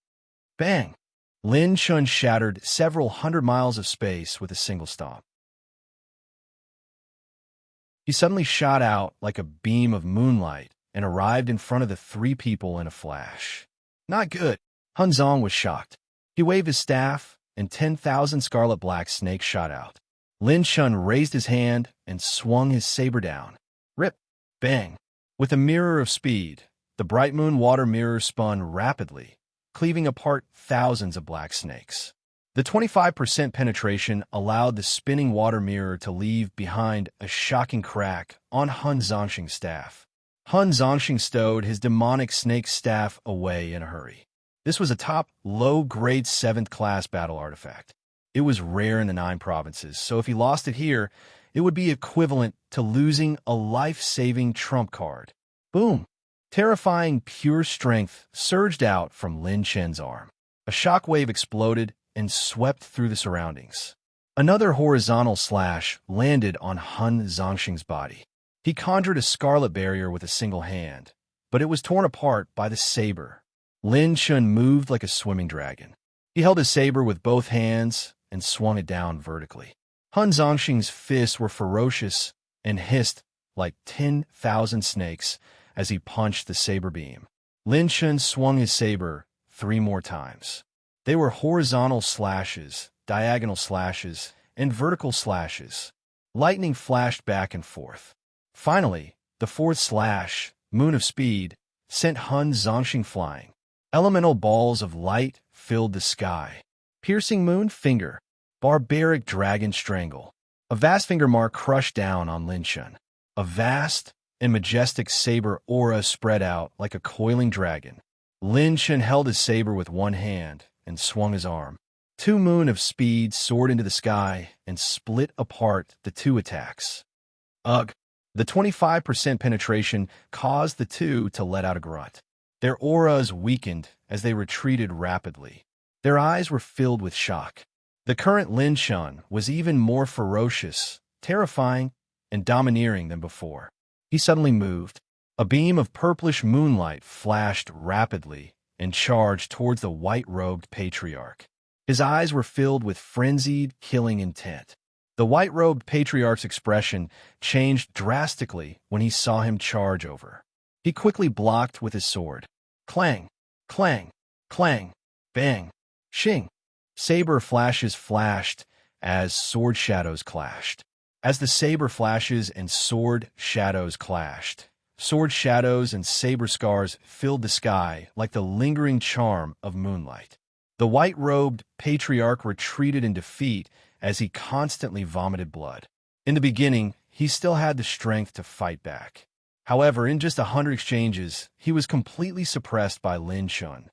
Bang! Lin Chen shattered several hundred miles of space with a single stomp. He suddenly shot out like a beam of moonlight and arrived in front of the 3 people in a flash. Not good. Han Zong was shocked. He waved his staff, and 10,000 scarlet black snakes shot out. Lin Chen raised his hand and swung his saber down. Rip! Bang! With a mirror of speed, the bright moon water mirror spun rapidly, cleaving apart thousands of black snakes. The 25% penetration allowed the spinning water mirror to leave behind a shocking crack on Han Zongxing's staff. Han Zongxing stowed his demonic snake staff away in a hurry. This was a top, low-grade 7th class battle artifact. It was rare in the 9 provinces, so if he lost it here, it would be equivalent to losing a life-saving trump card. Boom! Terrifying pure strength surged out from Lin Chen's arm. A shockwave exploded and swept through the surroundings. Another horizontal slash landed on Han Zongxing's body. He conjured a scarlet barrier with a single hand, but it was torn apart by the saber. Lin Shun moved like a swimming dragon. He held his saber with both hands and swung it down vertically. Han Zongxing's fists were ferocious and hissed like 10,000 snakes as he punched the saber beam. Lin Shun swung his saber 3 more times. They were horizontal slashes, diagonal slashes, and vertical slashes. Lightning flashed back and forth. Finally, the 4th slash, Moon of Speed, sent Han Zongxing flying. Elemental balls of light filled the sky. Piercing Moon Finger, Barbaric Dragon Strangle. A vast finger mark crushed down on Lin Shun. A vast and majestic saber aura spread out like a coiling dragon. Lin Shun held his saber with one hand and swung his arm. 2 Moon of Speed soared into the sky and split apart the 2 attacks. Ugh! The 25% penetration caused the 2 to let out a grunt. Their auras weakened as they retreated rapidly. Their eyes were filled with shock. The current Lin Shun was even more ferocious, terrifying, and domineering than before. He suddenly moved. A beam of purplish moonlight flashed rapidly and charged towards the white-robed patriarch. His eyes were filled with frenzied, killing intent. The white-robed patriarch's expression changed drastically when he saw him charge over. He quickly blocked with his sword. Clang, clang, clang, bang, shing. Saber flashes flashed as sword shadows clashed. As the saber flashes and sword shadows clashed, sword shadows and saber scars filled the sky like the lingering charm of moonlight. The white-robed patriarch retreated in defeat as he constantly vomited blood. In the beginning, he still had the strength to fight back. However, in just 100 exchanges, he was completely suppressed by Lin Shun.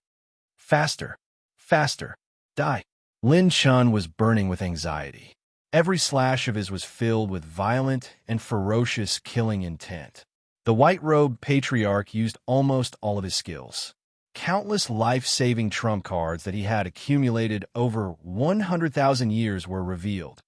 Faster! Faster! Die! Lin Shun was burning with anxiety. Every slash of his was filled with violent and ferocious killing intent. The white-robed patriarch used almost all of his skills. Countless life-saving trump cards that he had accumulated over 100,000 years were revealed.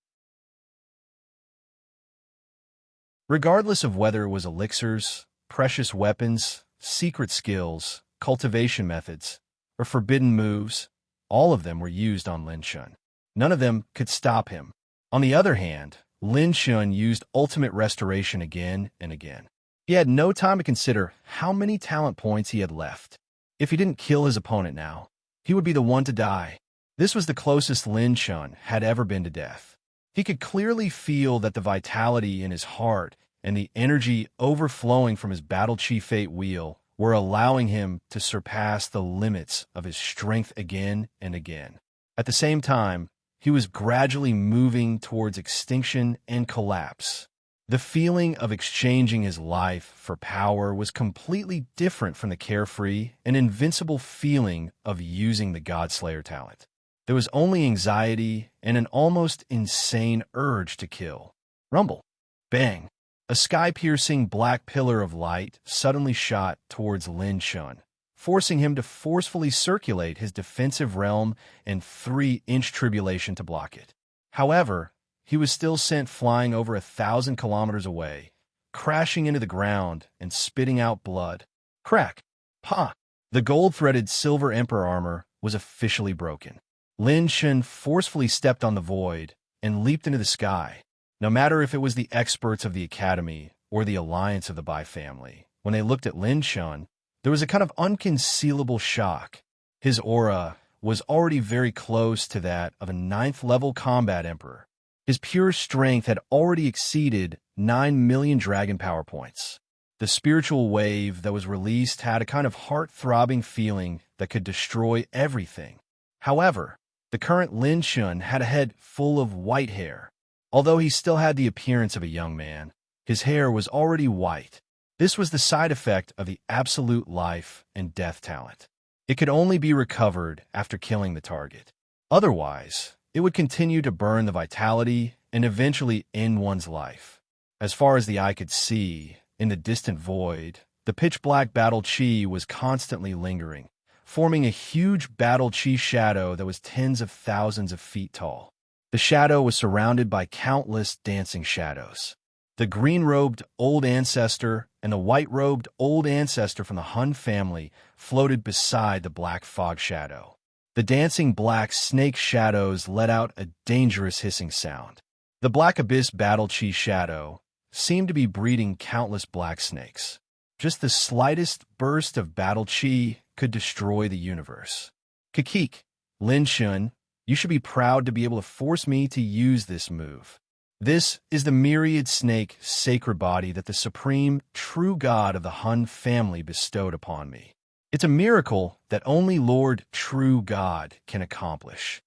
Regardless of whether it was elixirs, precious weapons, secret skills, cultivation methods, or forbidden moves, all of them were used on Lin Shun. None of them could stop him. On the other hand, Lin Shun used ultimate restoration again and again. He had no time to consider how many talent points he had left. If he didn't kill his opponent now, he would be the one to die. This was the closest Lin Shun had ever been to death. He could clearly feel that the vitality in his heart and the energy overflowing from his Battle Chi Fate wheel were allowing him to surpass the limits of his strength again and again. At the same time, he was gradually moving towards extinction and collapse. The feeling of exchanging his life for power was completely different from the carefree and invincible feeling of using the Godslayer talent. There was only anxiety and an almost insane urge to kill. Rumble. Bang. A sky-piercing black pillar of light suddenly shot towards Lin Shun, forcing him to forcefully circulate his defensive realm and 3-inch tribulation to block it. However, he was still sent flying over 1,000 kilometers away, crashing into the ground and spitting out blood. Crack! Pa! The gold-threaded silver emperor armor was officially broken. Lin Shun forcefully stepped on the void and leaped into the sky. No matter if it was the experts of the Academy or the alliance of the Bai family, when they looked at Lin Shun, there was a kind of unconcealable shock. His aura was already very close to that of a 9th-level combat emperor. His pure strength had already exceeded 9 million dragon power points. The spiritual wave that was released had a kind of heart-throbbing feeling that could destroy everything. However, the current Lin Shun had a head full of white hair. Although he still had the appearance of a young man, his hair was already white. This was the side effect of the absolute life and death talent. It could only be recovered after killing the target. Otherwise, it would continue to burn the vitality and eventually end one's life. As far as the eye could see, in the distant void, the pitch-black battle chi was constantly lingering, forming a huge battle chi shadow that was tens of thousands of feet tall. The shadow was surrounded by countless dancing shadows. The green-robed old ancestor and the white-robed old ancestor from the Hun family floated beside the black fog shadow. The dancing black snake shadows let out a dangerous hissing sound. The black abyss battle chi shadow seemed to be breeding countless black snakes. Just the slightest burst of battle chi could destroy the universe. Kakik, Lin Shun, you should be proud to be able to force me to use this move. This is the myriad snake sacred body that the supreme, true God of the Hun family bestowed upon me. It's a miracle that only Lord True God can accomplish.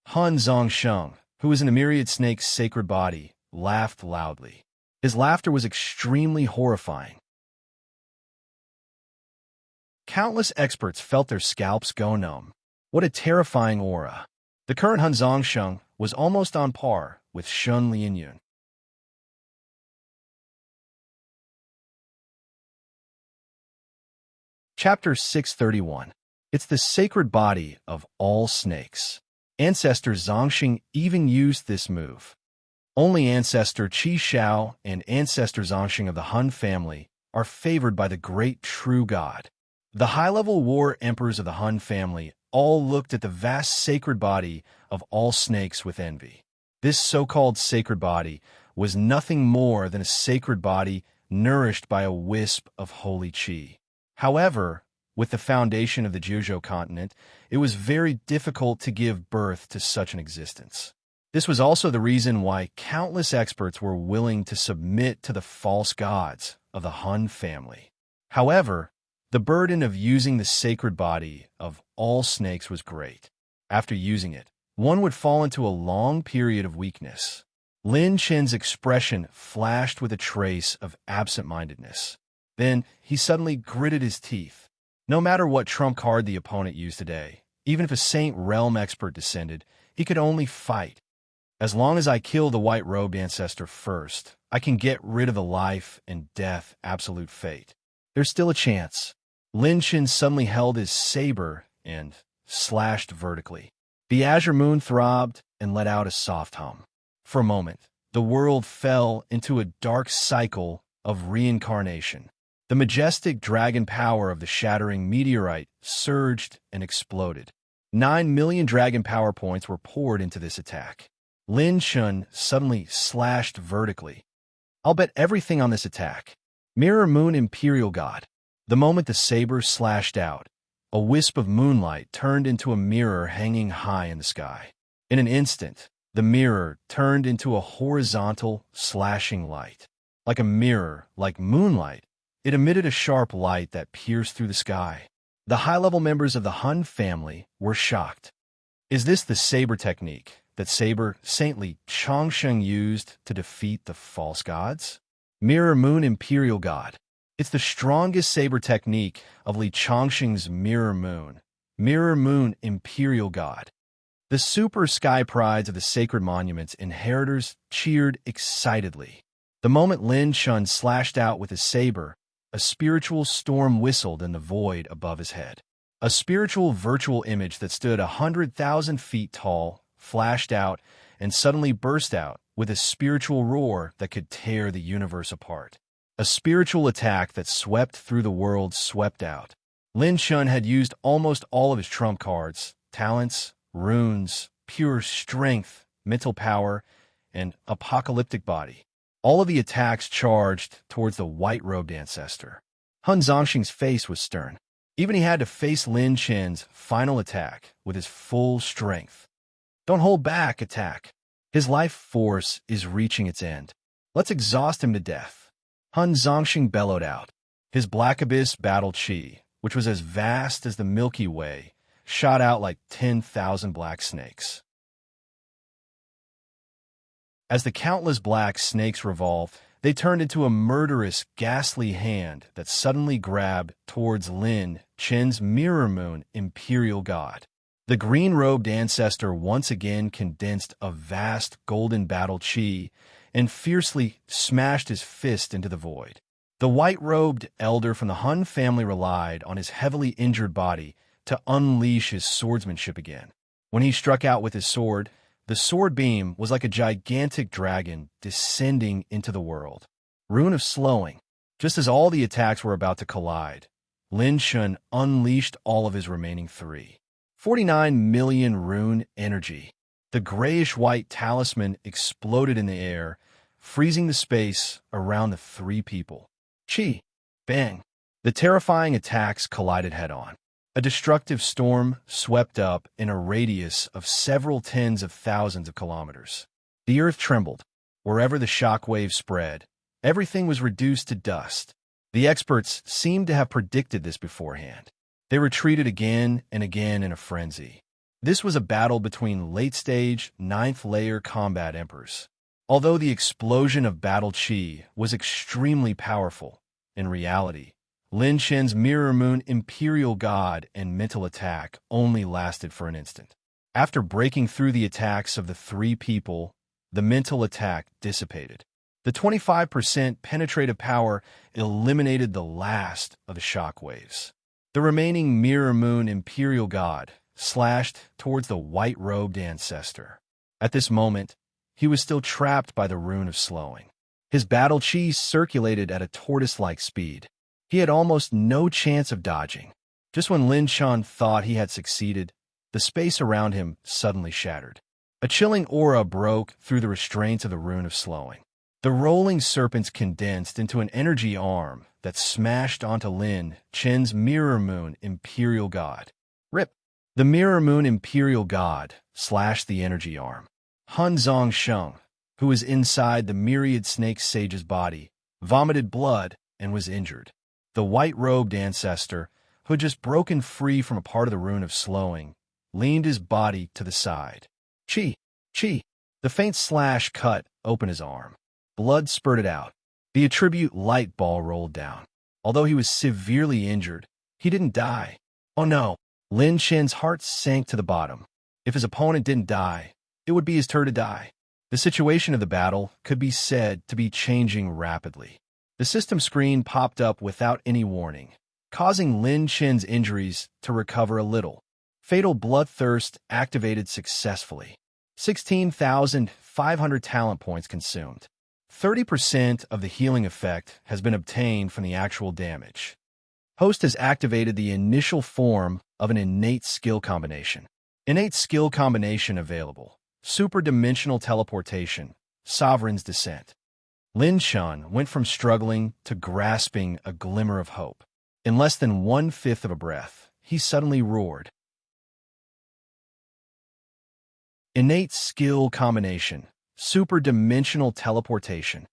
Han Zongsheng, who was in the myriad snake's sacred body, laughed loudly. His laughter was extremely horrifying. Countless experts felt their scalps go numb. What a terrifying aura. The current Han Zongsheng was almost on par with Shun Lianyun. Chapter 631. It's the sacred body of all snakes. Ancestor Zongxing even used this move. Only Ancestor Qi Shao and Ancestor Zongxing of the Han family are favored by the great true God. The high-level war emperors of the Han family all looked at the vast sacred body of all snakes with envy. This so-called sacred body was nothing more than a sacred body nourished by a wisp of holy qi. However, with the foundation of the Jiuzhou continent, it was very difficult to give birth to such an existence. This was also the reason why countless experts were willing to submit to the false gods of the Han family. However, the burden of using the sacred body of all snakes was great. After using it, one would fall into a long period of weakness. Lin Chen's expression flashed with a trace of absent-mindedness. Then he suddenly gritted his teeth. No matter what trump card the opponent used today, even if a Saint Realm expert descended, he could only fight. As long as I kill the white-robed ancestor first, I can get rid of the life and death absolute fate. There's still a chance. Lin Chen suddenly held his saber and slashed vertically. The azure moon throbbed and let out a soft hum. For a moment, the world fell into a dark cycle of reincarnation. The majestic dragon power of the shattering meteorite surged and exploded. 9 million dragon power points were poured into this attack. Lin Shun suddenly slashed vertically. I'll bet everything on this attack. Mirror Moon Imperial God. The moment the saber slashed out, a wisp of moonlight turned into a mirror hanging high in the sky. In an instant, the mirror turned into a horizontal, slashing light. Like a mirror, like moonlight, it emitted a sharp light that pierced through the sky. The high-level members of the Han family were shocked. Is this the saber technique that saber saintly Chongsheng used to defeat the false gods? Mirror Moon Imperial God. It's the strongest saber technique of Li Chongsheng's Mirror Moon Imperial God. The super sky prides of the sacred monument's inheritors cheered excitedly. The moment Lin Shun slashed out with his saber, a spiritual storm whistled in the void above his head. A spiritual virtual image that stood 100,000 feet tall flashed out and suddenly burst out with a spiritual roar that could tear the universe apart. A spiritual attack that swept through the world swept out. Lin Shun had used almost all of his trump cards, talents, runes, pure strength, mental power, and apocalyptic body. All of the attacks charged towards the white-robed ancestor. Han Zongxing's face was stern. Even he had to face Lin Chen's final attack with his full strength. Don't hold back, attack. His life force is reaching its end. Let's exhaust him to death. Han Zongxing bellowed out. His black abyss battle chi, which was as vast as the Milky Way, shot out like 10,000 black snakes. As the countless black snakes revolved, they turned into a murderous, ghastly hand that suddenly grabbed towards Lin Chen's Mirror Moon Imperial God. The green-robed ancestor once again condensed a vast golden battle chi and fiercely smashed his fist into the void. The white-robed elder from the Han family relied on his heavily injured body to unleash his swordsmanship again. When he struck out with his sword, The sword beam was like a gigantic dragon descending into the world. Rune of Slowing. Just as all the attacks were about to collide, Lin Shun unleashed all of his remaining 49 million rune energy. The grayish-white talisman exploded in the air, freezing the space around the three people. Chi! Bang! The terrifying attacks collided head-on. A destructive storm swept up in a radius of several tens of thousands of kilometers. The earth trembled. Wherever the shock wave spread, everything was reduced to dust. The experts seemed to have predicted this beforehand. They retreated again and again in a frenzy. This was a battle between late-stage, ninth-layer combat emperors. Although the explosion of battle chi was extremely powerful, in reality, Lin Shen's Mirror Moon Imperial God and mental attack only lasted for an instant. After breaking through the attacks of the three people, the mental attack dissipated. The 25% penetrative power eliminated the last of the shock waves. The remaining Mirror Moon Imperial God slashed towards the white-robed ancestor. At this moment, he was still trapped by the Rune of Slowing. His battle chi circulated at a tortoise-like speed. He had almost no chance of dodging. Just when Lin Shan thought he had succeeded, the space around him suddenly shattered. A chilling aura broke through the restraints of the Rune of Slowing. The rolling serpents condensed into an energy arm that smashed onto Lin Chen's Mirror Moon Imperial God. Rip! The Mirror Moon Imperial God slashed the energy arm. Han Zhongsheng, who was inside the myriad snake sage's body, vomited blood and was injured. The white-robed ancestor, who had just broken free from a part of the Rune of Slowing, leaned his body to the side. Chi! Chi! The faint slash cut open his arm. Blood spurted out. The attribute light ball rolled down. Although he was severely injured, he didn't die. Oh no! Lin Shen's heart sank to the bottom. If his opponent didn't die, it would be his turn to die. The situation of the battle could be said to be changing rapidly. The system screen popped up without any warning, causing Lin Shen's injuries to recover a little. Fatal Bloodthirst activated successfully. 16,500 talent points consumed. 30% of the healing effect has been obtained from the actual damage. Host has activated the initial form of an innate skill combination. Innate skill combination available. Superdimensional teleportation. Sovereign's descent. Lin Shan went from struggling to grasping a glimmer of hope. In less than 1/5 of a breath, he suddenly roared. Innate skill combination. Superdimensional teleportation.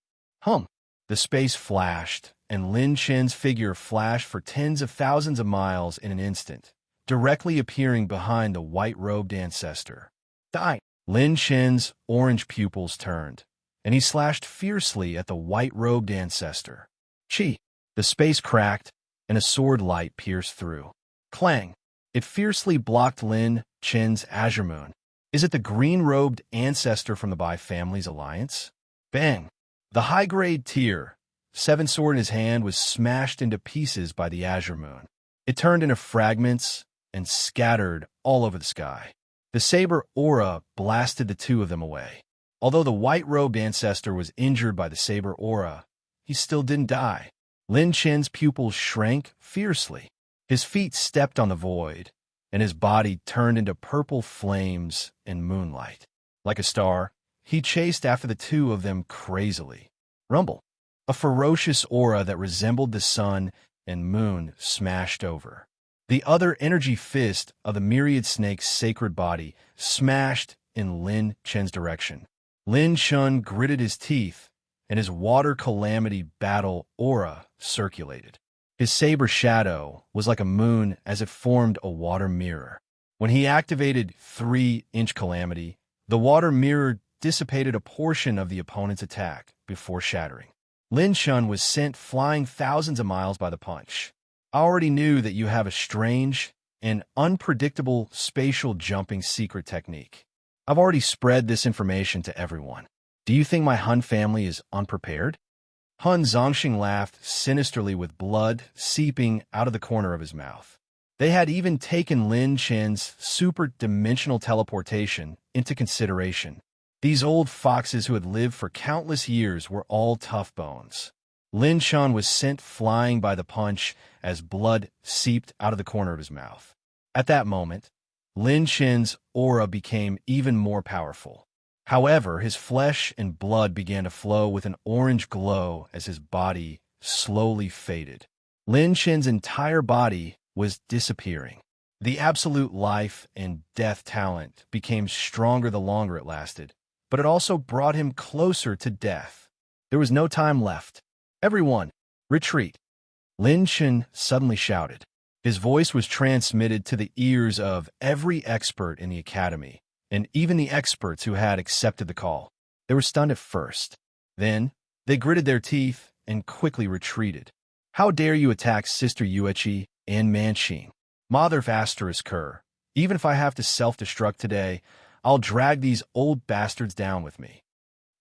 The space flashed, and Lin Shen's figure flashed for tens of thousands of miles in an instant, directly appearing behind the white-robed ancestor. Die! Lin Shen's orange pupils turned, and he slashed fiercely at the white-robed ancestor. Chi! The space cracked, and a sword light pierced through. Clang! It fiercely blocked Lin Shen's azure moon. Is it the green-robed ancestor from the Bai family's alliance? Bang! The high-grade tier, 7 sword in his hand, was smashed into pieces by the azure moon. It turned into fragments and scattered all over the sky. The saber aura blasted the two of them away. Although the white-robed ancestor was injured by the saber aura, he still didn't die. Lin Shen's pupils shrank fiercely. His feet stepped on the void, and his body turned into purple flames and moonlight. Like a star, he chased after the two of them crazily. Rumble! A ferocious aura that resembled the sun and moon smashed over. The other energy fist of the myriad snake's sacred body smashed in Lin Shen's direction. Lin Shen gritted his teeth, and his water calamity battle aura circulated. His saber shadow was like a moon as it formed a water mirror. When he activated 3-inch calamity, the water mirror dissipated a portion of the opponent's attack before shattering. Lin Shen was sent flying thousands of miles by the punch. I already knew that you have a strange and unpredictable spatial jumping secret technique. I've already spread this information to everyone. Do you think my Han family is unprepared? Han Zhongxing laughed sinisterly with blood seeping out of the corner of his mouth. They had even taken Lin Chen's super-dimensional teleportation into consideration. These old foxes who had lived for countless years were all tough bones. Lin Chen was sent flying by the punch as blood seeped out of the corner of his mouth. At that moment, Lin Chen's aura became even more powerful. However, his flesh and blood began to flow with an orange glow as his body slowly faded. Lin Chen's entire body was disappearing. The absolute life and death talent became stronger the longer it lasted, but it also brought him closer to death. There was no time left. "Everyone, retreat!" Lin Chen suddenly shouted. His voice was transmitted to the ears of every expert in the academy, and even the experts who had accepted the call. They were stunned at first. Then, they gritted their teeth and quickly retreated. "How dare you attack Sister Yueqi and Manqing? Mother of Asterisk Her, even if I have to self-destruct today, I'll drag these old bastards down with me."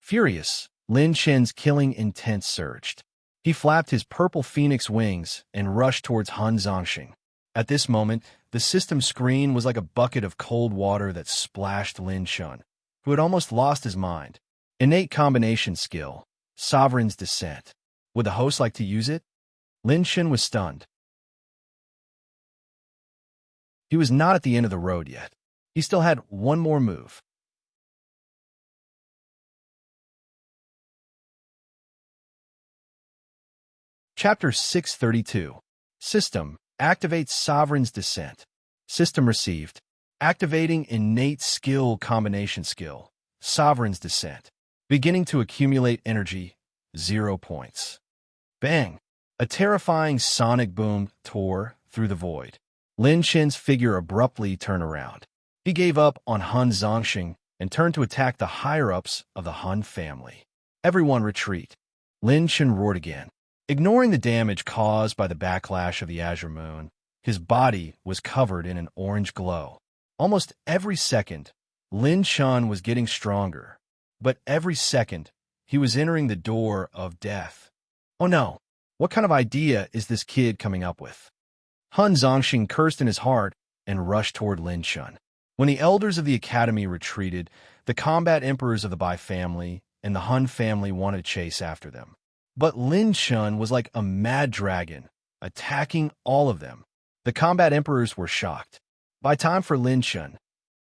Furious, Lin Chen's killing intent surged. He flapped his purple phoenix wings and rushed towards Han Zongxing. At this moment, the system screen was like a bucket of cold water that splashed Lin Chen, who had almost lost his mind. Innate combination skill, Sovereign's Descent. Would the host like to use it? Lin Chen was stunned. He was not at the end of the road yet. He still had one more move. Chapter 632. System. Activates Sovereign's Descent. System received. Activating Innate Skill Combination Skill. Sovereign's Descent. Beginning to accumulate energy. 0 points. Bang! A terrifying sonic boom tore through the void. Lin Chen's figure abruptly turned around. He gave up on Han Zongxing and turned to attack the higher-ups of the Han family. "Everyone retreat!" Lin Chen roared again. Ignoring the damage caused by the backlash of the Azure Moon, his body was covered in an orange glow. Almost every second, Lin Chen was getting stronger, but every second, he was entering the door of death. "Oh no, what kind of idea is this kid coming up with?" Han Zongxing cursed in his heart and rushed toward Lin Chen. When the elders of the academy retreated, the combat emperors of the Bai family and the Han family wanted to chase after them. But Lin Chen was like a mad dragon, attacking all of them. The combat emperors were shocked. By time for Lin Chen,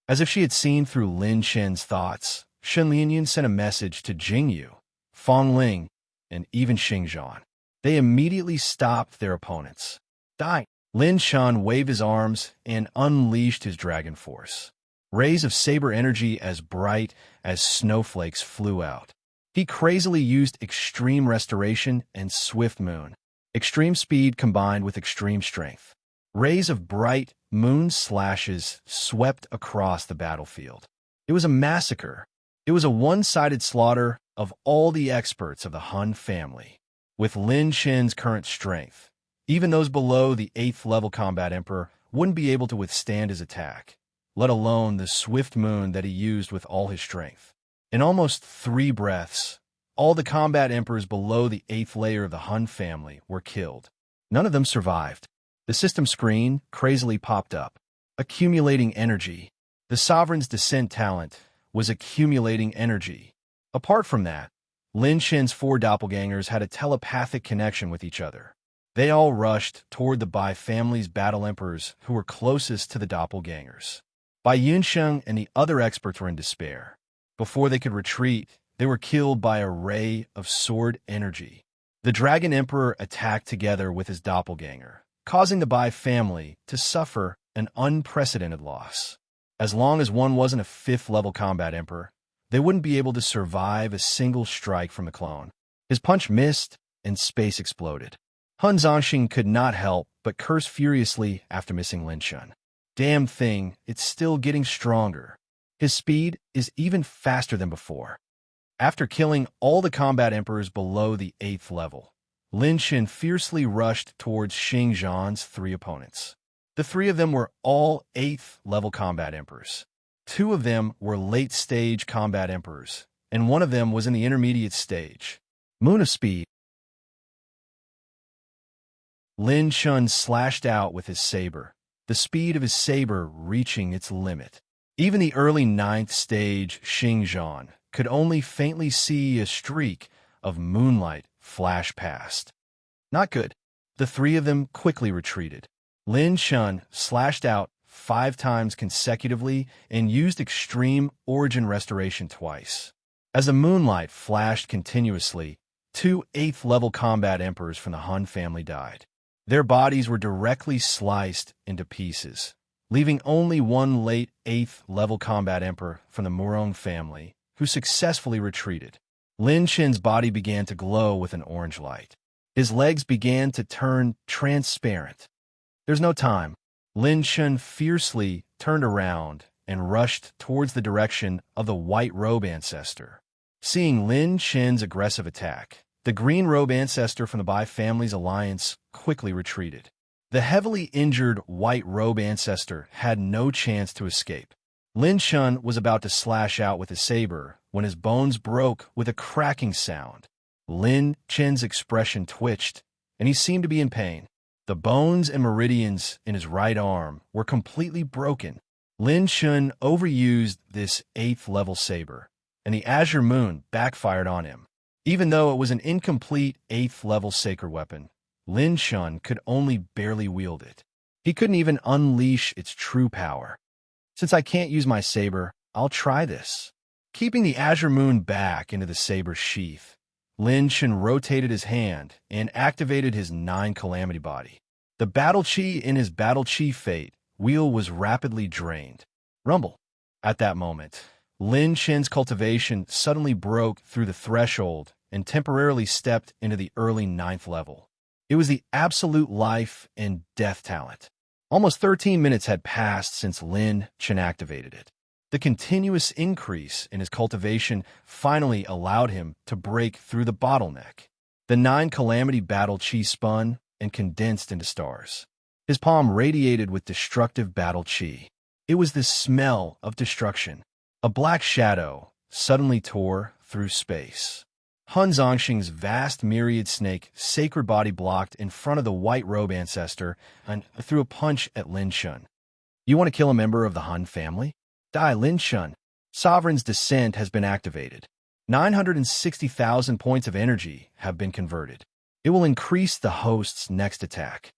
as if she had seen through Lin Chen's thoughts, Shen Lianyan sent a message to Jingyu, Fong Ling, and even Xingzhan. They immediately stopped their opponents. "Die!" Lin Chen waved his arms and unleashed his dragon force. Rays of saber energy as bright as snowflakes flew out. He crazily used extreme restoration and swift moon. Extreme speed combined with extreme strength. Rays of bright moon slashes swept across the battlefield. It was a massacre. It was a one-sided slaughter of all the experts of the Han family. With Lin Chen's current strength, even those below the 8th level combat emperor wouldn't be able to withstand his attack, let alone the swift moon that he used with all his strength. In almost 3 breaths, all the combat emperors below the 8th layer of the Han family were killed. None of them survived. The system screen crazily popped up, accumulating energy. The Sovereign's Descent talent was accumulating energy. Apart from that, Lin Chen's 4 doppelgangers had a telepathic connection with each other. They all rushed toward the Bai family's battle emperors who were closest to the doppelgangers. Bai Yunsheng and the other experts were in despair. Before they could retreat, they were killed by a ray of sword energy. The Dragon Emperor attacked together with his doppelganger, causing the Bai family to suffer an unprecedented loss. As long as one wasn't a 5th level combat emperor, they wouldn't be able to survive a single strike from the clone. His punch missed, and space exploded. Han Zongxing could not help but curse furiously after missing Lin Chen. "Damn thing, it's still getting stronger. His speed is even faster than before." After killing all the combat emperors below the 8th level, Lin Chen fiercely rushed towards Xingzhan's 3 opponents. The 3 of them were all 8th level combat emperors. 2 of them were late-stage combat emperors, and 1 of them was in the intermediate stage. Moon of Speed. Lin Chen slashed out with his saber, the speed of his saber reaching its limit. Even the early ninth stage Xingzhan could only faintly see a streak of moonlight flash past. Not good. The three of them quickly retreated. Lin Shun slashed out 5 times consecutively and used extreme origin restoration twice. As the moonlight flashed continuously, 2 8th-level combat emperors from the Han family died. Their bodies were directly sliced into pieces, leaving only 1 late 8th-level combat emperor from the Murong family, who successfully retreated. Lin Chen's body began to glow with an orange light. His legs began to turn transparent. There's no time. Lin Chen fiercely turned around and rushed towards the direction of the White Robe Ancestor. Seeing Lin Chen's aggressive attack, the Green Robe Ancestor from the Bai family's alliance quickly retreated. The heavily injured White Robe Ancestor had no chance to escape. Lin Chen was about to slash out with his saber when his bones broke with a cracking sound. Lin Chen's expression twitched, and he seemed to be in pain. The bones and meridians in his right arm were completely broken. Lin Chen overused this 8th-level saber, and the Azure Moon backfired on him. Even though it was an incomplete 8th-level sacred weapon, Lin Chen could only barely wield it. He couldn't even unleash its true power. Since I can't use my saber, I'll try this. Keeping the Azure Moon back into the saber's sheath, Lin Chen rotated his hand and activated his 9 Calamity body. The Battle Chi in his Battle Chi Fate wheel was rapidly drained. Rumble. At that moment, Lin Chen's cultivation suddenly broke through the threshold and temporarily stepped into the early 9th level. It was the absolute life and death talent. Almost 13 minutes had passed since Lin Chen activated it. The continuous increase in his cultivation finally allowed him to break through the bottleneck. The 9 Calamity Battle Chi spun and condensed into stars. His palm radiated with destructive battle chi. It was the smell of destruction. A black shadow suddenly tore through space. Han Zongxing's vast myriad snake sacred body blocked in front of the White Robe Ancestor and threw a punch at Lin Chen. You want to kill a member of the Han family? Die, Lin Chen. Sovereign's Descent has been activated. 960,000 points of energy have been converted. It will increase the host's next attack.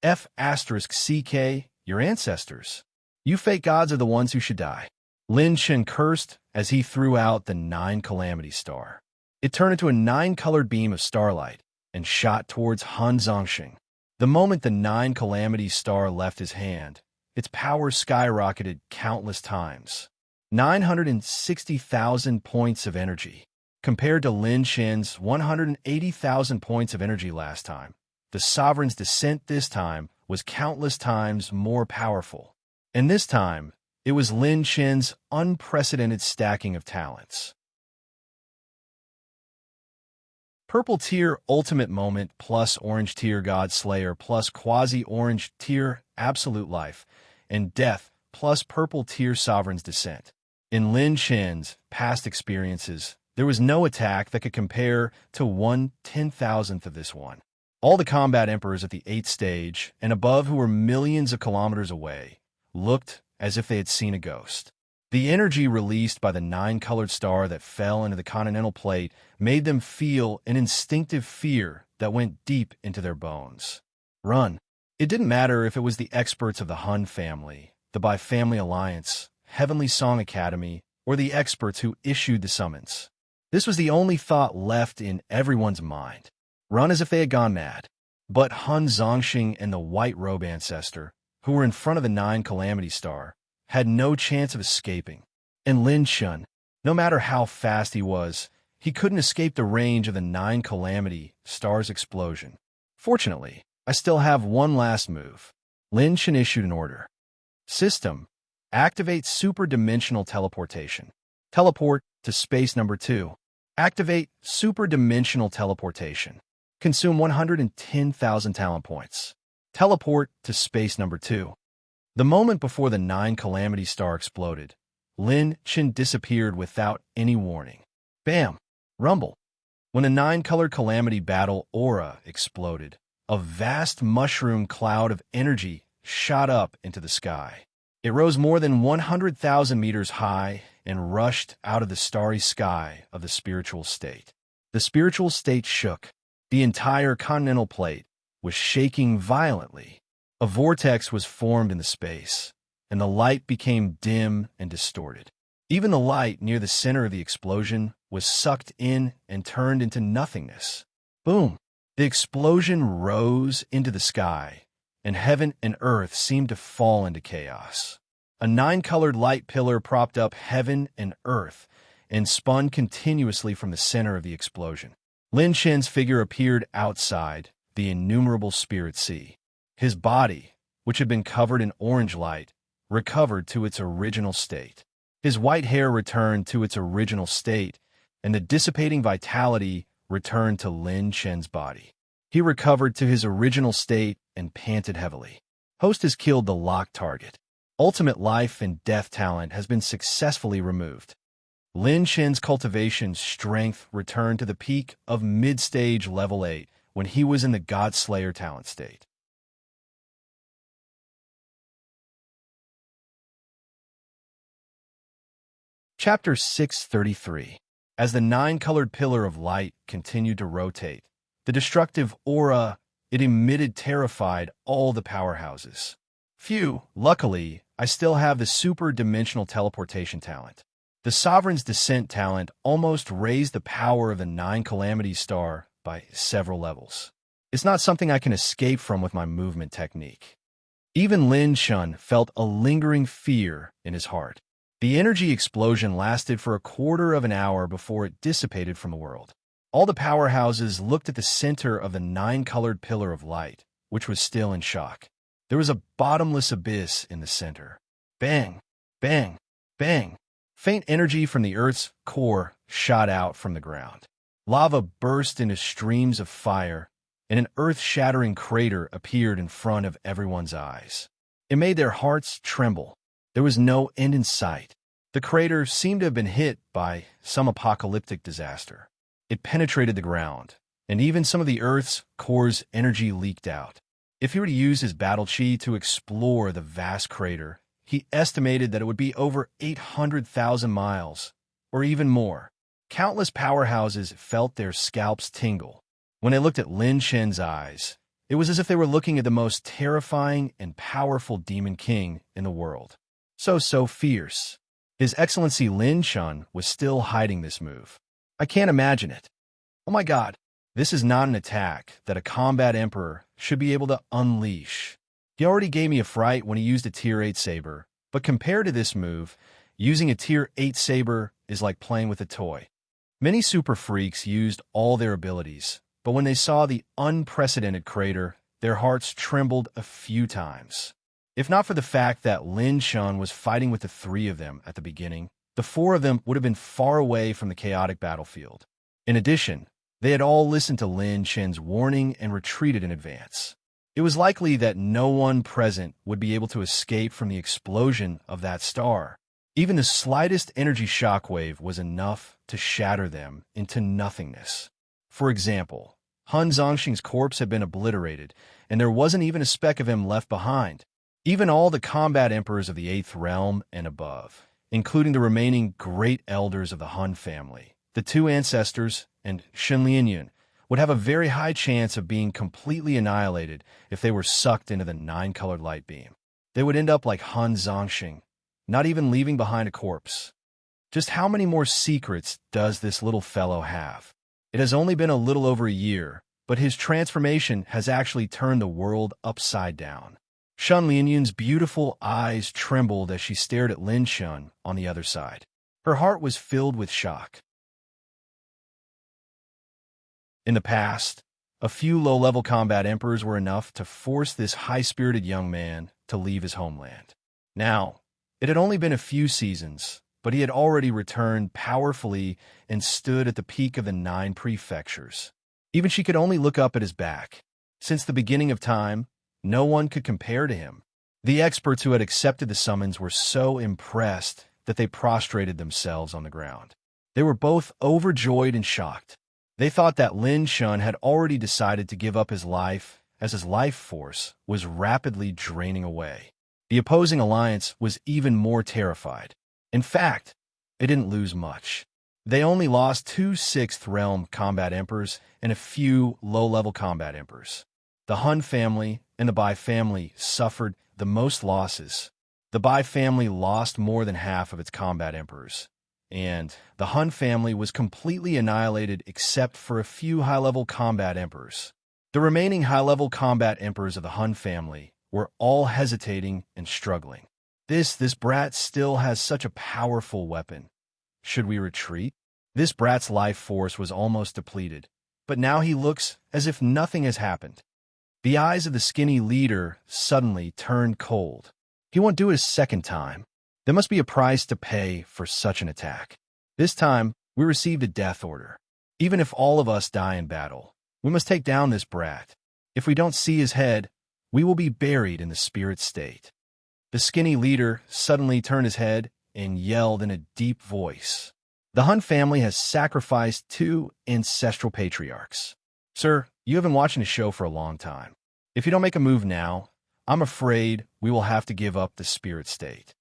F***CK, your ancestors. You fake gods are the ones who should die. Lin Chen cursed as he threw out the 9 Calamity Star. It turned into a 9-colored beam of starlight and shot towards Han Zongxing. The moment the 9 Calamity Star left his hand, its power skyrocketed countless times. 960,000 points of energy. Compared to Lin Chen's 180,000 points of energy last time, the Sovereign's Descent this time was countless times more powerful. And this time, it was Lin Chen's unprecedented stacking of talents. Purple Tier Ultimate Moment plus Orange Tier God Slayer plus Quasi-Orange Tier Absolute Life and Death plus Purple Tier Sovereign's Descent. In Lin Chen's past experiences, there was no attack that could compare to 1/10,000th of this one. All the combat emperors at the 8th stage and above who were millions of kilometers away looked as if they had seen a ghost. The energy released by the 9-colored star that fell into the continental plate made them feel an instinctive fear that went deep into their bones. Run. It didn't matter if it was the experts of the Hun family, the Bai Family Alliance, Heavenly Song Academy, or the experts who issued the summons. This was the only thought left in everyone's mind. Run as if they had gone mad. But Han Zongxing and the White Robe Ancestor, who were in front of the 9 Calamity Star, had no chance of escaping. And Lin Chen, no matter how fast he was, he couldn't escape the range of the 9 Calamity Star's explosion. Fortunately, I still have one last move. Lin Chen issued an order. System, activate super-dimensional teleportation. Teleport to space number 2. Activate super-dimensional teleportation. Consume 110,000 talent points. Teleport to space number 2. The moment before the 9 Calamity Star exploded, Lin Chen disappeared without any warning. Bam! Rumble. When the 9-colored Calamity Battle aura exploded, a vast mushroom cloud of energy shot up into the sky. It rose more than 100,000 meters high and rushed out of the starry sky of the spiritual state. The spiritual state shook. The entire continental plate was shaking violently. A vortex was formed in the space, and the light became dim and distorted. Even the light near the center of the explosion was sucked in and turned into nothingness. Boom! The explosion rose into the sky, and heaven and earth seemed to fall into chaos. A 9-colored light pillar propped up heaven and earth and spun continuously from the center of the explosion. Lin Shen's figure appeared outside the innumerable spirit sea. His body, which had been covered in orange light, recovered to its original state. His white hair returned to its original state, and the dissipating vitality returned to Lin Shen's body. He recovered to his original state and panted heavily. Host has killed the locked target. Ultimate life and death talent has been successfully removed. Lin Shen's cultivation strength returned to the peak of mid-stage level 8 when he was in the God Slayer talent state. Chapter 633. As the 9-colored pillar of light continued to rotate, the destructive aura it emitted terrified all the powerhouses. Phew, luckily, I still have the super-dimensional teleportation talent. The Sovereign's Descent talent almost raised the power of the 9 Calamity Star by several levels. It's not something I can escape from with my movement technique. Even Lin Shen felt a lingering fear in his heart. The energy explosion lasted for a quarter of an hour before it dissipated from the world. All the powerhouses looked at the center of the 9-colored pillar of light, which was still in shock. There was a bottomless abyss in the center. Bang! Bang! Bang! Faint energy from the Earth's core shot out from the ground. Lava burst into streams of fire, and an earth-shattering crater appeared in front of everyone's eyes. It made their hearts tremble. There was no end in sight. The crater seemed to have been hit by some apocalyptic disaster. It penetrated the ground, and even some of the Earth's core's energy leaked out. If he were to use his battle chi to explore the vast crater, he estimated that it would be over 800,000 miles, or even more. Countless powerhouses felt their scalps tingle. When they looked at Lin Shen's eyes, it was as if they were looking at the most terrifying and powerful demon king in the world. So fierce. His Excellency Lin Shen was still hiding this move. I can't imagine it. Oh my god, this is not an attack that a combat emperor should be able to unleash. He already gave me a fright when he used a tier 8 saber, but compared to this move, using a tier 8 saber is like playing with a toy. Many super freaks used all their abilities, but when they saw the unprecedented crater, their hearts trembled a few times. If not for the fact that Lin Shen was fighting with the 3 of them at the beginning, the 4 of them would have been far away from the chaotic battlefield. In addition, they had all listened to Lin Shen's warning and retreated in advance. It was likely that no one present would be able to escape from the explosion of that star. Even the slightest energy shockwave was enough to shatter them into nothingness. For example, Han Zongxing's corpse had been obliterated, and there wasn't even a speck of him left behind. Even all the combat emperors of the 8th realm and above, including the remaining great elders of the Han family, the 2 ancestors, and Shen Lianyun, would have a very high chance of being completely annihilated if they were sucked into the 9-colored light beam. They would end up like Han Zongxing, not even leaving behind a corpse. Just how many more secrets does this little fellow have? It has only been a little over a year, but his transformation has actually turned the world upside down. Shen Lianyun's beautiful eyes trembled as she stared at Lin Shen on the other side. Her heart was filled with shock. In the past, a few low-level combat emperors were enough to force this high-spirited young man to leave his homeland. Now, it had only been a few seasons, but he had already returned powerfully and stood at the peak of the 9 prefectures. Even she could only look up at his back. Since the beginning of time, no one could compare to him. The experts who had accepted the summons were so impressed that they prostrated themselves on the ground. They were both overjoyed and shocked. They thought that Lin Shen had already decided to give up his life as his life force was rapidly draining away. The opposing alliance was even more terrified. In fact, it didn't lose much. They only lost 2 6th Realm combat emperors and a few low-level combat emperors. The Hun family and the Bai family suffered the most losses. The Bai family lost more than half of its combat emperors, and the Hun family was completely annihilated except for a few high-level combat emperors. The remaining high-level combat emperors of the Hun family were all hesitating and struggling. This brat still has such a powerful weapon. Should we retreat? This brat's life force was almost depleted, but now he looks as if nothing has happened. The eyes of the skinny leader suddenly turned cold. He won't do it a second time. There must be a price to pay for such an attack. This time, we received a death order. Even if all of us die in battle, we must take down this brat. If we don't see his head, we will be buried in the spirit state. The skinny leader suddenly turned his head and yelled in a deep voice. The Hun family has sacrificed 2 ancestral patriarchs. Sir, you have been watching the show for a long time. If you don't make a move now, I'm afraid we will have to give up the spirit state.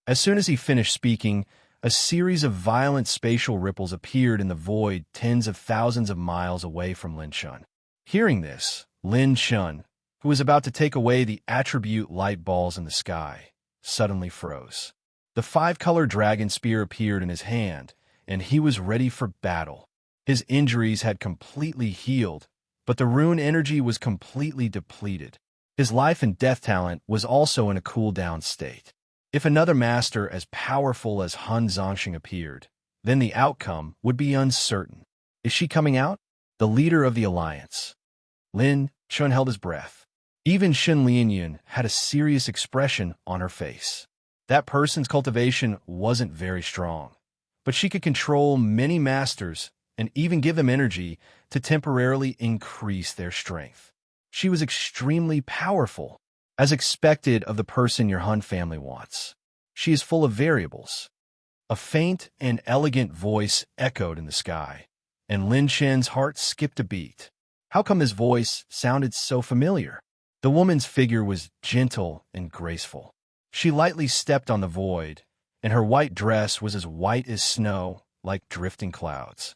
As soon as he finished speaking, a series of violent spatial ripples appeared in the void tens of thousands of miles away from Lin Shun. Hearing this, Lin Shun, who was about to take away the attribute light balls in the sky, suddenly froze. The 5-color dragon spear appeared in his hand, and he was ready for battle. His injuries had completely healed, but the rune energy was completely depleted. His life and death talent was also in a cool-down state. If another master as powerful as Hun Zongxing appeared, then the outcome would be uncertain. Is she coming out? The leader of the alliance. Lin Shun held his breath. Even Shen Lianyun had a serious expression on her face. That person's cultivation wasn't very strong, but she could control many masters and even give them energy to temporarily increase their strength. She was extremely powerful, as expected of the person your Hun family wants. She is full of variables. A faint and elegant voice echoed in the sky, and Lin Shen's heart skipped a beat. How come his voice sounded so familiar? The woman's figure was gentle and graceful. She lightly stepped on the void, and her white dress was as white as snow, like drifting clouds.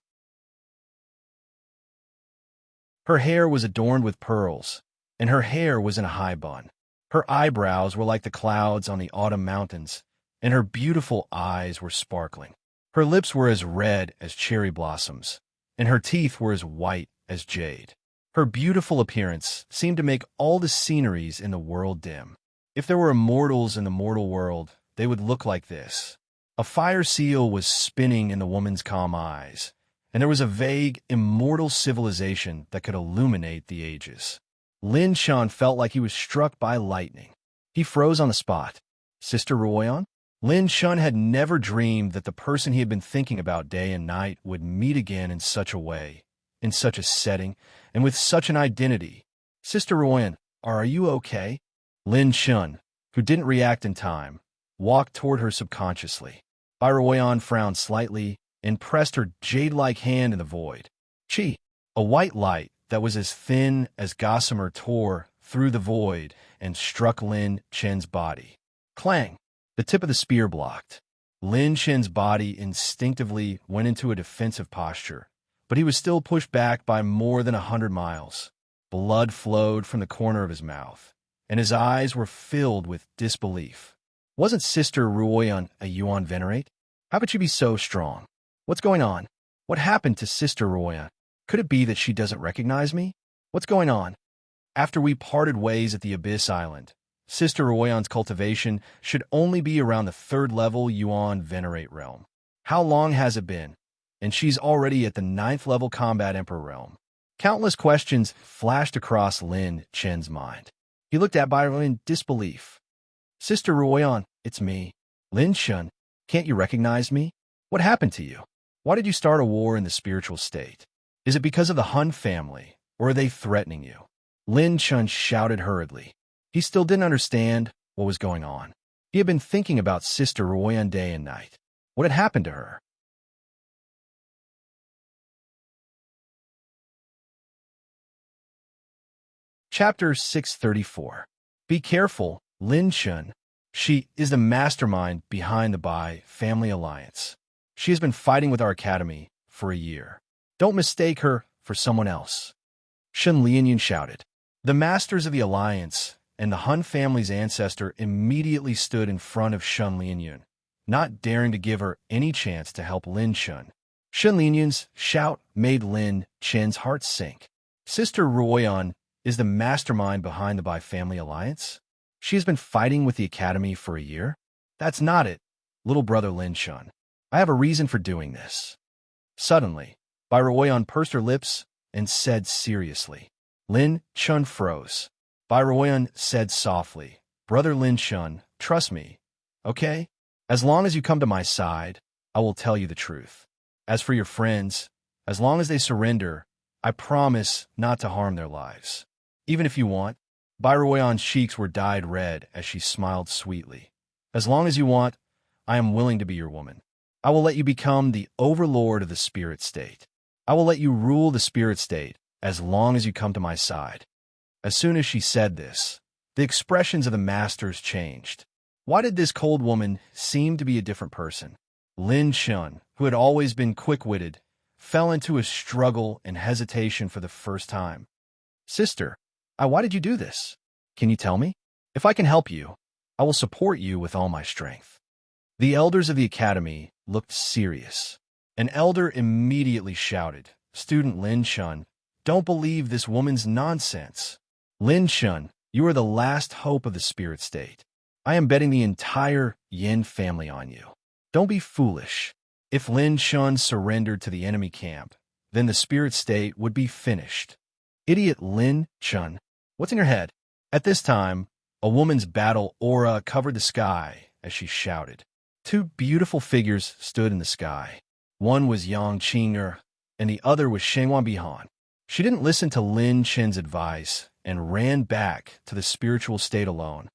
Her hair was adorned with pearls, and her hair was in a high bun. Her eyebrows were like the clouds on the autumn mountains, and her beautiful eyes were sparkling. Her lips were as red as cherry blossoms, and her teeth were as white as jade. Her beautiful appearance seemed to make all the sceneries in the world dim. If there were immortals in the mortal world, they would look like this. A fire seal was spinning in the woman's calm eyes, and there was a vague, immortal civilization that could illuminate the ages. Lin Shun felt like he was struck by lightning. He froze on the spot. Sister Ruoyan? Lin Shun had never dreamed that the person he had been thinking about day and night would meet again in such a way, in such a setting, and with such an identity. Sister Ruoyan, are you okay? Lin Shun, who didn't react in time, walked toward her subconsciously. Bai Ruoyan frowned slightly and pressed her jade-like hand in the void. Chi, a white light that was as thin as gossamer, tore through the void and struck Lin Chen's body. Clang! The tip of the spear blocked. Lin Chen's body instinctively went into a defensive posture, but he was still pushed back by more than 100 miles. Blood flowed from the corner of his mouth, and his eyes were filled with disbelief. Wasn't Sister Ruoyan a Yuan Venerate? How could she be so strong? What's going on? What happened to Sister Ruoyan? Could it be that she doesn't recognize me? What's going on? After we parted ways at the Abyss Island, Sister Ruoyan's cultivation should only be around the 3rd level Yuan Venerate realm. How long has it been? And she's already at the 9th level Combat Emperor realm. Countless questions flashed across Lin Chen's mind. He looked at Byron in disbelief. Sister Ruoyan, it's me. Lin Shun, can't you recognize me? What happened to you? Why did you start a war in the spiritual state? Is it because of the Hun family, or are they threatening you? Lin Shun shouted hurriedly. He still didn't understand what was going on. He had been thinking about Sister Ruoyan day and night. What had happened to her? Chapter 634. Be careful, Lin Chun. She is the mastermind behind the Bai family alliance. She has been fighting with our academy for a year. Don't mistake her for someone else. Shen Lianyan shouted. The masters of the alliance and the Hun family's ancestor immediately stood in front of Shen Lianyan, not daring to give her any chance to help Lin Chun. Shen Lianyan's shout made Lin Chen's heart sink. Sister Ruoyan is the mastermind behind the Bai family alliance? She has been fighting with the academy for a year? That's not it, little brother Lin Chun. I have a reason for doing this. Suddenly, Bai Ruoyan pursed her lips and said seriously. Lin Chun froze. Bai Ruoyan said softly, Brother Lin Chun, trust me, okay? As long as you come to my side, I will tell you the truth. As for your friends, as long as they surrender, I promise not to harm their lives. Even if you want. Bai Ruoyan's cheeks were dyed red as she smiled sweetly. As long as you want, I am willing to be your woman. I will let you become the overlord of the spirit state. I will let you rule the spirit state as long as you come to my side. As soon as she said this, the expressions of the masters changed. Why did this cold woman seem to be a different person? Lin Chun, who had always been quick-witted, fell into a struggle and hesitation for the first time. Sister, why did you do this? Can you tell me? If I can help you, I will support you with all my strength. The elders of the academy looked serious. An elder immediately shouted, Student Lin Chun, don't believe this woman's nonsense. Lin Chun, you are the last hope of the spirit state. I am betting the entire Yin family on you. Don't be foolish. If Lin Chun surrendered to the enemy camp, then the spirit state would be finished. Idiot Lin Chun, what's in your head? At this time, a woman's battle aura covered the sky as she shouted. Two beautiful figures stood in the sky. One was Yang Qing'er, and the other was Shengwan Bihan. She didn't listen to Lin Chen's advice and ran back to the spiritual state alone.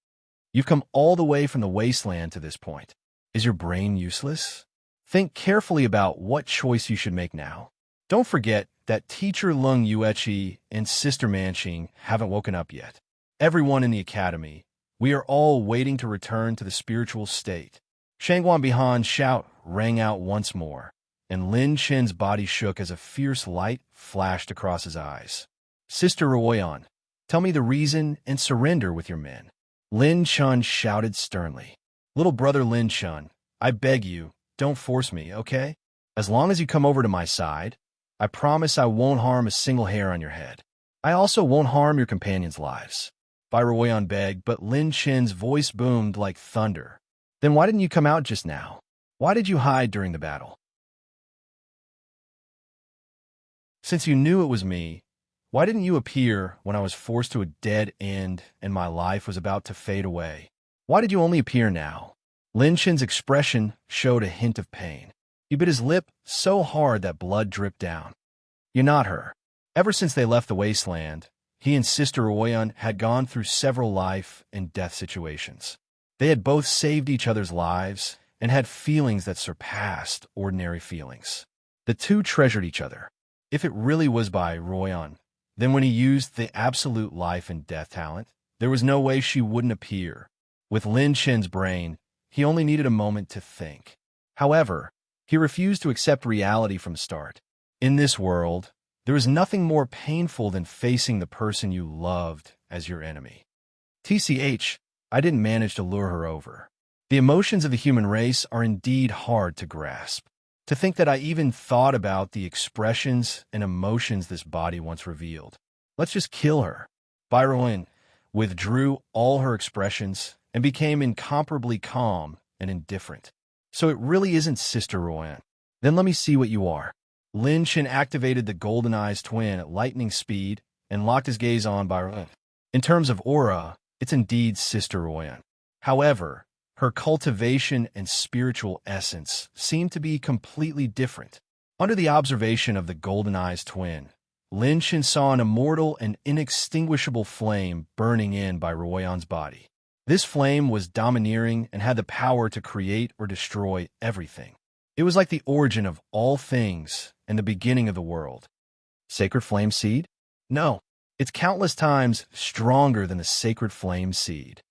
You've come all the way from the wasteland to this point. Is your brain useless? Think carefully about what choice you should make now. Don't forget that Teacher Lung Yuechi and Sister Manqing haven't woken up yet. Everyone in the academy, we are all waiting to return to the spiritual state. Shangguan Bihan's shout rang out once more, and Lin Chen's body shook as a fierce light flashed across his eyes. Sister Ruoyan, tell me the reason and surrender with your men. Lin Chun shouted sternly. Little brother Lin Chun, I beg you, don't force me, okay? As long as you come over to my side, I promise I won't harm a single hair on your head. I also won't harm your companions' lives. Bai Ruoyan begged, but Lin Chen's voice boomed like thunder. Then why didn't you come out just now? Why did you hide during the battle? Since you knew it was me, why didn't you appear when I was forced to a dead end and my life was about to fade away? Why did you only appear now? Lin Chen's expression showed a hint of pain. He bit his lip so hard that blood dripped down. You're not her. Ever since they left the wasteland, he and Sister Ruoyan had gone through several life and death situations. They had both saved each other's lives and had feelings that surpassed ordinary feelings. The two treasured each other. If it really was by Ruoyan, then when he used the absolute life and death talent, there was no way she wouldn't appear. With Lin Chen's brain, he only needed a moment to think. However, he refused to accept reality from the start. In this world, there is nothing more painful than facing the person you loved as your enemy. TCH, I didn't manage to lure her over. The emotions of the human race are indeed hard to grasp. To think that I even thought about the expressions and emotions this body once revealed. Let's just kill her. Bai Ruoyan withdrew all her expressions and became incomparably calm and indifferent. So it really isn't Sister Ruoyan. Then let me see what you are. Lin Chen activated the Golden Eyes twin at lightning speed and locked his gaze on Bai Ruoyan. In terms of aura, it's indeed Sister Ruoyan. However, her cultivation and spiritual essence seem to be completely different. Under the observation of the Golden Eyes twin, Lin Chen saw an immortal and inextinguishable flame burning in Bai Ruoyan's body. This flame was domineering and had the power to create or destroy everything. It was like the origin of all things and the beginning of the world. Sacred flame seed? No, It's countless times stronger than the sacred flame seed.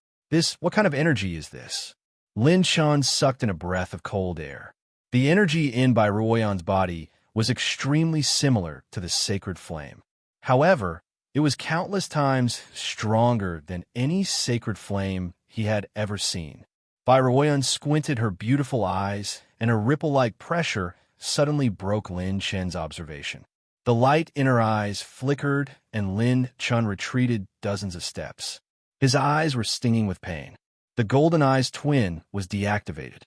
What kind of energy is this? Lin Shan sucked in a breath of cold air. The energy in by Ruoyan's body was extremely similar to the sacred flame. However, it was countless times stronger than any sacred flame he had ever seen. Bai Ruoyan squinted her beautiful eyes, and a ripple-like pressure suddenly broke Lin Chen's observation. The light in her eyes flickered, and Lin Chen retreated dozens of steps. His eyes were stinging with pain. The Golden Eyes twin was deactivated.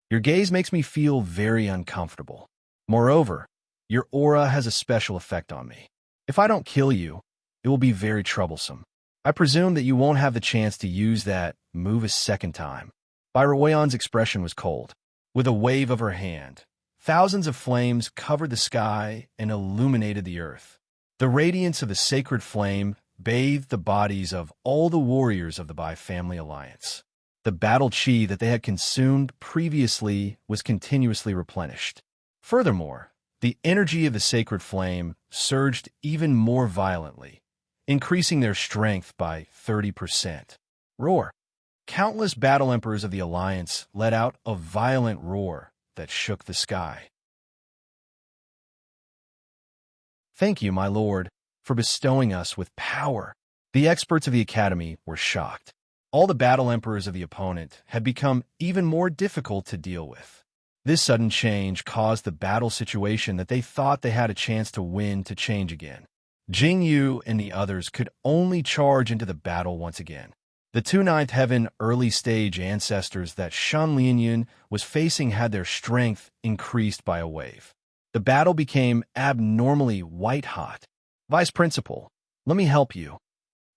Your gaze makes me feel very uncomfortable. Moreover, your aura has a special effect on me. If I don't kill you, it will be very troublesome. I presume that you won't have the chance to use that move a second time. Bai Ruoyan's expression was cold. With a wave of her hand, thousands of flames covered the sky and illuminated the earth. The radiance of the sacred flame bathed the bodies of all the warriors of the Bai family alliance. The battle chi that they had consumed previously was continuously replenished. Furthermore, the energy of the sacred flame surged even more violently, increasing their strength by 30%. Roar! Countless battle emperors of the alliance let out a violent roar that shook the sky. Thank you, my lord, for bestowing us with power. The experts of the academy were shocked. All the battle emperors of the opponent had become even more difficult to deal with. This sudden change caused the battle situation that they thought they had a chance to win to change again. Jing Yu and the others could only charge into the battle once again. The two Ninth Heaven early-stage ancestors that Shan Lianyun was facing had their strength increased by a wave. The battle became abnormally white-hot. Vice Principal, let me help you.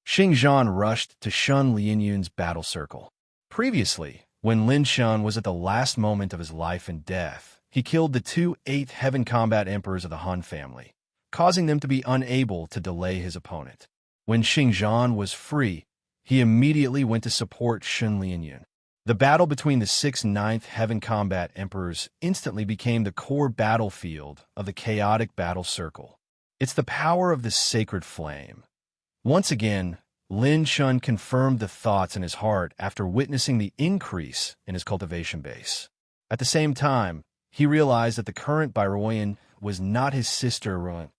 Xing Zhan rushed to Shan Lianyun's battle circle. Previously, when Lin Shan was at the last moment of his life and death, he killed the two Eighth Heaven Combat Emperors of the Han family, causing them to be unable to delay his opponent. When Xing Zhan was free, he immediately went to support Shan Lianyun. The battle between the 6th and 9th Heaven Combat Emperors instantly became the core battlefield of the chaotic battle circle. It's the power of the sacred flame. Once again, Lin Shan confirmed the thoughts in his heart after witnessing the increase in his cultivation base. At the same time, he realized that the current Bai Ruoyan was not his sister Ruoyan.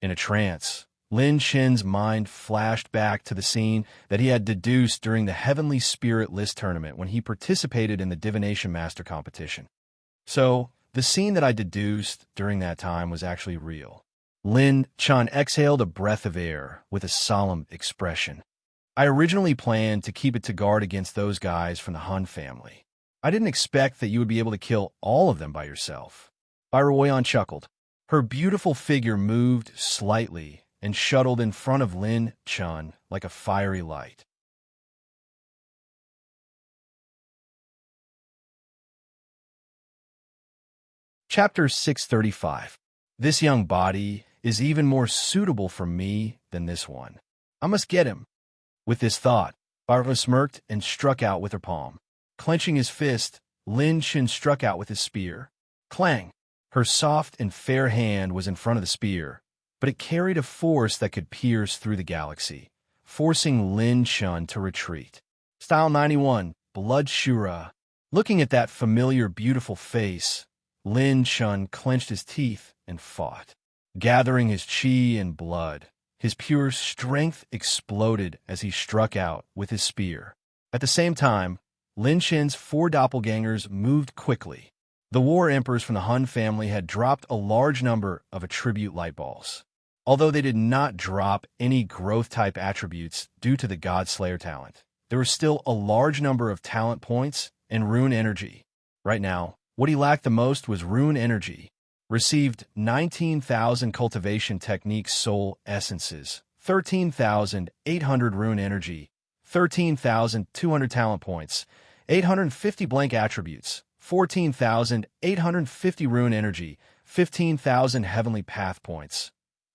In a trance, Lin Shen's mind flashed back to the scene that he had deduced during the Heavenly Spirit List tournament when he participated in the Divination Master competition. So, the scene that I deduced during that time was actually real. Lin Shan exhaled a breath of air with a solemn expression. I originally planned to keep it to guard against those guys from the Han family. I didn't expect that you would be able to kill all of them by yourself. Bai Ruoyan chuckled. Her beautiful figure moved slightly and shuttled in front of Lin Shan like a fiery light. Chapter 635. This young body is even more suitable for me than this one. I must get him. With this thought, Bai Ruoyan smirked and struck out with her palm. Clenching his fist, Lin Shan struck out with his spear. Clang! Her soft and fair hand was in front of the spear, but it carried a force that could pierce through the galaxy, forcing Lin Shan to retreat. Style 91, Blood Shura. Looking at that familiar, beautiful face, Lin Shan clenched his teeth and fought. Gathering his chi and blood, his pure strength exploded as he struck out with his spear. At the same time, Lin Shan's 4 doppelgangers moved quickly. The war emperors from the Han family had dropped a large number of attribute light balls. Although they did not drop any growth-type attributes due to the God Slayer talent, there was still a large number of talent points and rune energy. Right now, what he lacked the most was rune energy. Received 19,000 cultivation technique soul essences, 13,800 rune energy, 13,200 talent points, 850 blank attributes, 14,850 rune energy, 15,000 heavenly path points.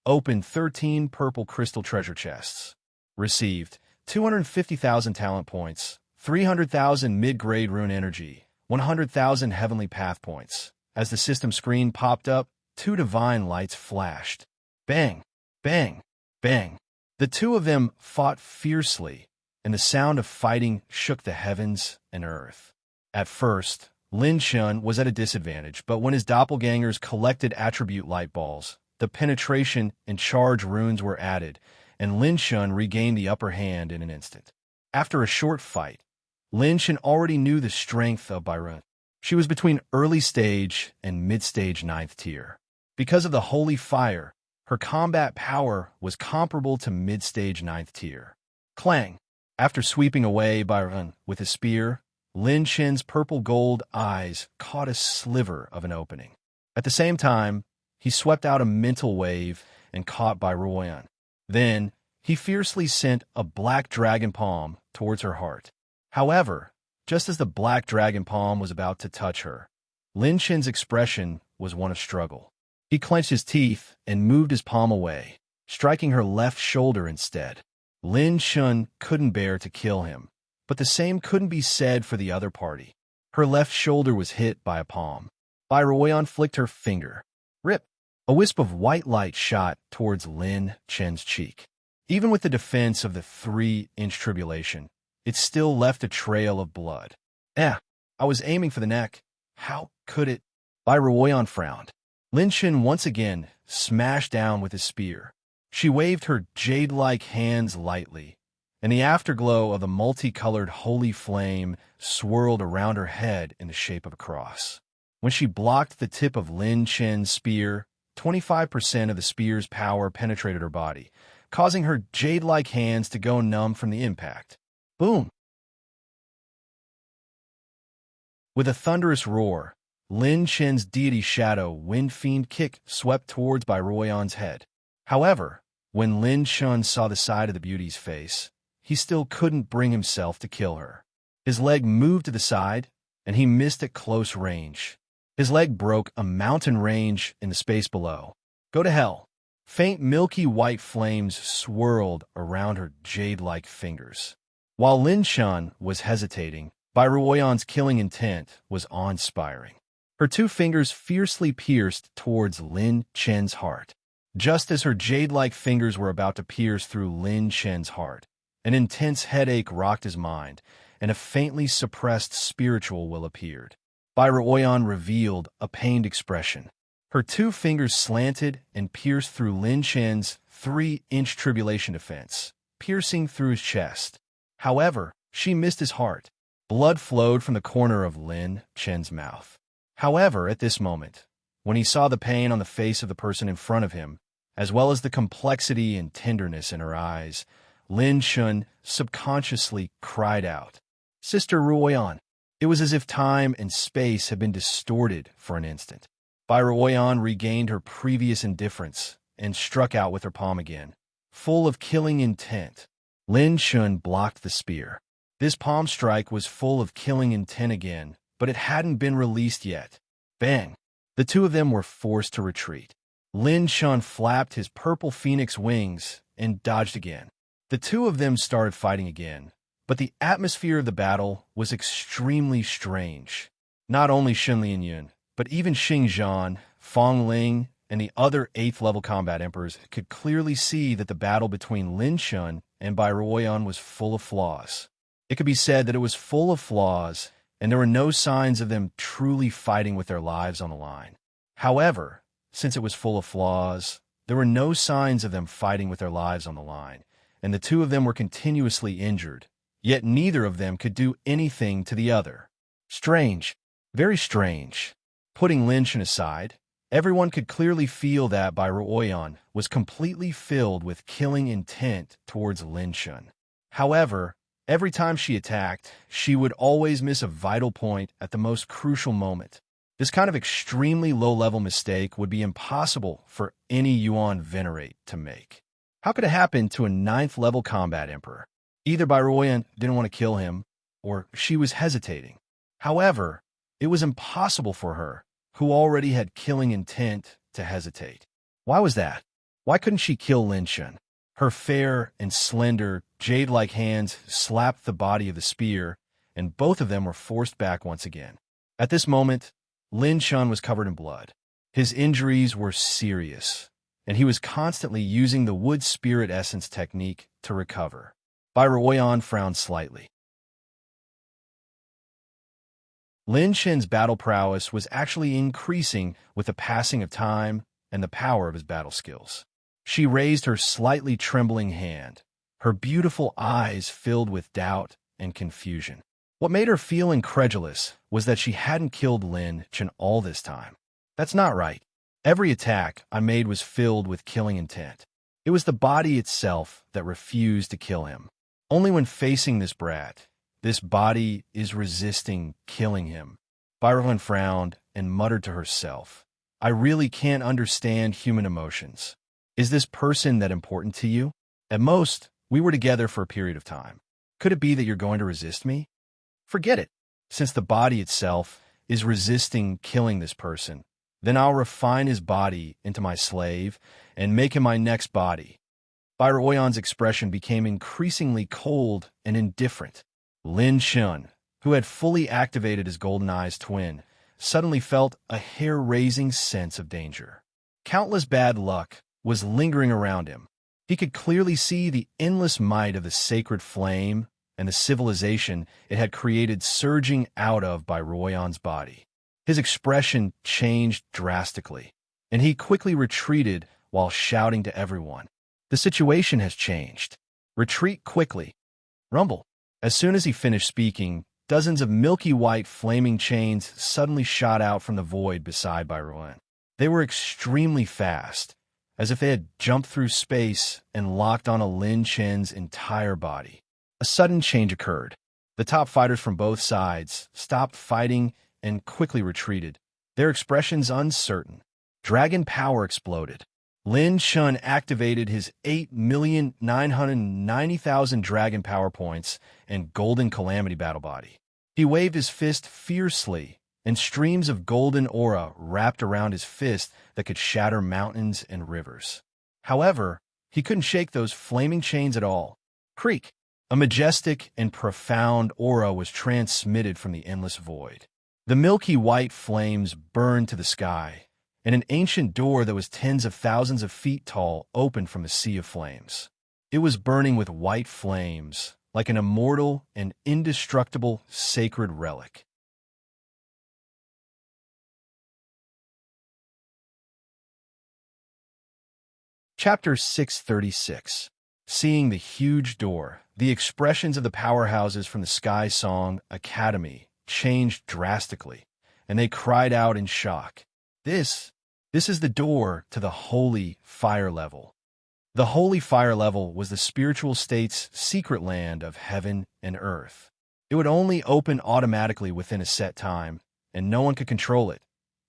Opened 13 purple crystal treasure chests. Received 250,000 talent points, 300,000 mid-grade rune energy, 100,000 heavenly path points. As the system screen popped up, 2 divine lights flashed. Bang! Bang! Bang! The two of them fought fiercely, and the sound of fighting shook the heavens and earth. At first, Lin Shun was at a disadvantage, but when his doppelgangers collected attribute light balls, the penetration and charge runes were added, and Lin Shun regained the upper hand in an instant. After a short fight, Lin Shun already knew the strength of Byron. She was between early stage and mid-stage 9th tier. Because of the holy fire, her combat power was comparable to mid-stage 9th tier. Clang! After sweeping away Byron with his spear, Lin Shin's purple-gold eyes caught a sliver of an opening. At the same time, he swept out a mental wave and caught Bai Ruoyan. Then, he fiercely sent a black dragon palm towards her heart. However, just as the black dragon palm was about to touch her, Lin Shin's expression was one of struggle. He clenched his teeth and moved his palm away, striking her left shoulder instead. Lin Shun couldn't bear to kill him, but the same couldn't be said for the other party. Her left shoulder was hit by a palm. Bai Ruoyan flicked her finger. Rip! A wisp of white light shot towards Lin Chen's cheek. Even with the defense of the 3-inch tribulation, it still left a trail of blood. I was aiming for the neck. How could it? Bai Ruoyan frowned. Lin Chen once again smashed down with his spear. She waved her jade-like hands lightly, and the afterglow of the multicolored holy flame swirled around her head in the shape of a cross. When she blocked the tip of Lin Chen's spear, 25% of the spear's power penetrated her body, causing her jade-like hands to go numb from the impact. Boom! With a thunderous roar, Lin Chen's deity shadow wind fiend kick swept towards Bai Ruoyan's head. However, when Lin Shun saw the side of the beauty's face, he still couldn't bring himself to kill her. His leg moved to the side, and he missed at close range. His leg broke a mountain range in the space below. Go to hell. Faint milky white flames swirled around her jade-like fingers. While Lin Shun was hesitating, Bai Ruoyan's killing intent was awe-inspiring. Her two fingers fiercely pierced towards Lin Chen's heart. Just as her jade-like fingers were about to pierce through Lin Chen's heart, an intense headache rocked his mind, and a faintly suppressed spiritual will appeared. Bai Ruoyan revealed a pained expression. Her two fingers slanted and pierced through Lin Chen's 3-inch tribulation defense, piercing through his chest. However, she missed his heart. Blood flowed from the corner of Lin Chen's mouth. However, at this moment, when he saw the pain on the face of the person in front of him, as well as the complexity and tenderness in her eyes, Lin Shun subconsciously cried out, "Sister Ruoyan!" It was as if time and space had been distorted for an instant. Bai Ruoyan regained her previous indifference and struck out with her palm again, full of killing intent. Lin Shun blocked the spear. This palm strike was full of killing intent again, but it hadn't been released yet. Bang! The two of them were forced to retreat. Lin Shun flapped his purple phoenix wings and dodged again. The two of them started fighting again, but the atmosphere of the battle was extremely strange. Not only Shen Lianyun, but even Xing Zhan, Fong Ling, and the other 8th-level combat emperors could clearly see that the battle between Lin Shun and Bai Ruoyan was full of flaws. It could be said that it was full of flaws, and there were no signs of them truly fighting with their lives on the line. However, since it was full of flaws, there were no signs of them fighting with their lives on the line, and the two of them were continuously injured, yet neither of them could do anything to the other. Strange. Very strange. Putting Lin Shun aside, everyone could clearly feel that Bai Ruoyan was completely filled with killing intent towards Lin Shun. However, every time she attacked, she would always miss a vital point at the most crucial moment. This kind of extremely low-level mistake would be impossible for any Yuan Venerate to make. How could it happen to a 9th-level combat emperor? Either Bai Ruoyan didn't want to kill him, or she was hesitating. However, it was impossible for her, who already had killing intent, to hesitate. Why was that? Why couldn't she kill Lin Shun? Her fair and slender, jade-like hands slapped the body of the spear, and both of them were forced back once again. At this moment, Lin Shun was covered in blood. His injuries were serious, and he was constantly using the wood spirit essence technique to recover. Byroyan frowned slightly. Lin Shen's battle prowess was actually increasing with the passing of time and the power of his battle skills. She raised her slightly trembling hand, her beautiful eyes filled with doubt and confusion. What made her feel incredulous was that she hadn't killed Lin Chen all this time. That's not right. Every attack I made was filled with killing intent. It was the body itself that refused to kill him. Only when facing this brat, this body is resisting killing him. Byron frowned and muttered to herself, I really can't understand human emotions. Is this person that important to you? At most, we were together for a period of time. Could it be that you're going to resist me? Forget it. Since the body itself is resisting killing this person, then I'll refine his body into my slave and make him my next body. Byroyan's expression became increasingly cold and indifferent. Lin Shun, who had fully activated his golden eyes twin, suddenly felt a hair-raising sense of danger. Countless bad luck was lingering around him. He could clearly see the endless might of the sacred flame and the civilization it had created surging out of Byroyan's body. His expression changed drastically, and he quickly retreated while shouting to everyone, The situation has changed. Retreat quickly. Rumble. As soon as he finished speaking, dozens of milky white flaming chains suddenly shot out from the void beside Byroyan. They were extremely fast, as if they had jumped through space and locked on Lin Chen's entire body. A sudden change occurred. The top fighters from both sides stopped fighting and quickly retreated, their expressions uncertain. Dragon power exploded. Lin Shun activated his 8,990,000 dragon power points and golden calamity battle body. He waved his fist fiercely, and streams of golden aura wrapped around his fist that could shatter mountains and rivers. However, he couldn't shake those flaming chains at all. Creak! A majestic and profound aura was transmitted from the endless void. The milky white flames burned to the sky, and an ancient door that was tens of thousands of feet tall opened from a sea of flames. It was burning with white flames, like an immortal and indestructible sacred relic. Chapter 636. Seeing the huge door, the expressions of the powerhouses from the Sky Song Academy changed drastically, and they cried out in shock. This is the door to the Holy Fire Level. The Holy Fire Level was the spiritual state's secret land of heaven and earth. It would only open automatically within a set time, and no one could control it,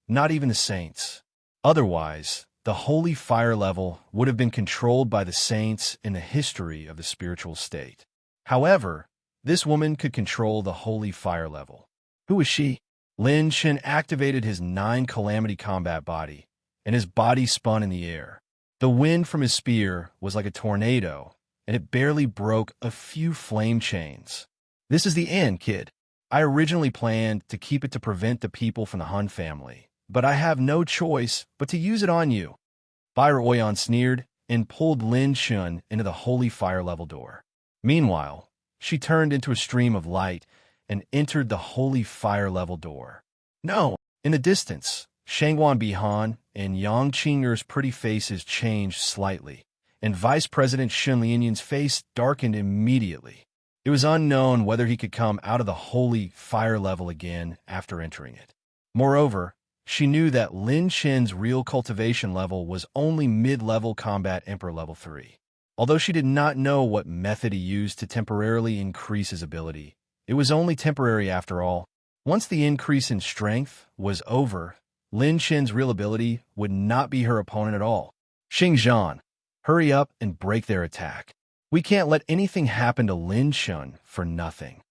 not even the saints. Otherwise, the Holy Fire Level would have been controlled by the saints in the history of the spiritual state. However, this woman could control the Holy Fire Level. Who is she? Lin Shen activated his 9 calamity combat body, and his body spun in the air. The wind from his spear was like a tornado, and it barely broke a few flame chains. This is the end, kid. I originally planned to keep it to prevent the people from the Hun family, but I have no choice but to use it on you. Byroyan sneered and pulled Lin Shun into the Holy Fire Level door. Meanwhile, she turned into a stream of light and entered the Holy Fire Level door. No! In the distance, Shangwan Bihan and Yang Qinger's pretty faces changed slightly, and Vice President Shun Lianyan's face darkened immediately. It was unknown whether he could come out of the Holy Fire Level again after entering it. Moreover, she knew that Lin Chen's real cultivation level was only mid-level combat Emperor level 3. Although she did not know what method he used to temporarily increase his ability, it was only temporary after all. Once the increase in strength was over, Lin Chen's real ability would not be her opponent at all. Xingzhan, hurry up and break their attack. We can't let anything happen to Lin Shun for nothing.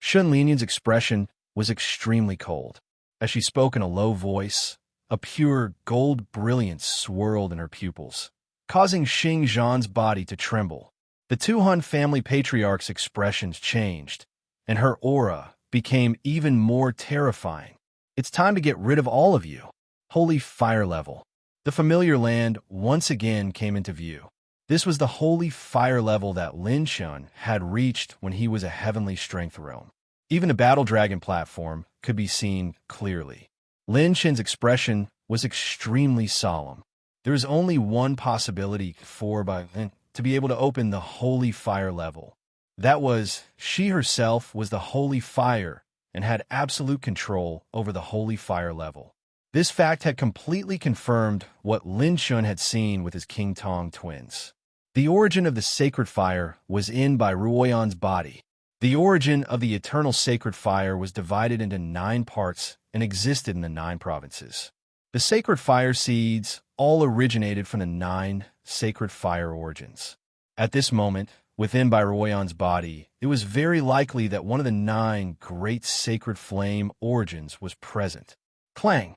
Shun Lianyan's expression was extremely cold. As she spoke in a low voice, a pure gold brilliance swirled in her pupils, causing Xingzhan's body to tremble. The two Han family patriarchs' expressions changed, and her aura became even more terrifying. It's time to get rid of all of you. Holy Fire Level. The familiar land once again came into view. This was the holy fire level that Lin Shun had reached when he was a heavenly strength realm. Even the battle dragon platform could be seen clearly. Lin Shin's expression was extremely solemn. There is only one possibility for Lin to be able to open the holy fire level. That was, she herself was the holy fire and had absolute control over the holy fire level. This fact had completely confirmed what Lin Shun had seen with his King Tong twins. The origin of the sacred fire was in by Ruoyan's body. The origin of the eternal sacred fire was divided into 9 parts and existed in the 9 provinces. The sacred fire seeds all originated from the 9 sacred fire origins. At this moment, within by Ruoyan's body, it was very likely that one of the 9 great sacred flame origins was present. Clang!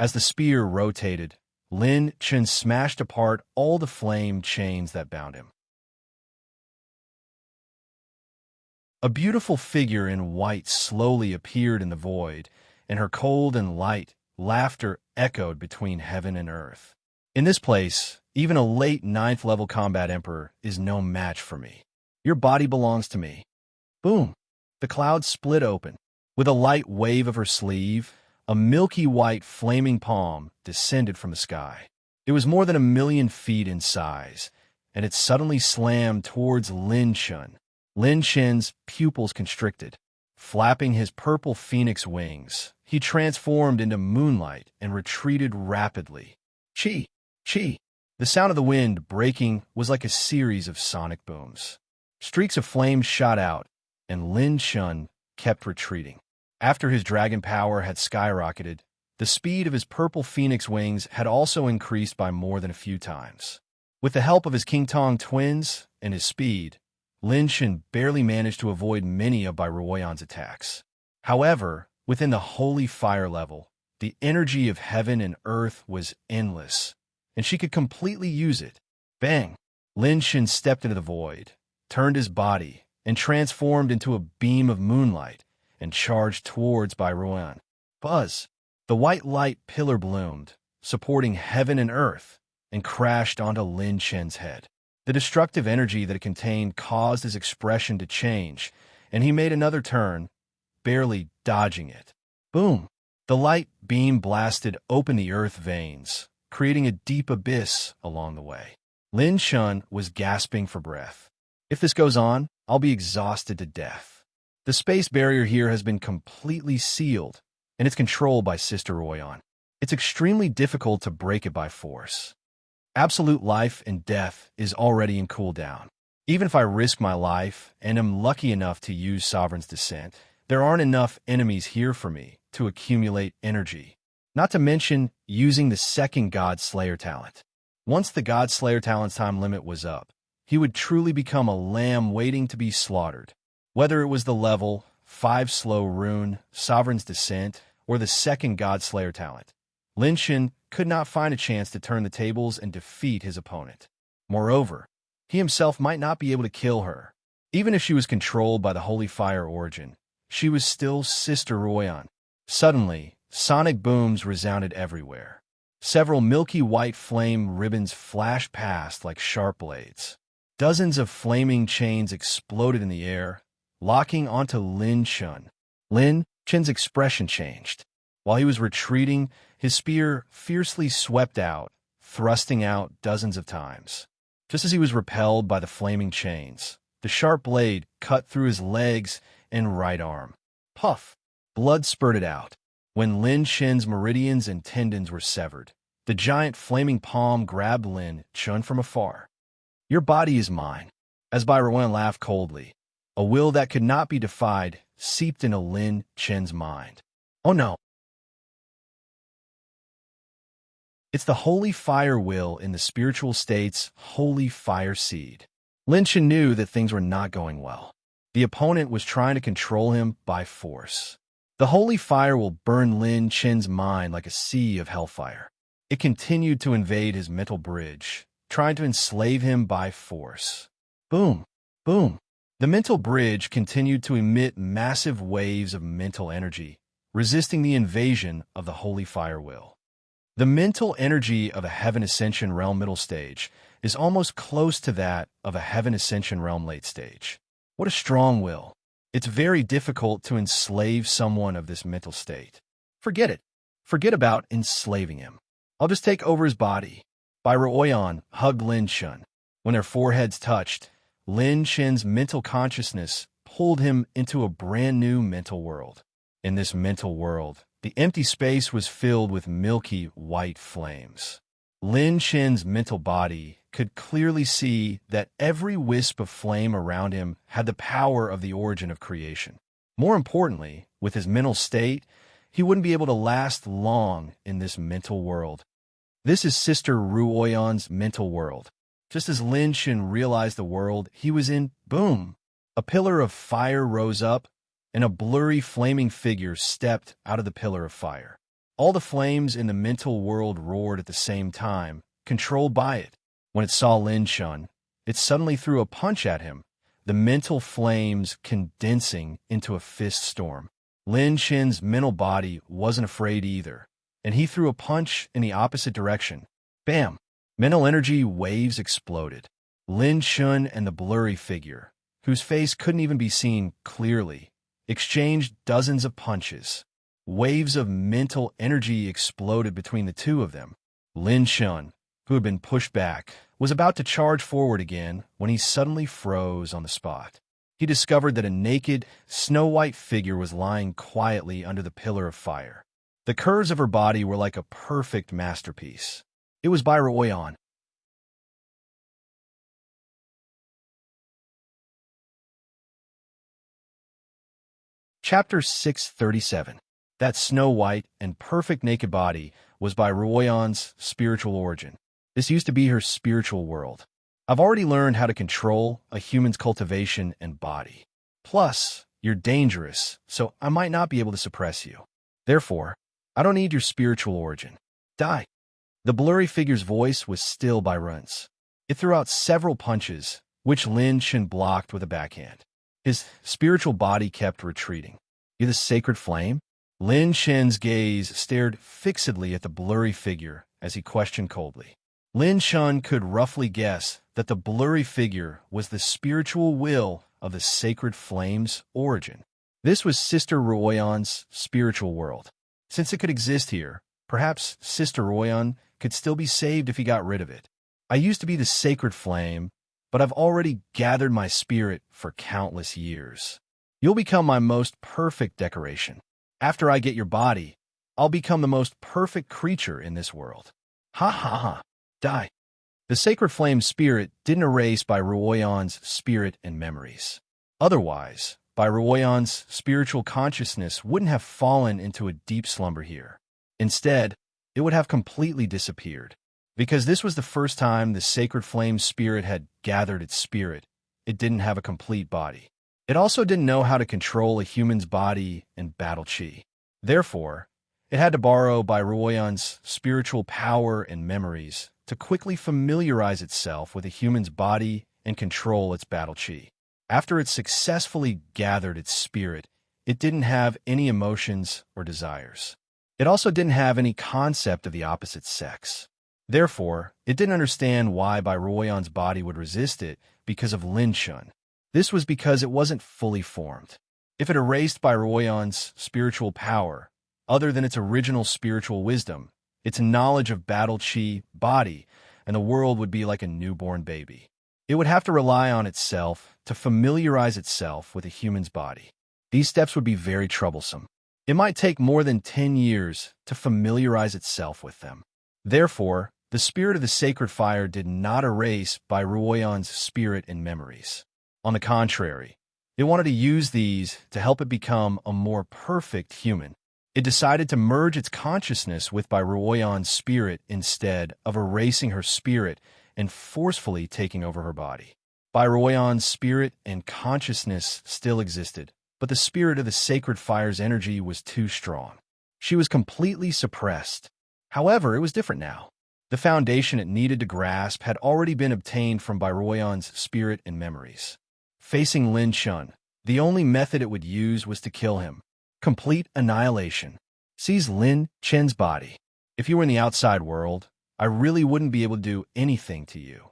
As the spear rotated, Lin Chen smashed apart all the flame chains that bound him. A beautiful figure in white slowly appeared in the void, and her cold and light laughter echoed between heaven and earth. In this place, even a late 9th level combat emperor is no match for me. Your body belongs to me. Boom! The clouds split open. With a light wave of her sleeve, a milky white flaming palm descended from the sky. It was more than 1,000,000 feet in size, and it suddenly slammed towards Lin Shun. Lin Shin's pupils constricted. Flapping his purple phoenix wings, he transformed into moonlight and retreated rapidly. Chi! Chi! The sound of the wind breaking was like a series of sonic booms. Streaks of flame shot out, and Lin Shun kept retreating. After his dragon power had skyrocketed, the speed of his purple phoenix wings had also increased by more than a few times. With the help of his King Tong twins and his speed, Lin Shin barely managed to avoid many of Bai Ruoyan's attacks. However, within the holy fire level, the energy of heaven and earth was endless, and she could completely use it. Bang! Lin Shin stepped into the void, turned his body, and transformed into a beam of moonlight and charged towards Bai Ruoyan. Buzz! The white light pillar bloomed, supporting heaven and earth, and crashed onto Lin Shen's head. The destructive energy that it contained caused his expression to change, and he made another turn, barely dodging it. Boom! The light beam blasted open the earth veins, creating a deep abyss along the way. Lin Shun was gasping for breath. If this goes on, I'll be exhausted to death. The space barrier here has been completely sealed, and it's controlled by Sister Ruoyan. It's extremely difficult to break it by force. Absolute life and death is already in cooldown. Even if I risk my life and am lucky enough to use Sovereign's Descent, there aren't enough enemies here for me to accumulate energy. Not to mention using the second God Slayer talent. Once the God Slayer talent's time limit was up, he would truly become a lamb waiting to be slaughtered. Whether it was the level 5 slow rune, Sovereign's Descent, or the second God Slayer talent, Lin Shin could not find a chance to turn the tables and defeat his opponent. Moreover, he himself might not be able to kill her. Even if she was controlled by the Holy Fire origin, she was still Sister Ruoyan. Suddenly, sonic booms resounded everywhere. Several milky white flame ribbons flashed past like sharp blades. Dozens of flaming chains exploded in the air, locking onto Lin Shun. Lin Shin's expression changed. While he was retreating, his spear fiercely swept out, thrusting out dozens of times. Just as he was repelled by the flaming chains, the sharp blade cut through his legs and right arm. Puff! Blood spurted out. When Lin Shin's meridians and tendons were severed, the giant flaming palm grabbed Lin Shun from afar. Your body is mine. As Bai Ruoyan laughed coldly, a will that could not be defied seeped into Lin Shin's mind. Oh no! It's the holy fire will in the spiritual state's holy fire seed. Lin Shin knew that things were not going well. The opponent was trying to control him by force. The holy fire will burn Lin Shin's mind like a sea of hellfire. It continued to invade his mental bridge, trying to enslave him by force. Boom! Boom! The mental bridge continued to emit massive waves of mental energy, resisting the invasion of the holy fire will. The mental energy of a Heaven Ascension realm middle stage is almost close to that of a Heaven Ascension realm late stage. What a strong will. It's very difficult to enslave someone of this mental state. Forget it. Forget about enslaving him. I'll just take over his body. By Ruoyan hugged Lin Shun. When their foreheads touched, Lin Shen's mental consciousness pulled him into a brand new mental world. In this mental world, the empty space was filled with milky white flames. Lin Shen's mental body could clearly see that every wisp of flame around him had the power of the origin of creation. More importantly, with his mental state, he wouldn't be able to last long in this mental world. This is Sister Ruoyan's mental world. Just as Lin Shen realized the world he was in, boom! A pillar of fire rose up, and a blurry flaming figure stepped out of the pillar of fire. All the flames in the mental world roared at the same time, controlled by it. When it saw Lin Shen, it suddenly threw a punch at him, the mental flames condensing into a fist storm. Lin Shen's mental body wasn't afraid either, and he threw a punch in the opposite direction. Bam! Mental energy waves exploded. Lin Shen and the blurry figure, whose face couldn't even be seen clearly, exchanged dozens of punches. Waves of mental energy exploded between the two of them. Lin Shen, who had been pushed back, was about to charge forward again when he suddenly froze on the spot. He discovered that a naked, snow-white figure was lying quietly under the pillar of fire. The curves of her body were like a perfect masterpiece. It was by Ruoyan. Chapter 637. That snow-white and perfect naked body was by Ruoyan's spiritual origin. This used to be her spiritual world. I've already learned how to control a human's cultivation and body. Plus, you're dangerous, so I might not be able to suppress you. Therefore, I don't need your spiritual origin. Die. The blurry figure's voice was still by Runts. It threw out several punches, which Lin Shen blocked with a backhand. His spiritual body kept retreating. You're the sacred flame? Lin Shen's gaze stared fixedly at the blurry figure as he questioned coldly. Lin Shen could roughly guess that the blurry figure was the spiritual will of the sacred flame's origin. This was Sister Ruoyan's spiritual world. Since it could exist here, perhaps Sister Ruoyan could still be saved if he got rid of it. I used to be the sacred flame, but I've already gathered my spirit for countless years. You'll become my most perfect decoration. After I get your body, I'll become the most perfect creature in this world. Ha ha ha. Die. The sacred flame spirit didn't erase by Ruoyan's spirit and memories. Otherwise, by Ruoyan's spiritual consciousness wouldn't have fallen into a deep slumber here. Instead, it would have completely disappeared. Because this was the first time the sacred flame spirit had gathered its spirit, it didn't have a complete body. It also didn't know how to control a human's body and battle chi. Therefore, it had to borrow by Ruoyan's spiritual power and memories to quickly familiarize itself with a human's body and control its battle chi. After it successfully gathered its spirit, it didn't have any emotions or desires. It also didn't have any concept of the opposite sex. Therefore, it didn't understand why by Ruoyan's body would resist it because of Lin Shen. This was because it wasn't fully formed. If it erased by Ruoyan's spiritual power, other than its original spiritual wisdom, its knowledge of battle chi, body, and the world would be like a newborn baby. It would have to rely on itself to familiarize itself with a human's body. These steps would be very troublesome. It might take more than 10 years to familiarize itself with them. Therefore, the spirit of the sacred fire did not erase by Ruoyan's spirit and memories. On the contrary, it wanted to use these to help it become a more perfect human. It decided to merge its consciousness with by Ruoyan's spirit instead of erasing her spirit and forcefully taking over her body. By Ruoyan's spirit and consciousness still existed, but the spirit of the sacred fire's energy was too strong. She was completely suppressed. However, it was different now. The foundation it needed to grasp had already been obtained from by Ruoyan's spirit and memories. Facing Lin Shen, the only method it would use was to kill him. Complete annihilation. Seize Lin Shen's body. If you were in the outside world, I really wouldn't be able to do anything to you.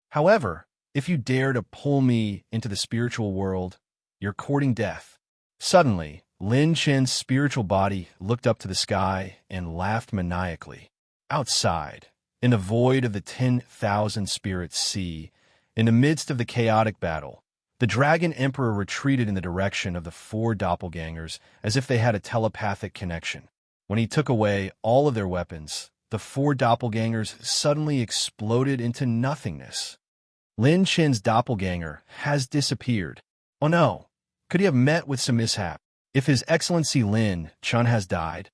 However, if you dare to pull me into the spiritual world, you're courting death." Suddenly, Lin Chen's spiritual body looked up to the sky and laughed maniacally. Outside, in the void of the 10,000 spirits sea, in the midst of the chaotic battle, the Dragon Emperor retreated in the direction of the four doppelgangers as if they had a telepathic connection. When he took away all of their weapons, the four doppelgangers suddenly exploded into nothingness. Lin Chen's doppelganger has disappeared. Oh no, could he have met with some mishap? If His Excellency Lin Chen has died,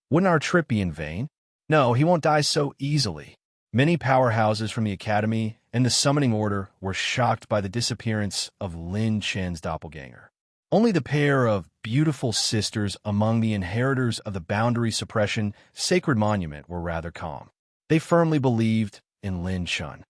wouldn't our trip be in vain? No, he won't die so easily. Many powerhouses from the Academy and the Summoning Order were shocked by the disappearance of Lin Chen's doppelganger. Only the pair of beautiful sisters among the inheritors of the Boundary Suppression Sacred Monument were rather calm. They firmly believed in Lin Chen.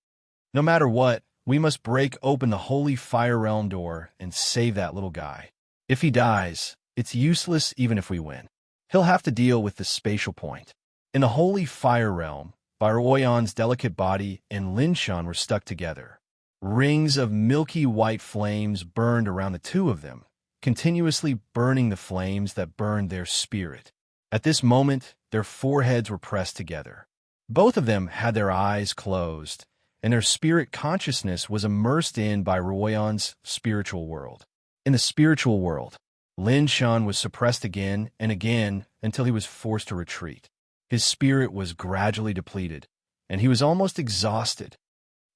No matter what, we must break open the Holy Fire Realm door and save that little guy. If he dies, it's useless even if we win. He'll have to deal with the spatial point. In the Holy Fire Realm, Baoyan's delicate body and Lin Chen were stuck together. Rings of milky white flames burned around the two of them, continuously burning the flames that burned their spirit. At this moment, their foreheads were pressed together. Both of them had their eyes closed, and their spirit consciousness was immersed in by Ruoyan's spiritual world. In the spiritual world, Lin Chen was suppressed again and again until he was forced to retreat. His spirit was gradually depleted, and he was almost exhausted.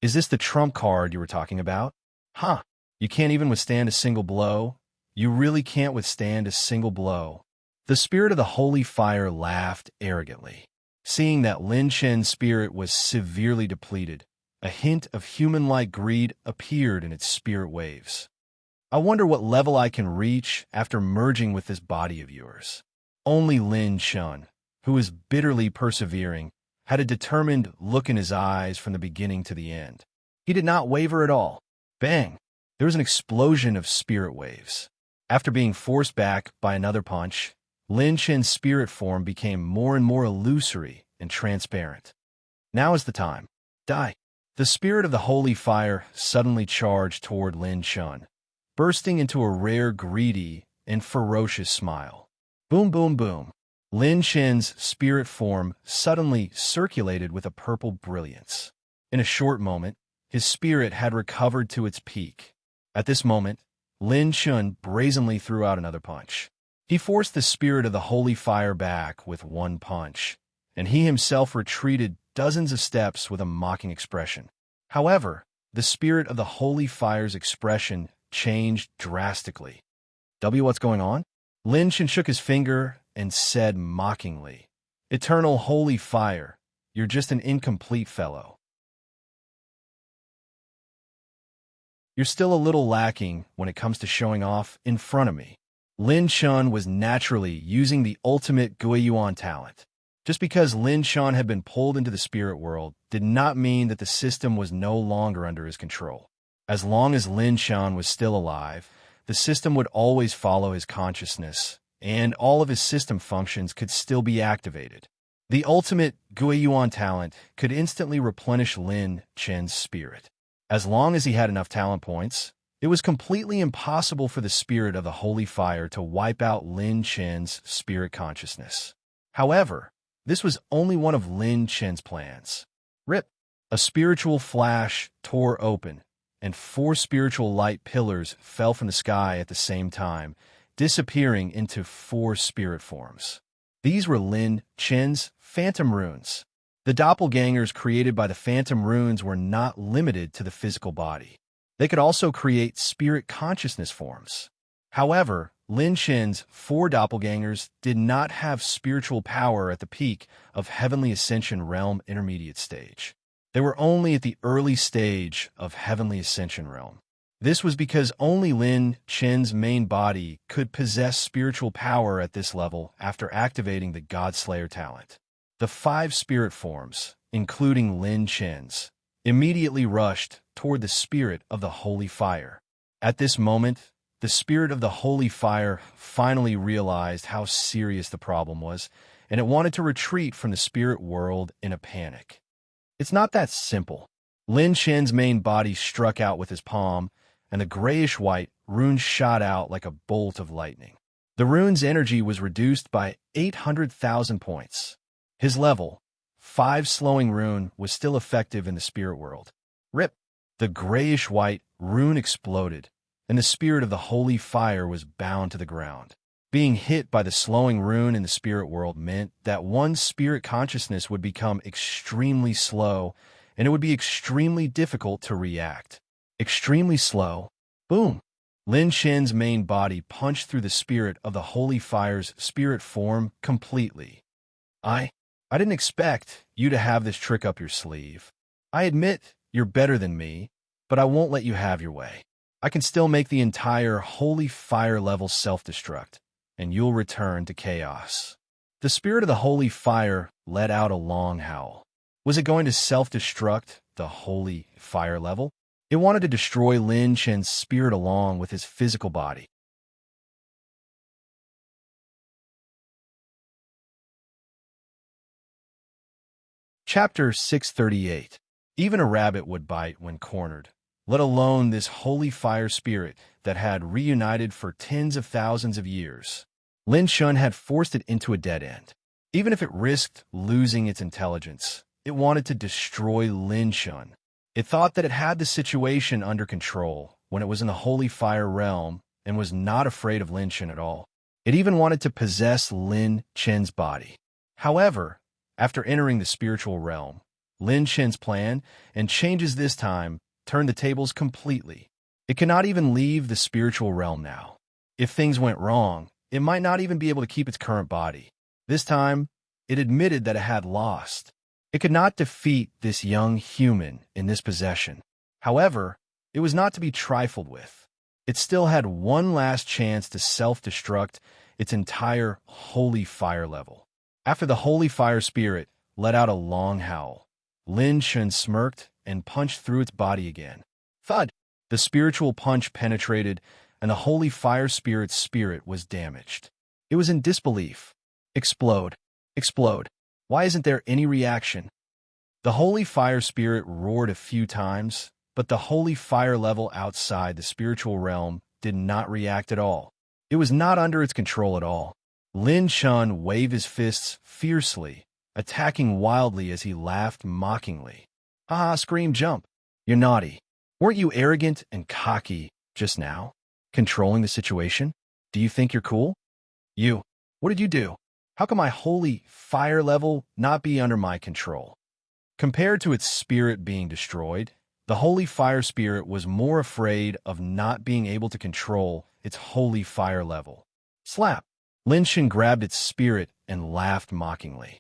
Is this the trump card you were talking about? Huh, you can't even withstand a single blow? You really can't withstand a single blow. The spirit of the Holy Fire laughed arrogantly. Seeing that Lin Chen's spirit was severely depleted, a hint of human-like greed appeared in its spirit waves. I wonder what level I can reach after merging with this body of yours. Only Lin Chen, who is bitterly persevering, had a determined look in his eyes from the beginning to the end. He did not waver at all. Bang! There was an explosion of spirit waves. After being forced back by another punch, Lin Chen's spirit form became more and more illusory and transparent. Now is the time. Die! The spirit of the Holy Fire suddenly charged toward Lin Chen, bursting into a rare, greedy, and ferocious smile. Boom, boom, boom. Lin Chen's spirit form suddenly circulated with a purple brilliance. In a short moment, his spirit had recovered to its peak. At this moment, Lin Chen brazenly threw out another punch. He forced the spirit of the Holy Fire back with one punch, and he himself retreated dozens of steps with a mocking expression. However, the spirit of the Holy Fire's expression changed drastically. What's going on? Lin Chen shook his finger and said mockingly, "Eternal Holy Fire, you're just an incomplete fellow. You're still a little lacking when it comes to showing off in front of me." Lin Chen was naturally using the ultimate Guiyuan talent. Just because Lin Chen had been pulled into the spirit world did not mean that the system was no longer under his control. As long as Lin Chen was still alive, the system would always follow his consciousness, and all of his system functions could still be activated. The ultimate Guiyuan talent could instantly replenish Lin Chen's spirit. As long as he had enough talent points, it was completely impossible for the spirit of the Holy Fire to wipe out Lin Chen's spirit consciousness. However, this was only one of Lin Chen's plans. Rip! A spiritual flash tore open, and 4 spiritual light pillars fell from the sky at the same time, disappearing into 4 spirit forms. These were Lin Chen's phantom runes. The doppelgangers created by the phantom runes were not limited to the physical body. They could also create spirit consciousness forms. However, Lin Chen's 4 doppelgangers did not have spiritual power at the peak of Heavenly Ascension Realm Intermediate Stage. They were only at the early stage of Heavenly Ascension Realm. This was because only Lin Chen's main body could possess spiritual power at this level after activating the Godslayer talent. The 5 spirit forms, including Lin Chen's, immediately rushed toward the spirit of the Holy Fire. At this moment, the spirit of the holy fire finally realized how serious the problem was, and it wanted to retreat from the spirit world in a panic. It's not that simple. Lin Chen's main body struck out with his palm, and the grayish-white rune shot out like a bolt of lightning. The rune's energy was reduced by 800,000 points. His level, 5 slowing rune, was still effective in the spirit world. Rip! The grayish-white rune exploded, and the spirit of the holy fire was bound to the ground. Being hit by the slowing rune in the spirit world meant that one's spirit consciousness would become extremely slow, and it would be extremely difficult to react. Extremely slow. Boom! Lin Chen's main body punched through the spirit of the holy fire's spirit form completely. I didn't expect you to have this trick up your sleeve. I admit you're better than me, but I won't let you have your way. I can still make the entire holy fire level self-destruct, and you'll return to chaos. The spirit of the holy fire let out a long howl. Was it going to self-destruct the holy fire level? It wanted to destroy Lin Chen's spirit along with his physical body. Chapter 638. Even a rabbit would bite when cornered, let alone this holy fire spirit that had reunited for tens of thousands of years. Lin Chen had forced it into a dead end. Even if it risked losing its intelligence, it wanted to destroy Lin Chen. It thought that it had the situation under control when it was in the holy fire realm and was not afraid of Lin Chen at all. It even wanted to possess Lin Chen's body. However, after entering the spiritual realm, Lin Chen's plan and changes this time turned the tables completely. It cannot even leave the spiritual realm now. If things went wrong, it might not even be able to keep its current body. This time, it admitted that it had lost. It could not defeat this young human in this possession. However, it was not to be trifled with. It still had one last chance to self-destruct its entire holy fire level. After the holy fire spirit let out a long howl, Lin Chen smirked and punched through its body again. Thud! The spiritual punch penetrated, and the holy fire spirit's spirit was damaged. It was in disbelief. Explode! Explode! Why isn't there any reaction? The holy fire spirit roared a few times, but the holy fire level outside the spiritual realm did not react at all. It was not under its control at all. Lin Chen waved his fists fiercely, attacking wildly as he laughed mockingly. "Ha! Scream, jump! You're naughty. Weren't you arrogant and cocky just now? Controlling the situation? Do you think you're cool? What did you do? How can my holy fire level not be under my control?" Compared to its spirit being destroyed, the holy fire spirit was more afraid of not being able to control its holy fire level. Slap! Lin Chen grabbed its spirit and laughed mockingly.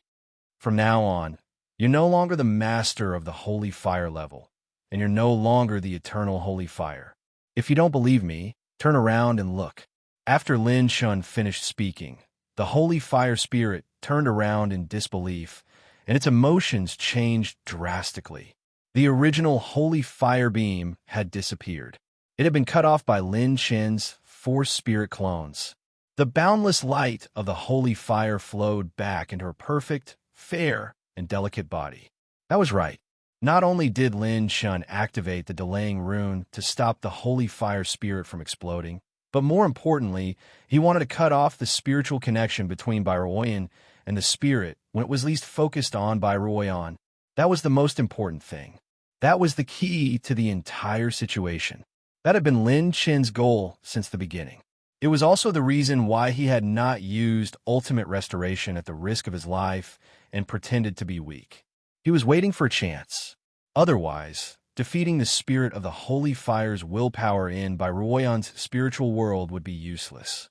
"From now on, you're no longer the master of the holy fire level, and you're no longer the eternal holy fire. If you don't believe me, turn around and look." After Lin Chen finished speaking, the holy fire spirit turned around in disbelief, and its emotions changed drastically. The original holy fire beam had disappeared. It had been cut off by Lin Chen's 4 spirit clones. The boundless light of the holy fire flowed back into her perfect, fair, and delicate body. That was right. Not only did Lin Chen activate the delaying rune to stop the holy fire spirit from exploding, but more importantly, he wanted to cut off the spiritual connection between Bairuoyan and the spirit when it was least focused on Bairuoyan. That was the most important thing. That was the key to the entire situation. That had been Lin Chen's goal since the beginning. It was also the reason why he had not used ultimate restoration at the risk of his life and pretended to be weak. He was waiting for a chance. Otherwise, defeating the spirit of the holy fire's willpower in Bairuoyan's spiritual world would be useless.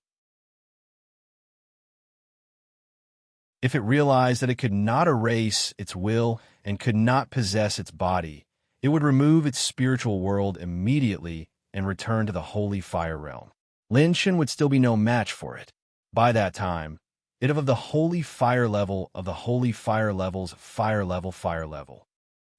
If it realized that it could not erase its will and could not possess its body, it would remove its spiritual world immediately and return to the holy fire realm. Lin Chen would still be no match for it. By that time, it of the holy fire level of the holy fire level's fire level.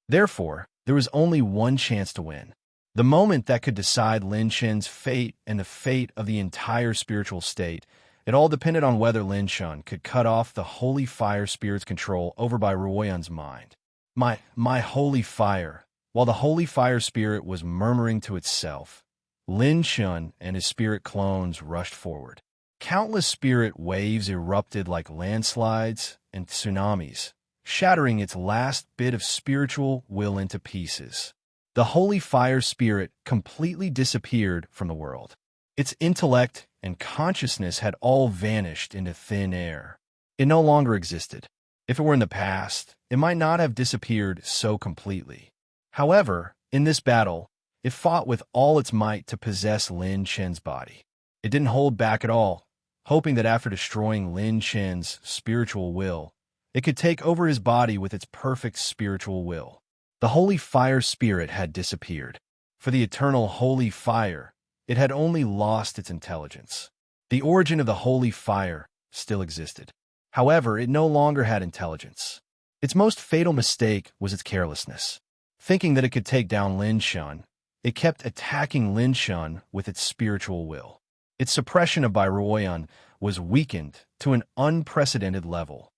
Therefore, there was only one chance to win. The moment that could decide Lin Shen's fate and the fate of the entire spiritual state. It all depended on whether Lin Shen could cut off the holy fire spirit's control over by Ruoyan's mind. My holy fire. While the holy fire spirit was murmuring to itself, Lin Shen and his spirit clones rushed forward. Countless spirit waves erupted like landslides and tsunamis, shattering its last bit of spiritual will into pieces. The holy fire spirit completely disappeared from the world. Its intellect and consciousness had all vanished into thin air. It no longer existed. If it were in the past, it might not have disappeared so completely. However, in this battle, it fought with all its might to possess Lin Shen's body. It didn't hold back at all, hoping that after destroying Lin Shen's spiritual will, it could take over his body with its perfect spiritual will. The holy fire spirit had disappeared. For the eternal holy fire, it had only lost its intelligence. The origin of the holy fire still existed. However, it no longer had intelligence. Its most fatal mistake was its carelessness. Thinking that it could take down Lin Shen, it kept attacking Lin Shen with its spiritual will. Its suppression of Bai Ruoyan was weakened to an unprecedented level.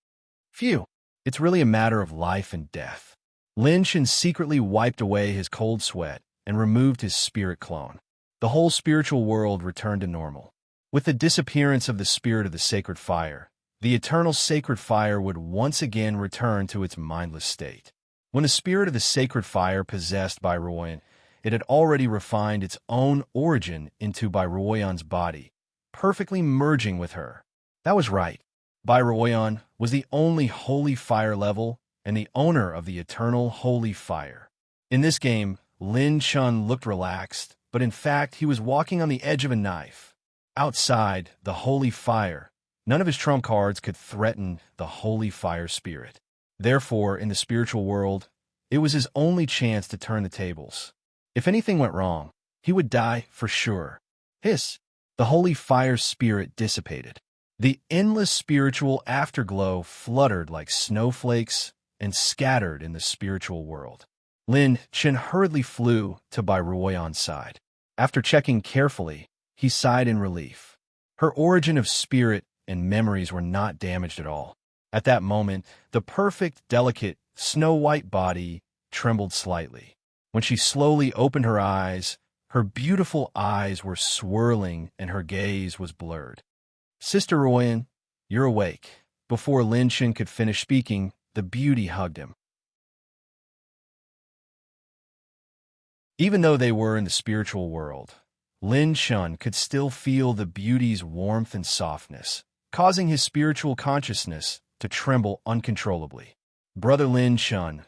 Phew, it's really a matter of life and death. Lin Shen secretly wiped away his cold sweat and removed his spirit clone. The whole spiritual world returned to normal. With the disappearance of the spirit of the sacred fire, the eternal sacred fire would once again return to its mindless state. When the spirit of the sacred fire possessed Bai Ruoyan, it had already refined its own origin into Bai Ruoyan's body, perfectly merging with her. That was right. Bai Ruoyan was the only holy fire level and the owner of the eternal holy fire. In this game, Lin Shen looked relaxed, but in fact he was walking on the edge of a knife. Outside the holy fire, none of his trump cards could threaten the holy fire spirit. Therefore, in the spiritual world, it was his only chance to turn the tables. If anything went wrong, he would die for sure. Hiss! The holy fire spirit dissipated. The endless spiritual afterglow fluttered like snowflakes and scattered in the spiritual world. Lin Shen hurriedly flew to Bai Ruoyan's side. After checking carefully, he sighed in relief. Her origin of spirit and memories were not damaged at all. At that moment, the perfect, delicate, snow-white body trembled slightly. When she slowly opened her eyes, her beautiful eyes were swirling and her gaze was blurred. "Sister Ruoyan, you're awake." Before Lin Shen could finish speaking, the beauty hugged him. Even though they were in the spiritual world, Lin Shen could still feel the beauty's warmth and softness, causing his spiritual consciousness to tremble uncontrollably. "Brother Lin Shen,"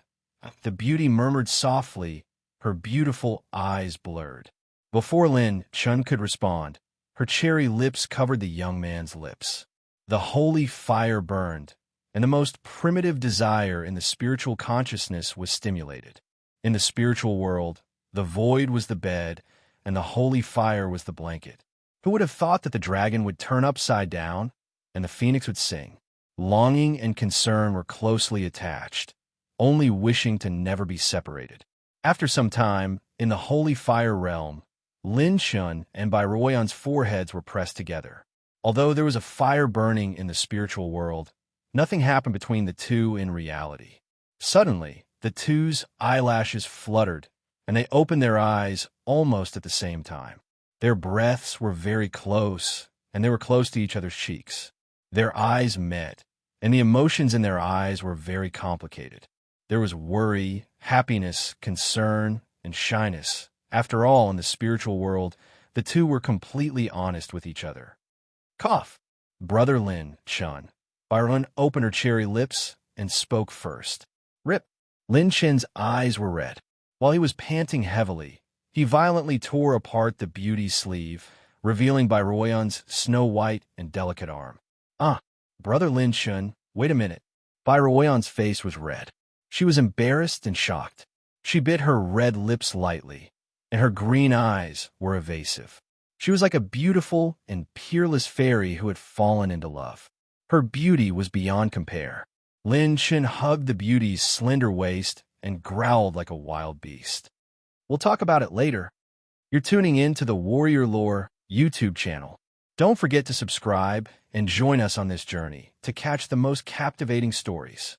the beauty murmured softly, her beautiful eyes blurred. Before Lin Shen could respond, her cherry lips covered the young man's lips. The holy fire burned, and the most primitive desire in the spiritual consciousness was stimulated. In the spiritual world, the void was the bed, and the holy fire was the blanket. Who would have thought that the dragon would turn upside down, and the phoenix would sing? Longing and concern were closely attached, only wishing to never be separated. After some time, in the holy fire realm, Lin Shen and Bai Ruoyan's foreheads were pressed together. Although there was a fire burning in the spiritual world, nothing happened between the two in reality. Suddenly, the two's eyelashes fluttered, and they opened their eyes almost at the same time. Their breaths were very close, and they were close to each other's cheeks. Their eyes met, and the emotions in their eyes were very complicated. There was worry, happiness, concern, and shyness. After all, in the spiritual world, the two were completely honest with each other. "Cough." Brother Lin Shen. Bai Ruoyan opened her cherry lips and spoke first. "Rip." Lin Shen's eyes were red. While he was panting heavily, he violently tore apart the beauty's sleeve, revealing Bai Ruoyan's snow-white and delicate arm. Brother Lin Shen, wait a minute." Bai Ruoyan's face was red. She was embarrassed and shocked. She bit her red lips lightly, and her green eyes were evasive. She was like a beautiful and peerless fairy who had fallen into love. Her beauty was beyond compare. Lin Shen hugged the beauty's slender waist and growled like a wild beast. "We'll talk about it later." You're tuning in to the Warrior Lore YouTube channel. Don't forget to subscribe and join us on this journey to catch the most captivating stories.